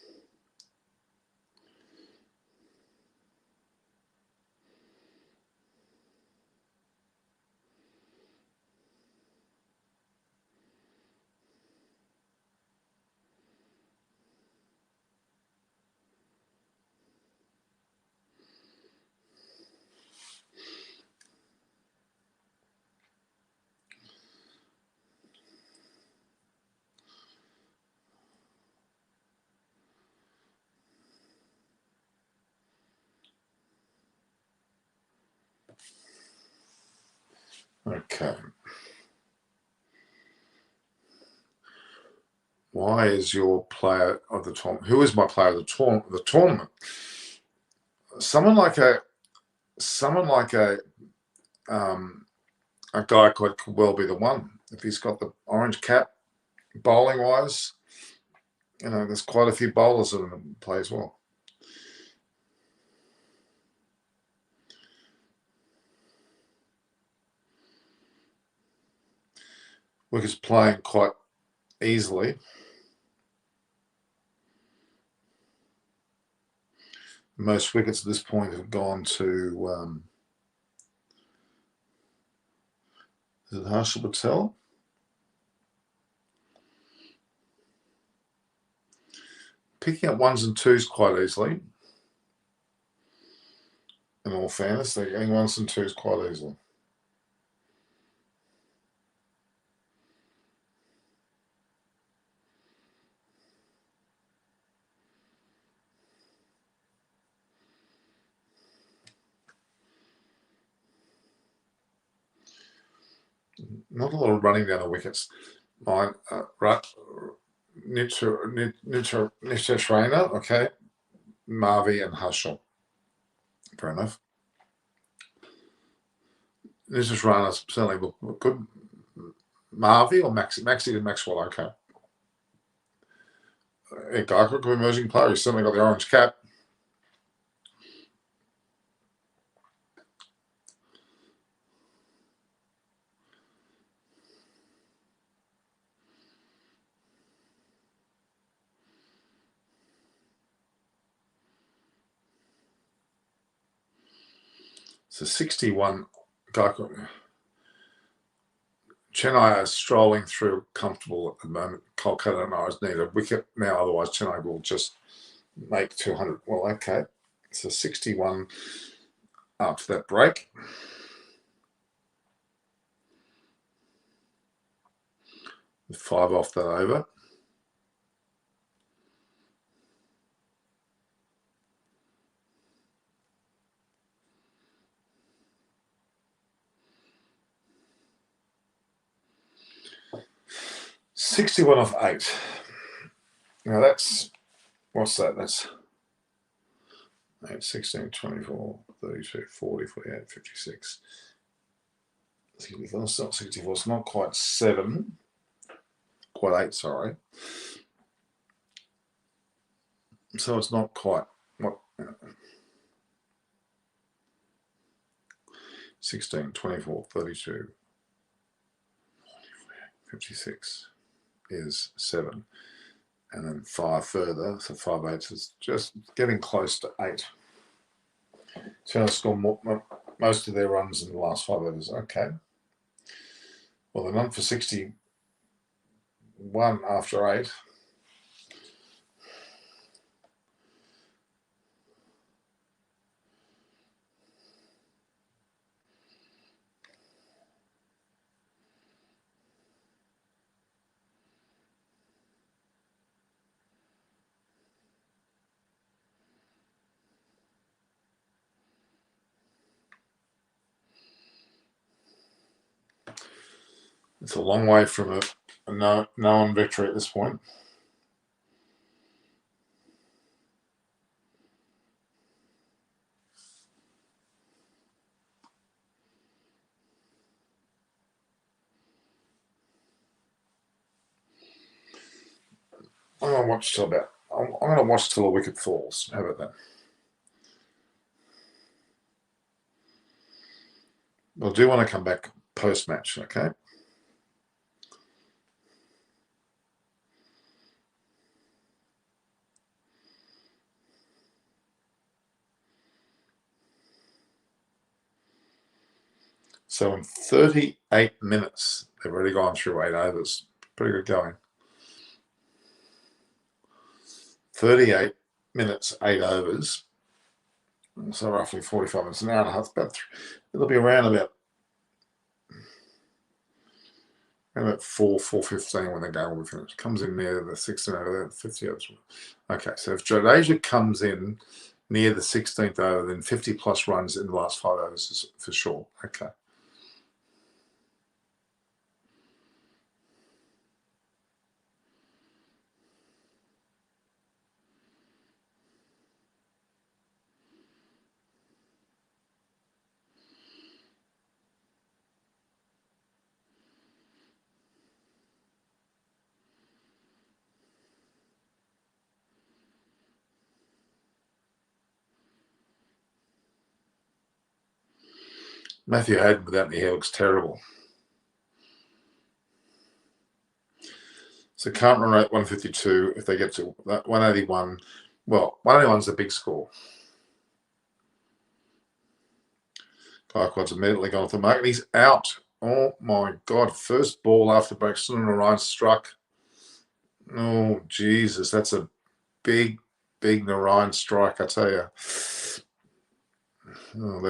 Okay. Why is your player of the tournament? Who is my player of the tournament? Someone like a guy could well be the one if he's got the orange cap. Bowling wise, there's quite a few bowlers that play as well. Wicket's playing quite easily. Most wickets at this point have gone to is it Harshal Patel? Picking up 1s and 2s quite easily. In all fairness, they're getting 1s and 2s quite easily. Not a lot of running down the wickets. Mine, Nitish Rana, okay. Marvi and Hushel. Fair enough. Nitish Rana certainly look good. Marvi or Maxi? Maxi and Maxwell, okay. Guy could be emerging player. He's certainly got the orange cap. So 61 guy. Chennai are strolling through comfortable at the moment. Kolkata and Ours need a wicket now, otherwise Chennai will just make 200. Well, okay. So 61 after that break. With 5 off that over. $61 off 8. Now that's, what's that? That's 8, 16, 24, 32, 40, 48, 56. 64, it's not 64, it's not quite 7. Quite 8, sorry. So it's not quite, what? 16, 24, 32, 56 is 7. And then 5 further, so 5 eighths is just getting close to 8. Chelsea score most of their runs in the last 5 overs. Okay. Well, they're none for 61 after 8. It's a long way from a known victory at this point. I'm going to watch till about. I'm going to watch till a wicket falls. How about that? I do want to come back post-match, okay? So in 38 minutes, they've already gone through 8 overs. Pretty good going. 38 minutes, 8 overs. So roughly 45 minutes, an hour and a half. It'll be around about 4:15 when the game will be finished. Comes in near the 16th over, 50 overs. Okay, so if Jadeja comes in near the 16th over, then 50 plus runs in the last 5 overs is for sure. Okay. Matthew Hayden without any hair looks terrible. So can't run rate 152 if they get to 181. Well, 181 is a big score. Gaikwat's immediately gone off the mark and he's out. Oh my God. First ball after break. Sunil struck. Oh, Jesus. That's a big Narayan strike, I tell you. Oh,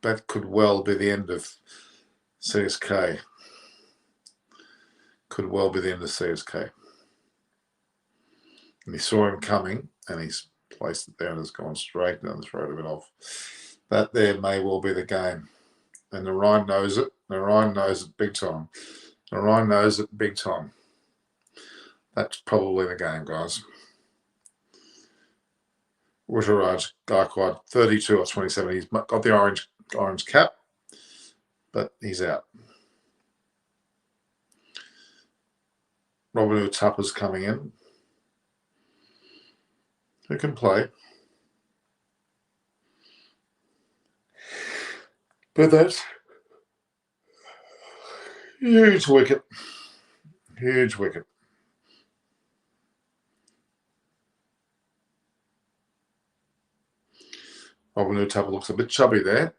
that could well be the end of CSK. Could well be the end of CSK. And he saw him coming and he's placed it down and has gone straight down the throat of it off. That there may well be the game. And Narayan knows it. Narayan knows it big time. Ryan knows it big time. That's probably the game, guys. Ruturaj Gaikwad, 32 or 27. He's got the orange cap, but he's out. Robin Tupper's coming in. Who can play? But that's huge wicket. Huge wicket. Robin Tupper looks a bit chubby there.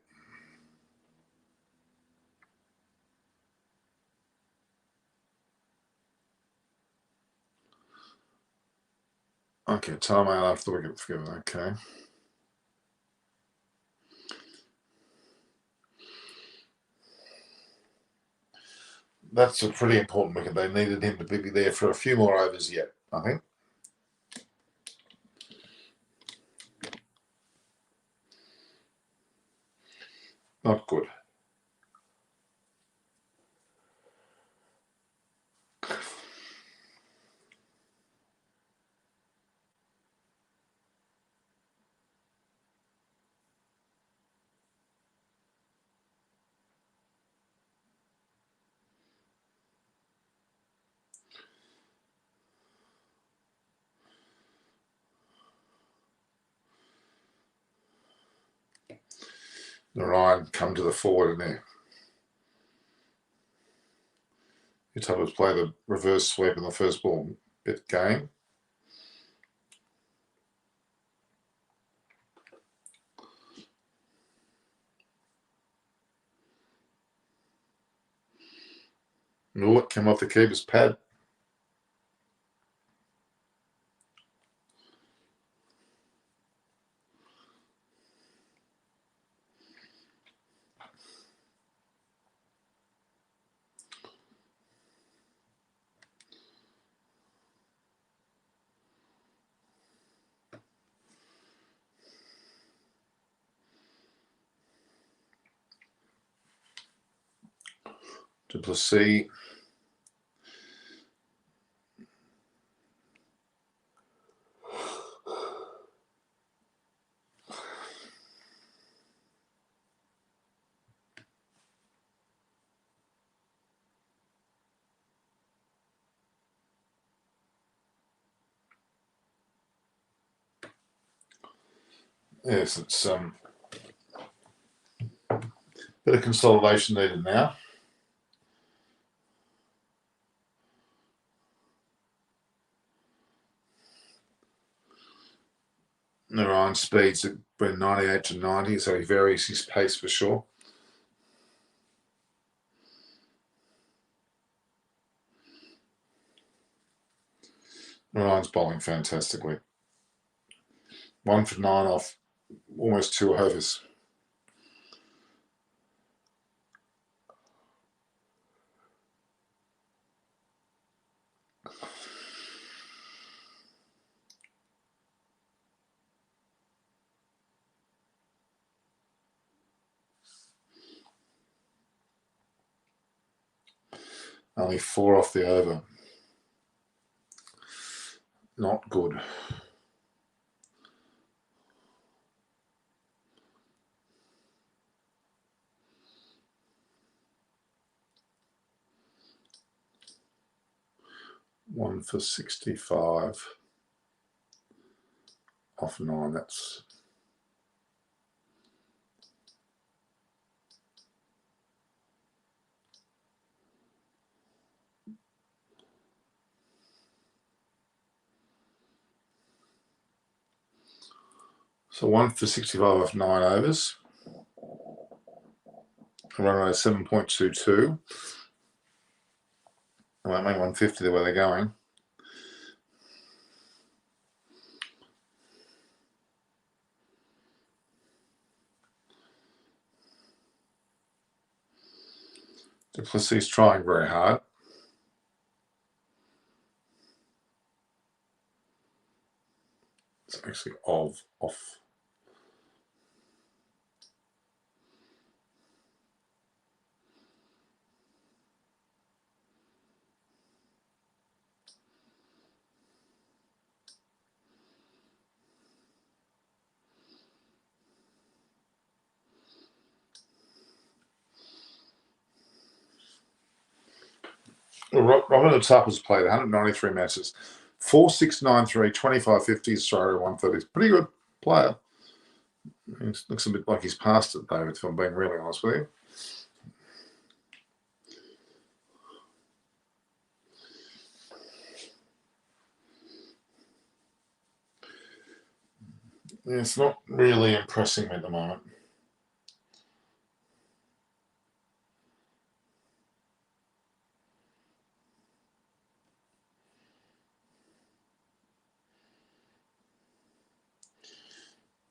Okay, time out after the wicket. Forgive me. Okay. That's a pretty important wicket. They needed him to be there for a few more overs yet, I think. Not good. Ryan come to the forward in there. Tupper's played a reverse sweep in the first ball bit game. It came off the keeper's pad. Du Plessis. Yes, it's bit of consolidation needed now. Ryan speeds at 98 to 90, so he varies his pace for sure. Ryan's bowling fantastically. 1 for 9 off almost 2 overs. Only 4 off the over. Not good. One for 65 off 9. That's so 1 for 65 off 9 overs. A run rate of 7.22. I might make 150 the way they're going. Du Plessis trying very hard. It's actually off. Robin Tapper's played 193 matches, 4.693, 25.50, Australia 130. Pretty good player. He looks a bit like he's past it, David, if I'm being really honest with you. Yeah, it's not really impressing me at the moment.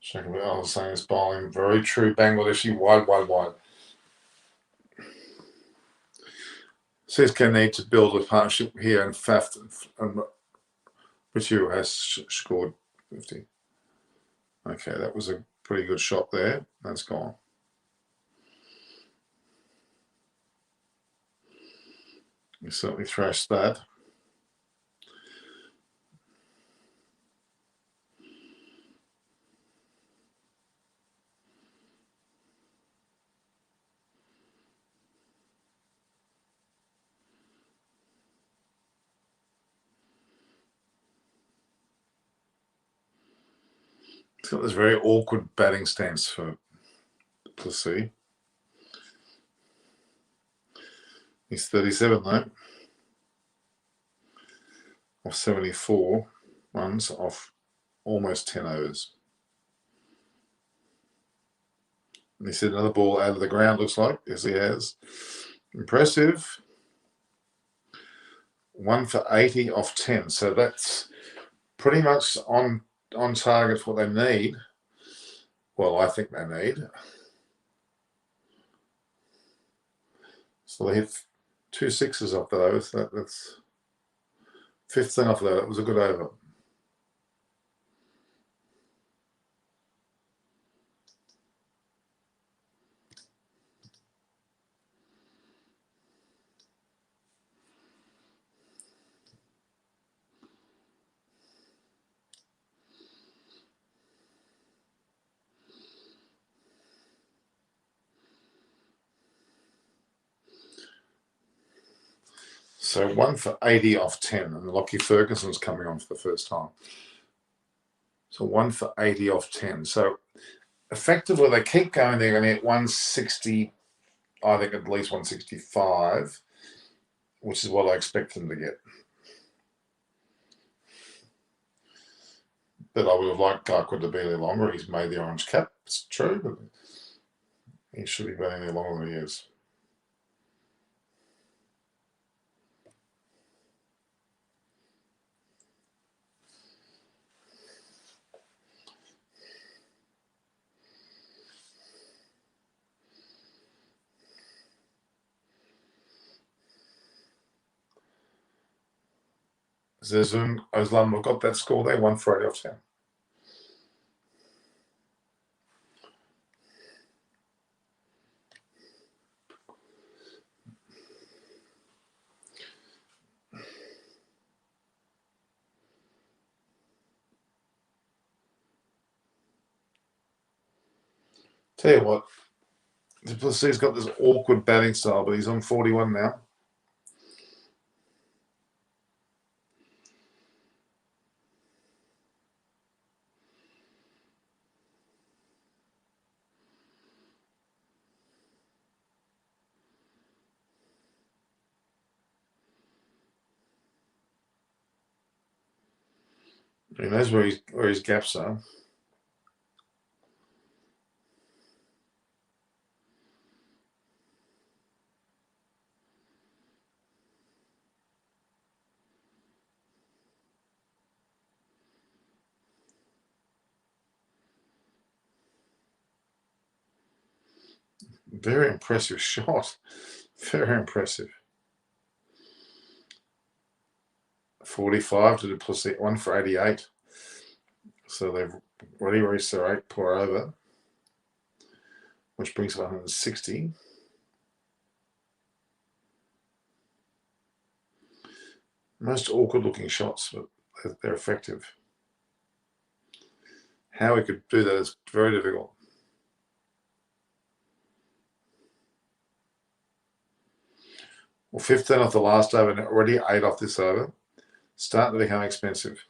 Checking what I was saying is bowling. Very true. Bangladeshi wide. CSK need to build a partnership here, and Faf and Ritu has scored 50. Okay, that was a pretty good shot there. That's gone. You certainly thrashed that. It's got this very awkward batting stance for Plessis. He's 37 though, off 74 runs off almost 10 overs. And he said another ball out of the ground, looks like. Yes, he has. Impressive. 1 for 80 off 10. So that's pretty much on target for what they need. Well, I think they need. So they hit 2 sixes off that over. So that's 15 off that. It was a good over. So 1 for 80 off 10, and Lockie Ferguson's coming on for the first time. So 1 for 80 off 10. So effectively, they keep going. They're going to get 160, I think at least 165, which is what I expect them to get. But I would have liked Garquid to be there longer. He's made the orange cap. It's true, but he should be being there longer than he is. Zezun Oslam have got that score there, 1 for 80 off 10. Tell you what, Du Plessis got this awkward batting style, but he's on 41 now. He knows where his gaps are. Very impressive shot. Very impressive. 45 to Du Plessis, 1 for 88. So they've already reached their 8 pour over, which brings 160. Most awkward looking shots, but they're effective. How he could do that is very difficult. Well, 15 off the last over and already 8 off this over. Starting to become expensive.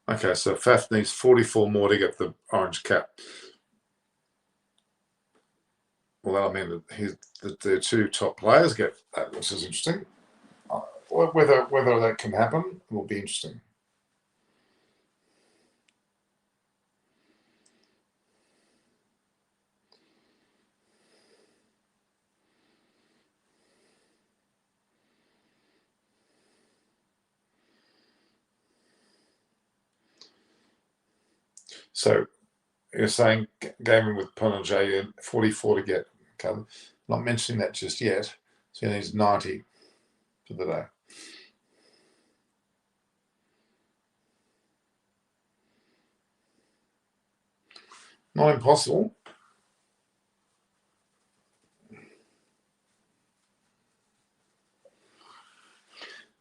Okay, so Faf needs 44 more to get the orange cap. Well, I mean, the two top players get that, which is interesting. Whether that can happen will be interesting. So you're saying gaming with J 44 to get. Okay, I'm not mentioning that just yet. So he needs 90 for the day. Not impossible.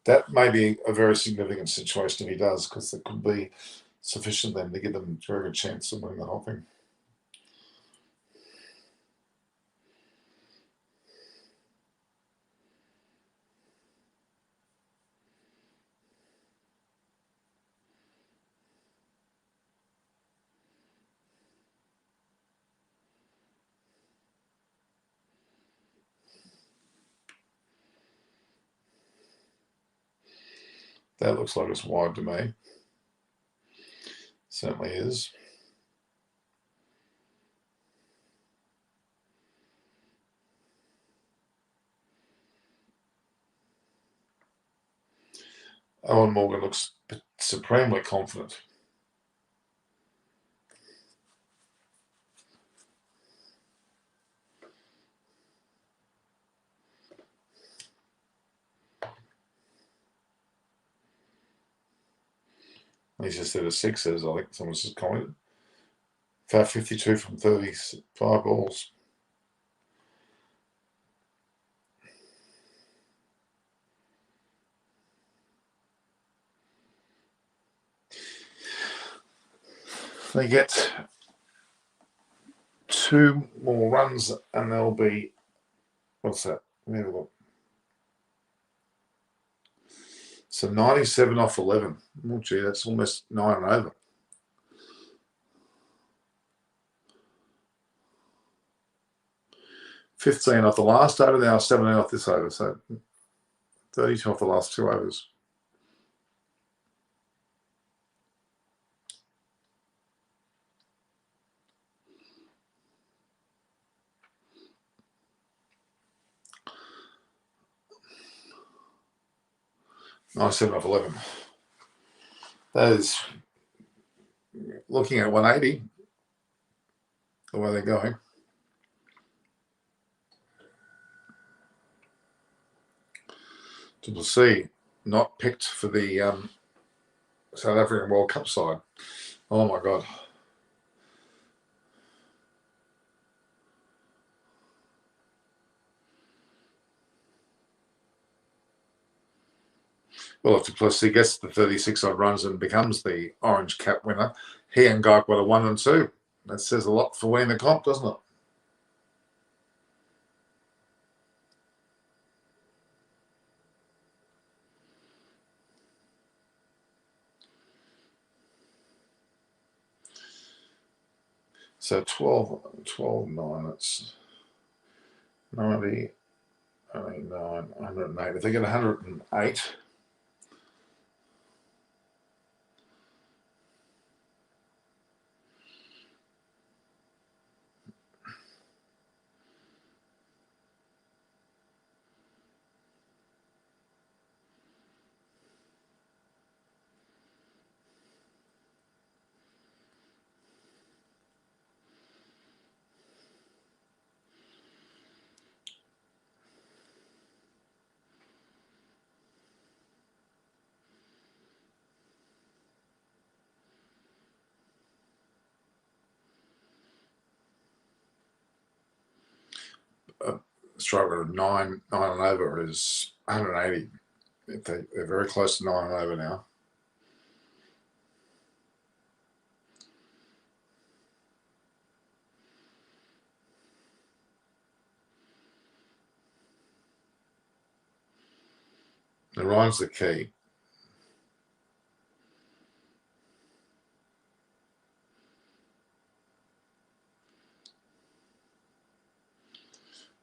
That may be a very significant situation if he does, because it could be sufficient then to give them a very good chance of winning the whole thing. That looks like it's wide to me. Certainly is. Owen Morgan looks supremely confident. He's just at a sixes, I think someone's just commented. 52 from 35 balls. They get 2 more runs and they'll be, what's that? Let me have a look. So 97 off 11. Oh, gee, that's almost 9 and over. $15 off the last over, now $17 off this over. So 32 off the last 2 overs. $97 off 11. That is looking at 180, the way they're going. We'll see. Not picked for the South African World Cup side. Oh my God. Well, if Duplessis gets the 36 odd runs and becomes the orange cap winner, he and Gaikwa are 1 and 2. That says a lot for winning the comp, doesn't it? So 12 9, that's 90, 99, 108. If they get 108, strike rate of 9 and over is 180. They're very close to 9 and over now. And Ryan's the key.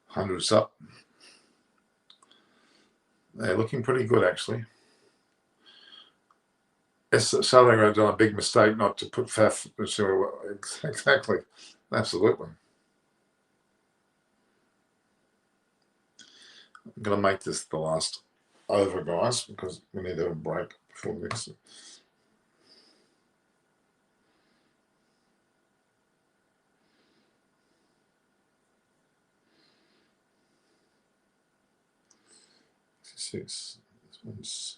Hundreds up. They're looking pretty good, actually. Southern have done a big mistake not to put Faf. Exactly. Absolutely. I'm going to make this the last over, guys, because we need to have a break before the next. This one's.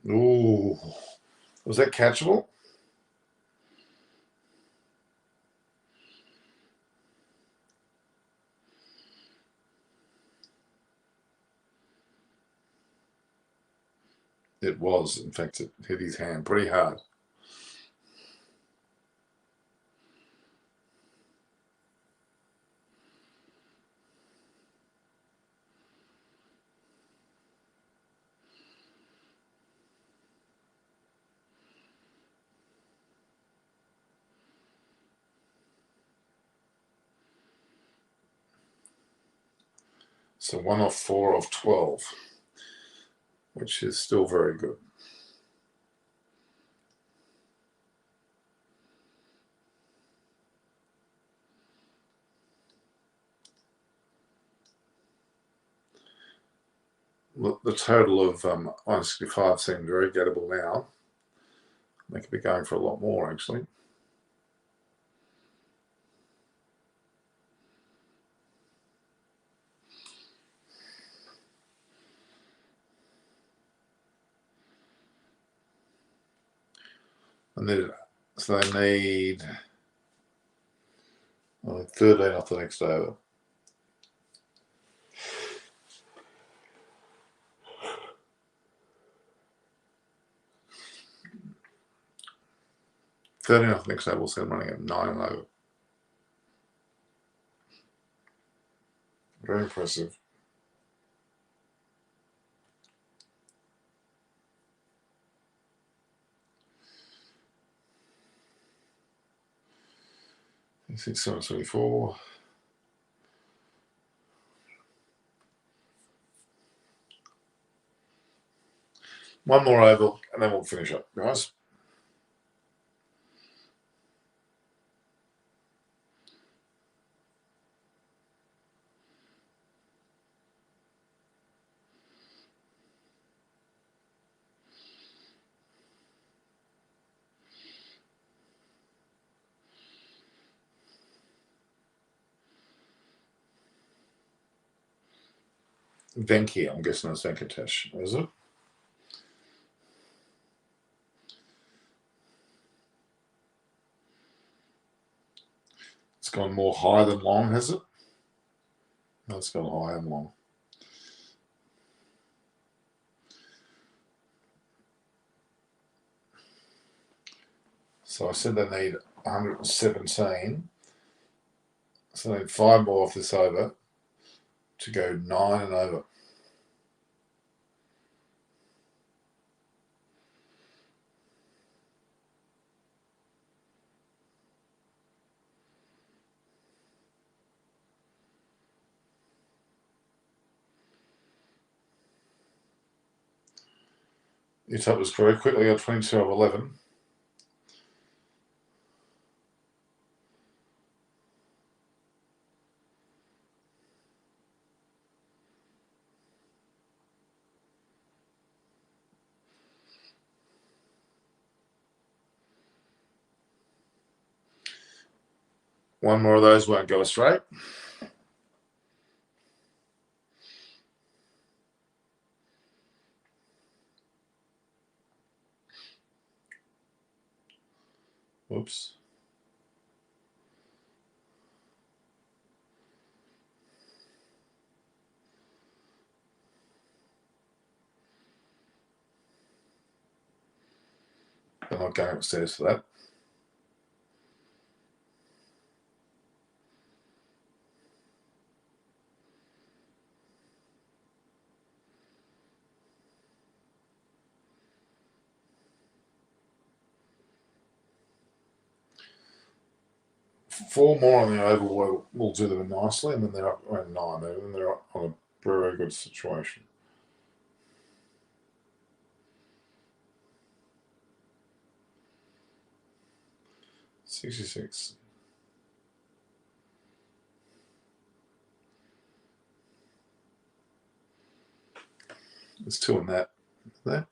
Ooh, was that catchable? It was. In fact, it hit his hand pretty hard. So 1 off 4 of 12, which is still very good. The total of 165 seemed very gettable now. They could be going for a lot more, actually. So they need 13 off the next over. Off the next over, we'll see them running at 9 and over. Very impressive. I think 774. One more over, and then we'll finish up, guys. Venki, I'm guessing that's Venkatesh, is it? It's gone more high than long, has it? No, it's gone high and long. So I said they need 117. So they need 5 more off this over to go 9 and over. Your top was correct. Quickly got 22 of 11. One more of those won't go straight. Oops. I'm not going upstairs for that. Four more on the oval will do them nicely, and then they're up around 9. And they're on a very good situation. $66. There's 2 in that. There.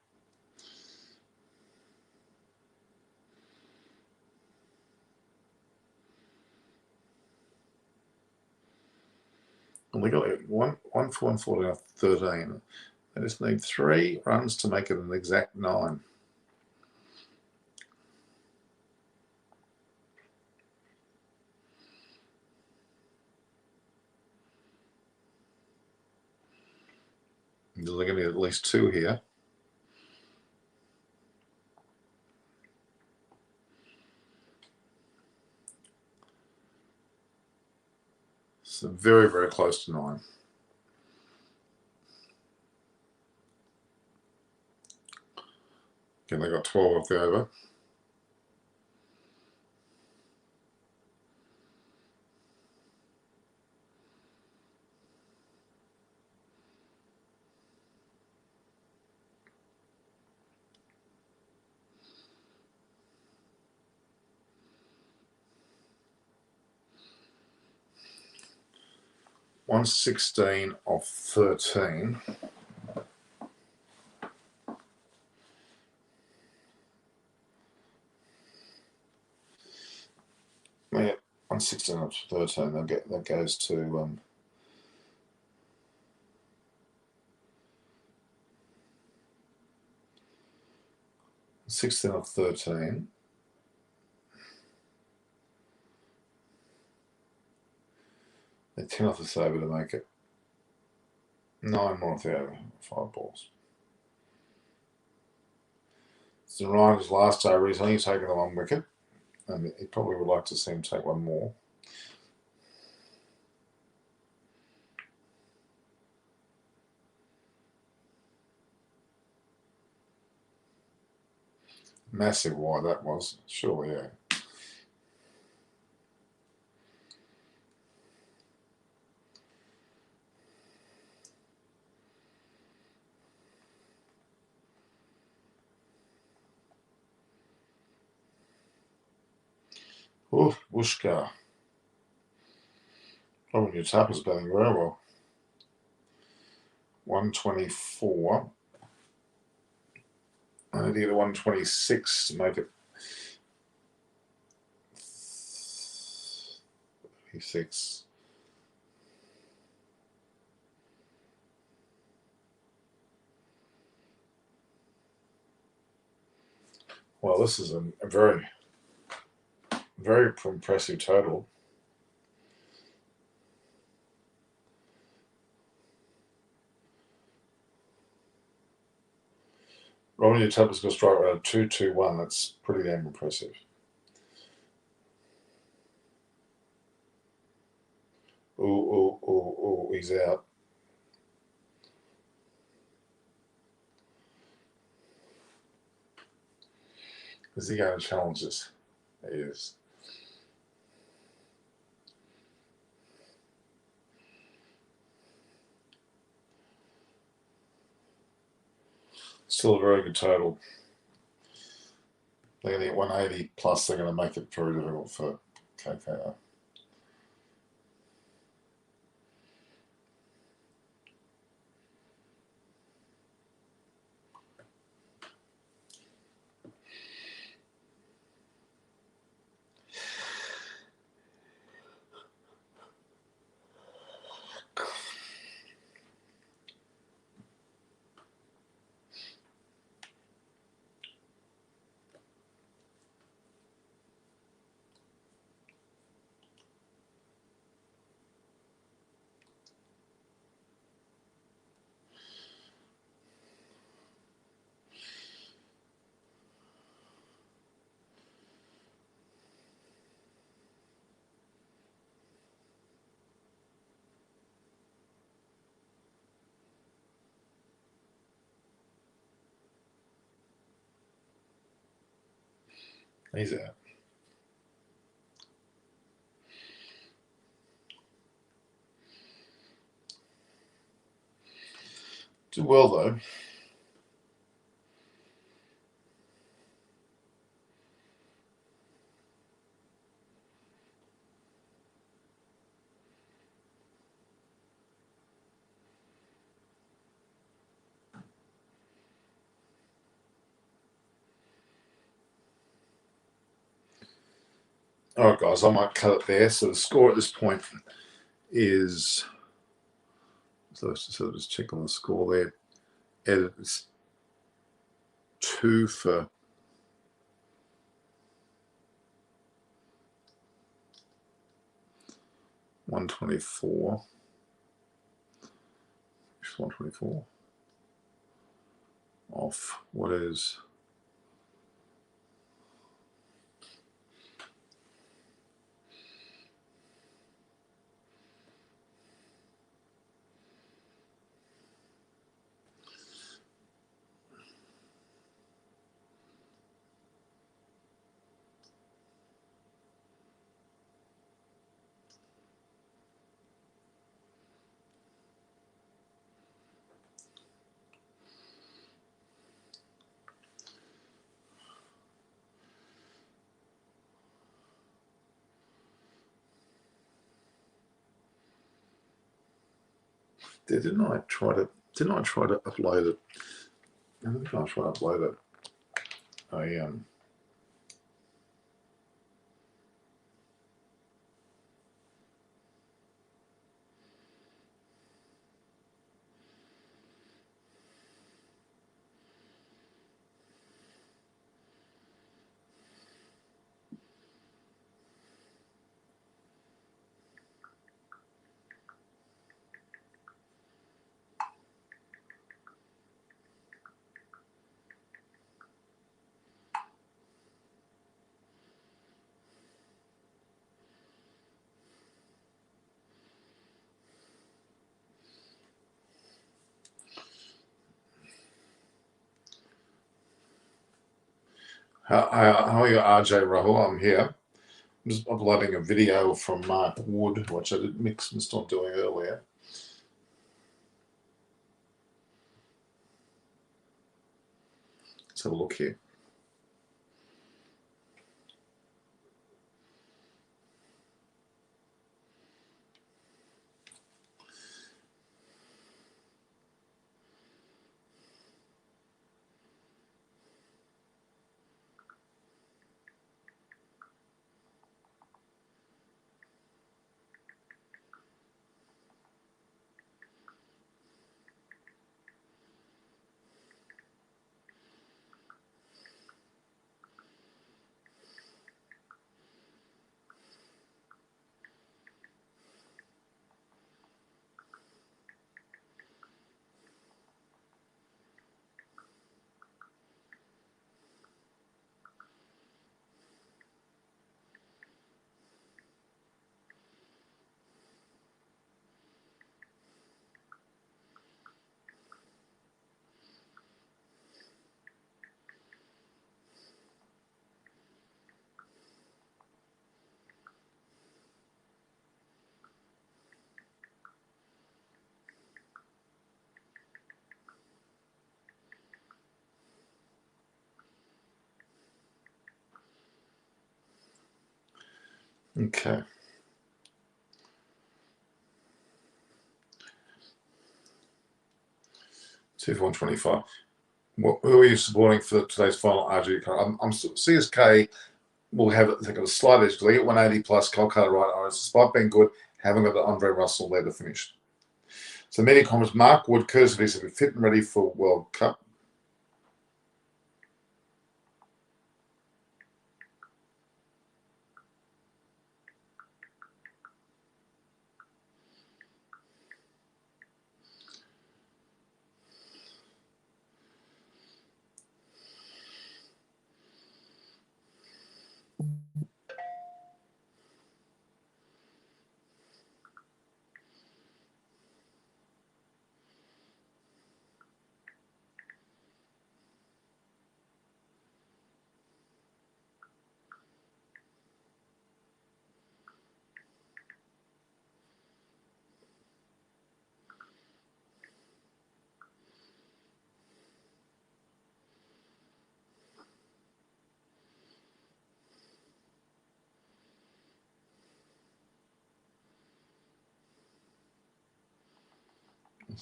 And we got one for 140 off 13. They just need 3 runs to make it an exact 9. They're going to need at least 2 here. So very, very close to 9. Again, they got 12 off the over. $116 off 13. Yeah, 116 off 13. That goes to 16 off 13. They 10 off the saver to make it 9 more off the over. 5 balls. So Ryan's last over, he's only taken the 1 wicket, and he probably would like to see him take 1 more. Massive wide that was, surely, yeah. Oof, Wooshka. Robin Utappa's batting very well. 124. I need to get a 126 to make it 36. Well, this is a very, very impressive total. Robin Utappa's got a strike rate of 221. That's pretty damn impressive. Ooh, he's out. Is he going to challenge this? He is. Still a very good total. They're going to get 180 plus. They're going to make it very difficult for KKR. He's out. Did well though. All right, guys, I might cut it there. So the score at this point is, so let's just check on the score there. It's 2 for 124. Just 124 off what is didn't I try to upload it? I think I try to upload it. How are you, RJ Rahul? I'm here. I'm just uploading a video from Mark Wood, which I did mix and stop doing earlier. Let's have a look here. Okay. See if 125. Who are you supporting for today's final RG? I'm CSK will have, I think, a slight edge because they get 180 plus Kolkata right Orange. Despite being good, haven't got the Andre Russell there to finish. So many comments. Mark Wood, courtesy, said we're fit and ready for World Cup.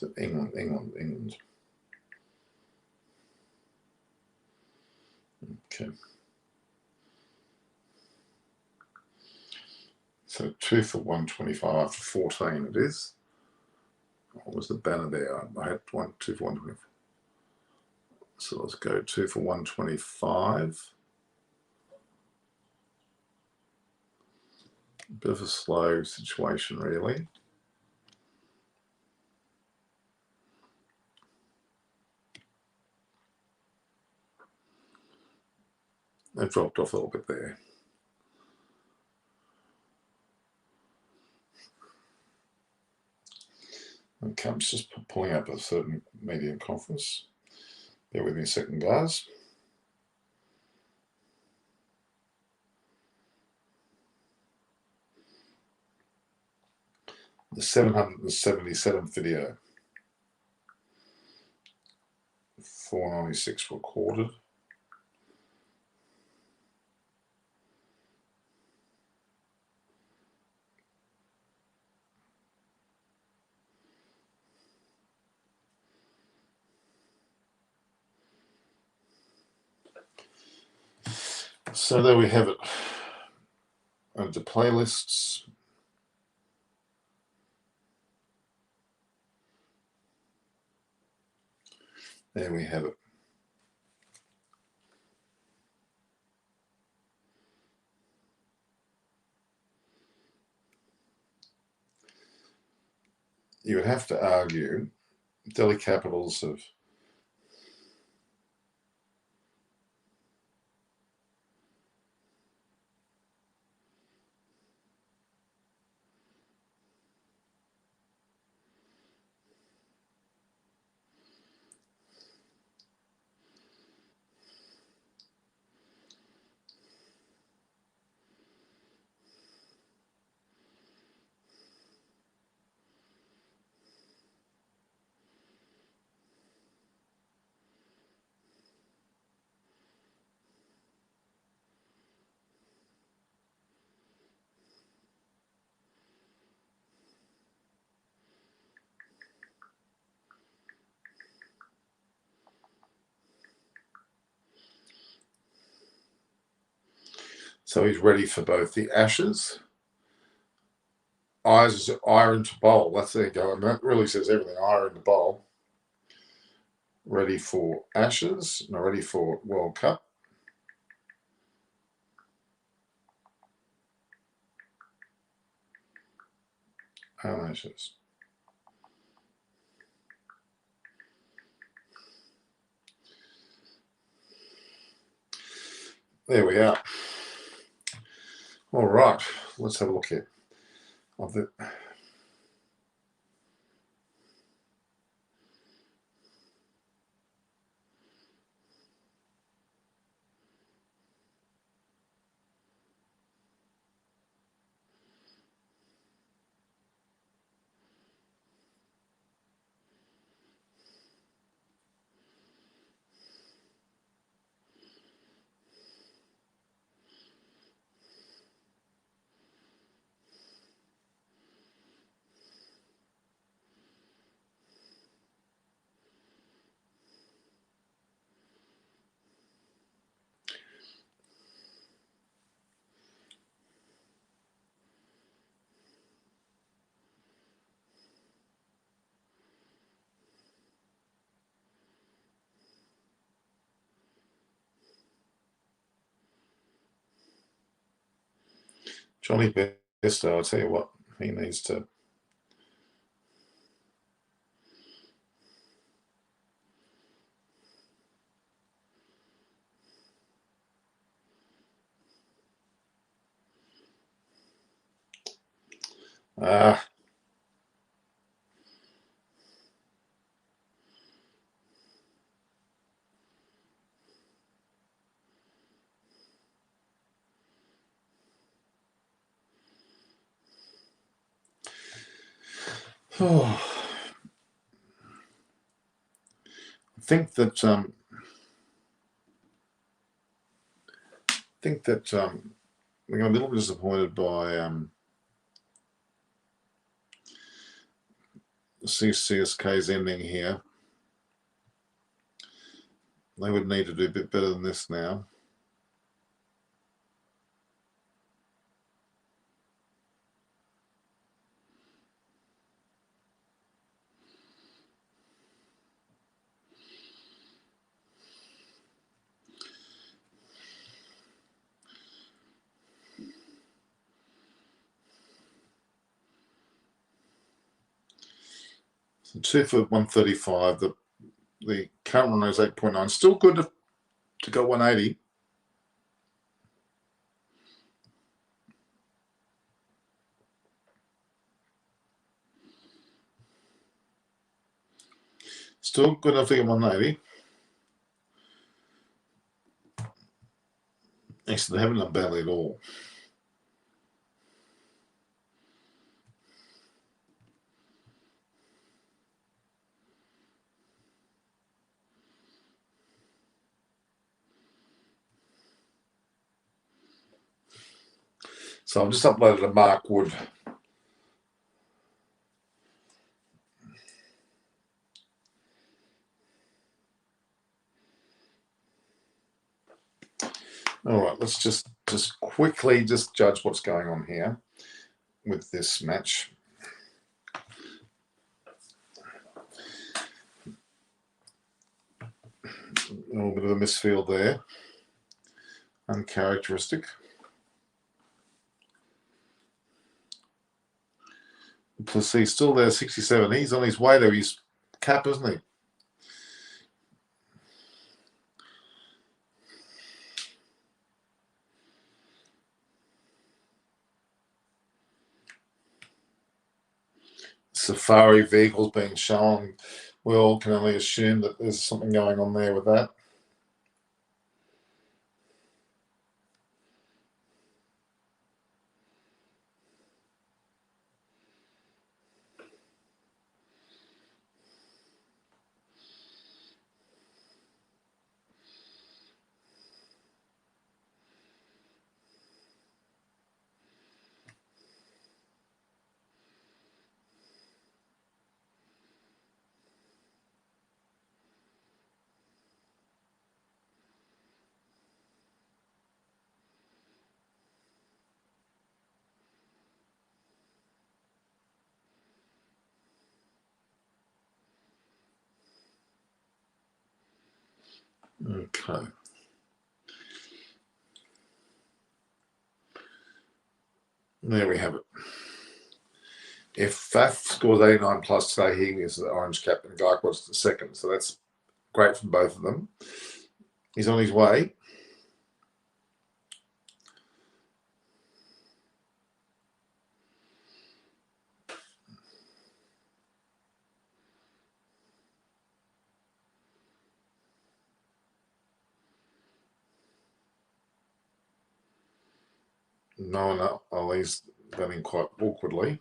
Is it England? Okay. So 2 for 125 after 14 it is. What was the banner there? I had 2 for 125. So let's go 2 for 125. A bit of a slow situation, really. They've dropped off a little bit there. Okay, I'm just pulling up a certain media conference. Bear with me a second, guys. The 777th video. 496 recorded. So there we have it. Under playlists. There we have it. You would have to argue Delhi Capitals have so he's ready for both the Ashes. Iron to bowl. That's there you go. And that really says everything. Iron to bowl. Ready for Ashes. No, ready for World Cup. And Ashes. There we are. All right, let's have a look here. Of the Johnny Bairstow, I'll tell you what, he needs to. I think that I'm a little disappointed by see CSK's ending here. They would need to do a bit better than this now. So 2 for 135. The current run is 8.9. Still good to go 180. Still good enough to get 180. Actually, they haven't done badly at all. So I've just uploaded a Mark Wood. All right, let's just quickly judge what's going on here with this match. A little bit of a misfield there. Uncharacteristic. Plus he's still there, 67. He's on his way to his cap, isn't he? Safari vehicles being shown. We all can only assume that there's something going on there with that. Okay. There we have it. If Faf scores 89 plus today, he is the orange cap and Gaikw's the second. So that's great from both of them. He's on his way. No, Ollie's running quite awkwardly.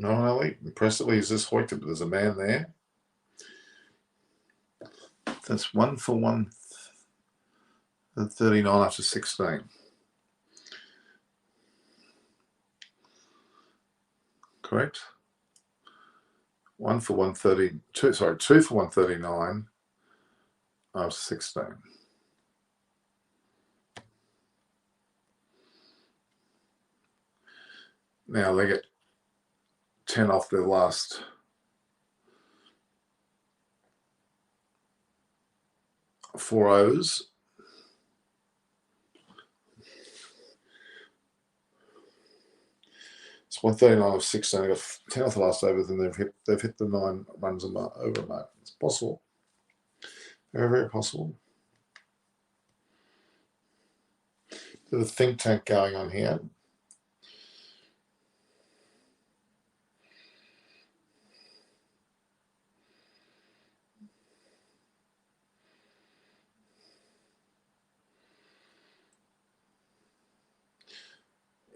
No, Ollie. Impressively, he's just hoiked, but there's a man there. That's 1 for 139 after 16. Correct? 1 for 132. Sorry, 2 for 139 after 16. Now they get 10 off their last four overs. It's 139 of 16. They got 10 off the last overs, and they've hit the 9 runs over mark. It's possible. Very, very possible. There's a think tank going on here.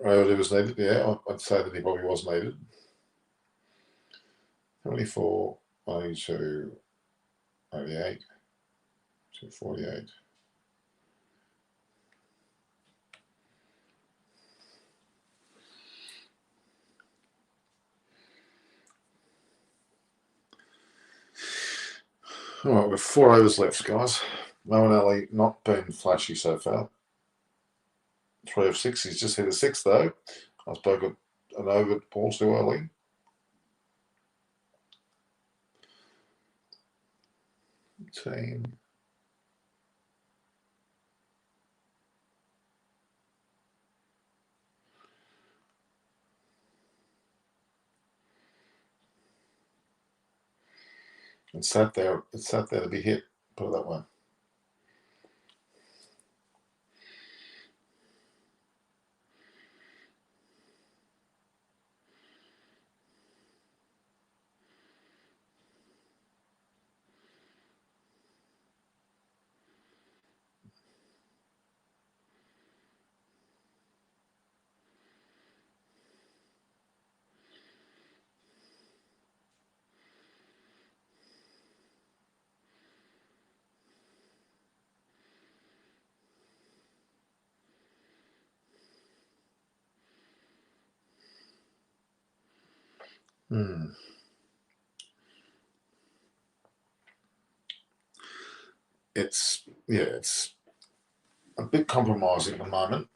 He was needed, yeah. I'd say that he probably was needed. 74, 92, 88, 248. All right, we've 4 overs left, guys. Moen not been flashy so far. 3 of 6. He's just hit a 6, though. I spoke an over ball too early. Team. It sat there to be hit, put it that way. It's a bit compromising at the moment.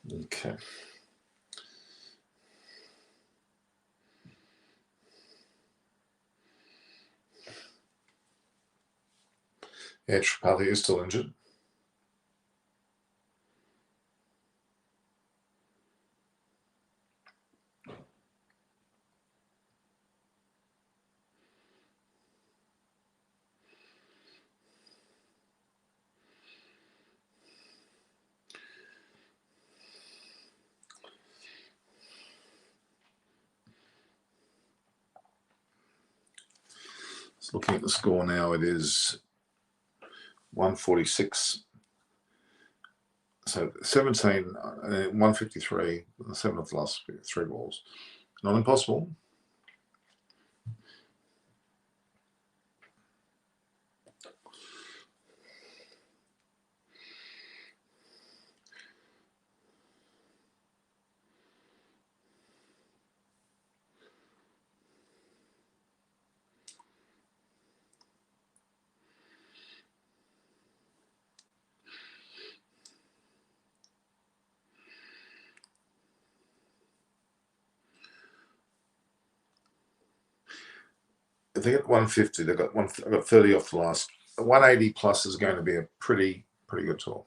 Okay. Yeah, Tripati is still injured. So looking at the score now, it is 146. So 17, 153, 7 of the last 3 balls. Not impossible. If they get 150, I've got 30 off the last. 180 plus is going to be a pretty good tour.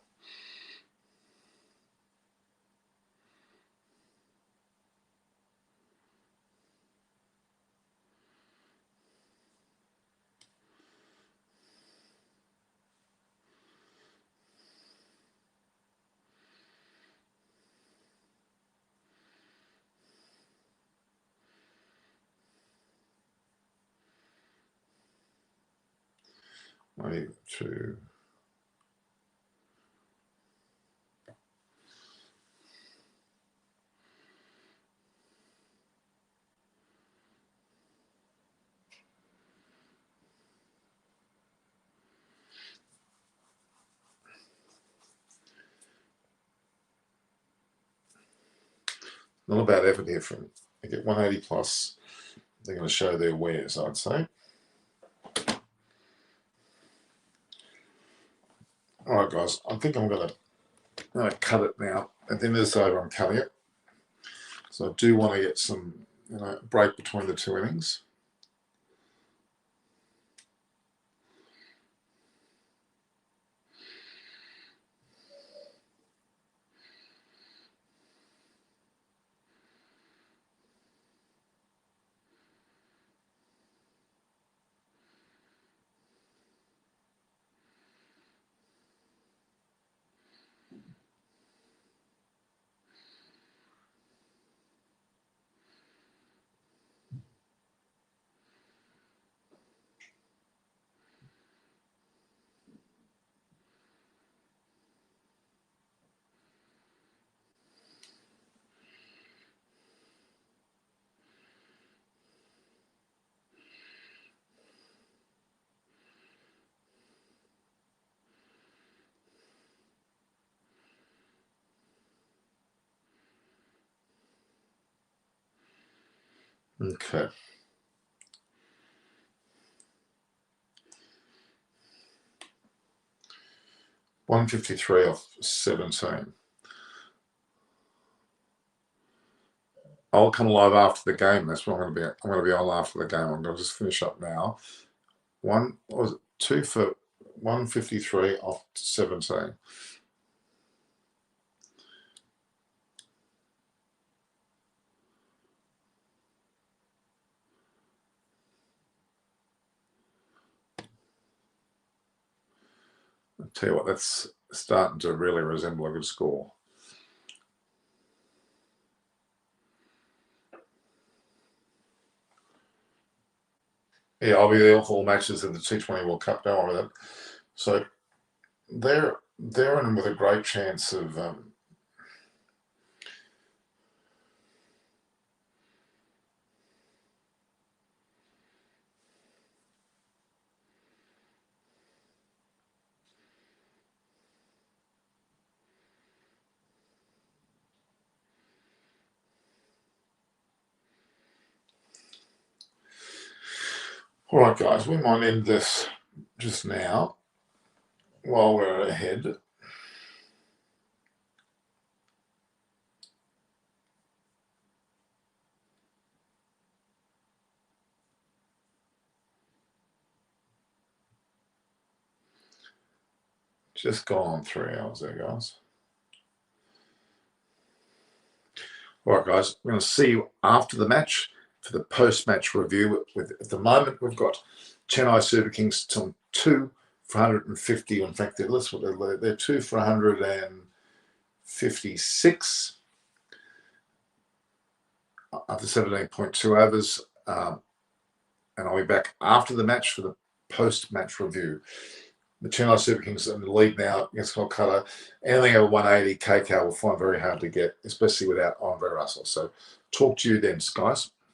Maybe 2. Not a bad effort here from. They get 180 plus. They're going to show their wares, I'd say. All right, guys. I think I'm going to cut it now. At the end of this over, I'm cutting it. So I do want to get some, break between the two innings. Okay. 153 off 17. I'll come live after the game. That's what I'm going to be on after the game. I'm going to just finish up now. What was it? 2 for 153 off 17. I'll tell you what, that's starting to really resemble a good score. Yeah, I'll be there for all matches of the T20 World Cup. Don't worry about that. So they're in with a great chance of all right, guys, we might end this just now while we're ahead. Just gone on 3 hours there, guys. All right, guys, we're going to see you after the match for the post-match review. At the moment, we've got Chennai Super Kings on 2 for 150. In fact, they're 2 for 156 after 17.2 overs. And I'll be back after the match for the post-match review. The Chennai Super Kings are in the lead now against Kolkata. Anything over 180, KK will find very hard to get, especially without Andre Russell. So talk to you then, guys.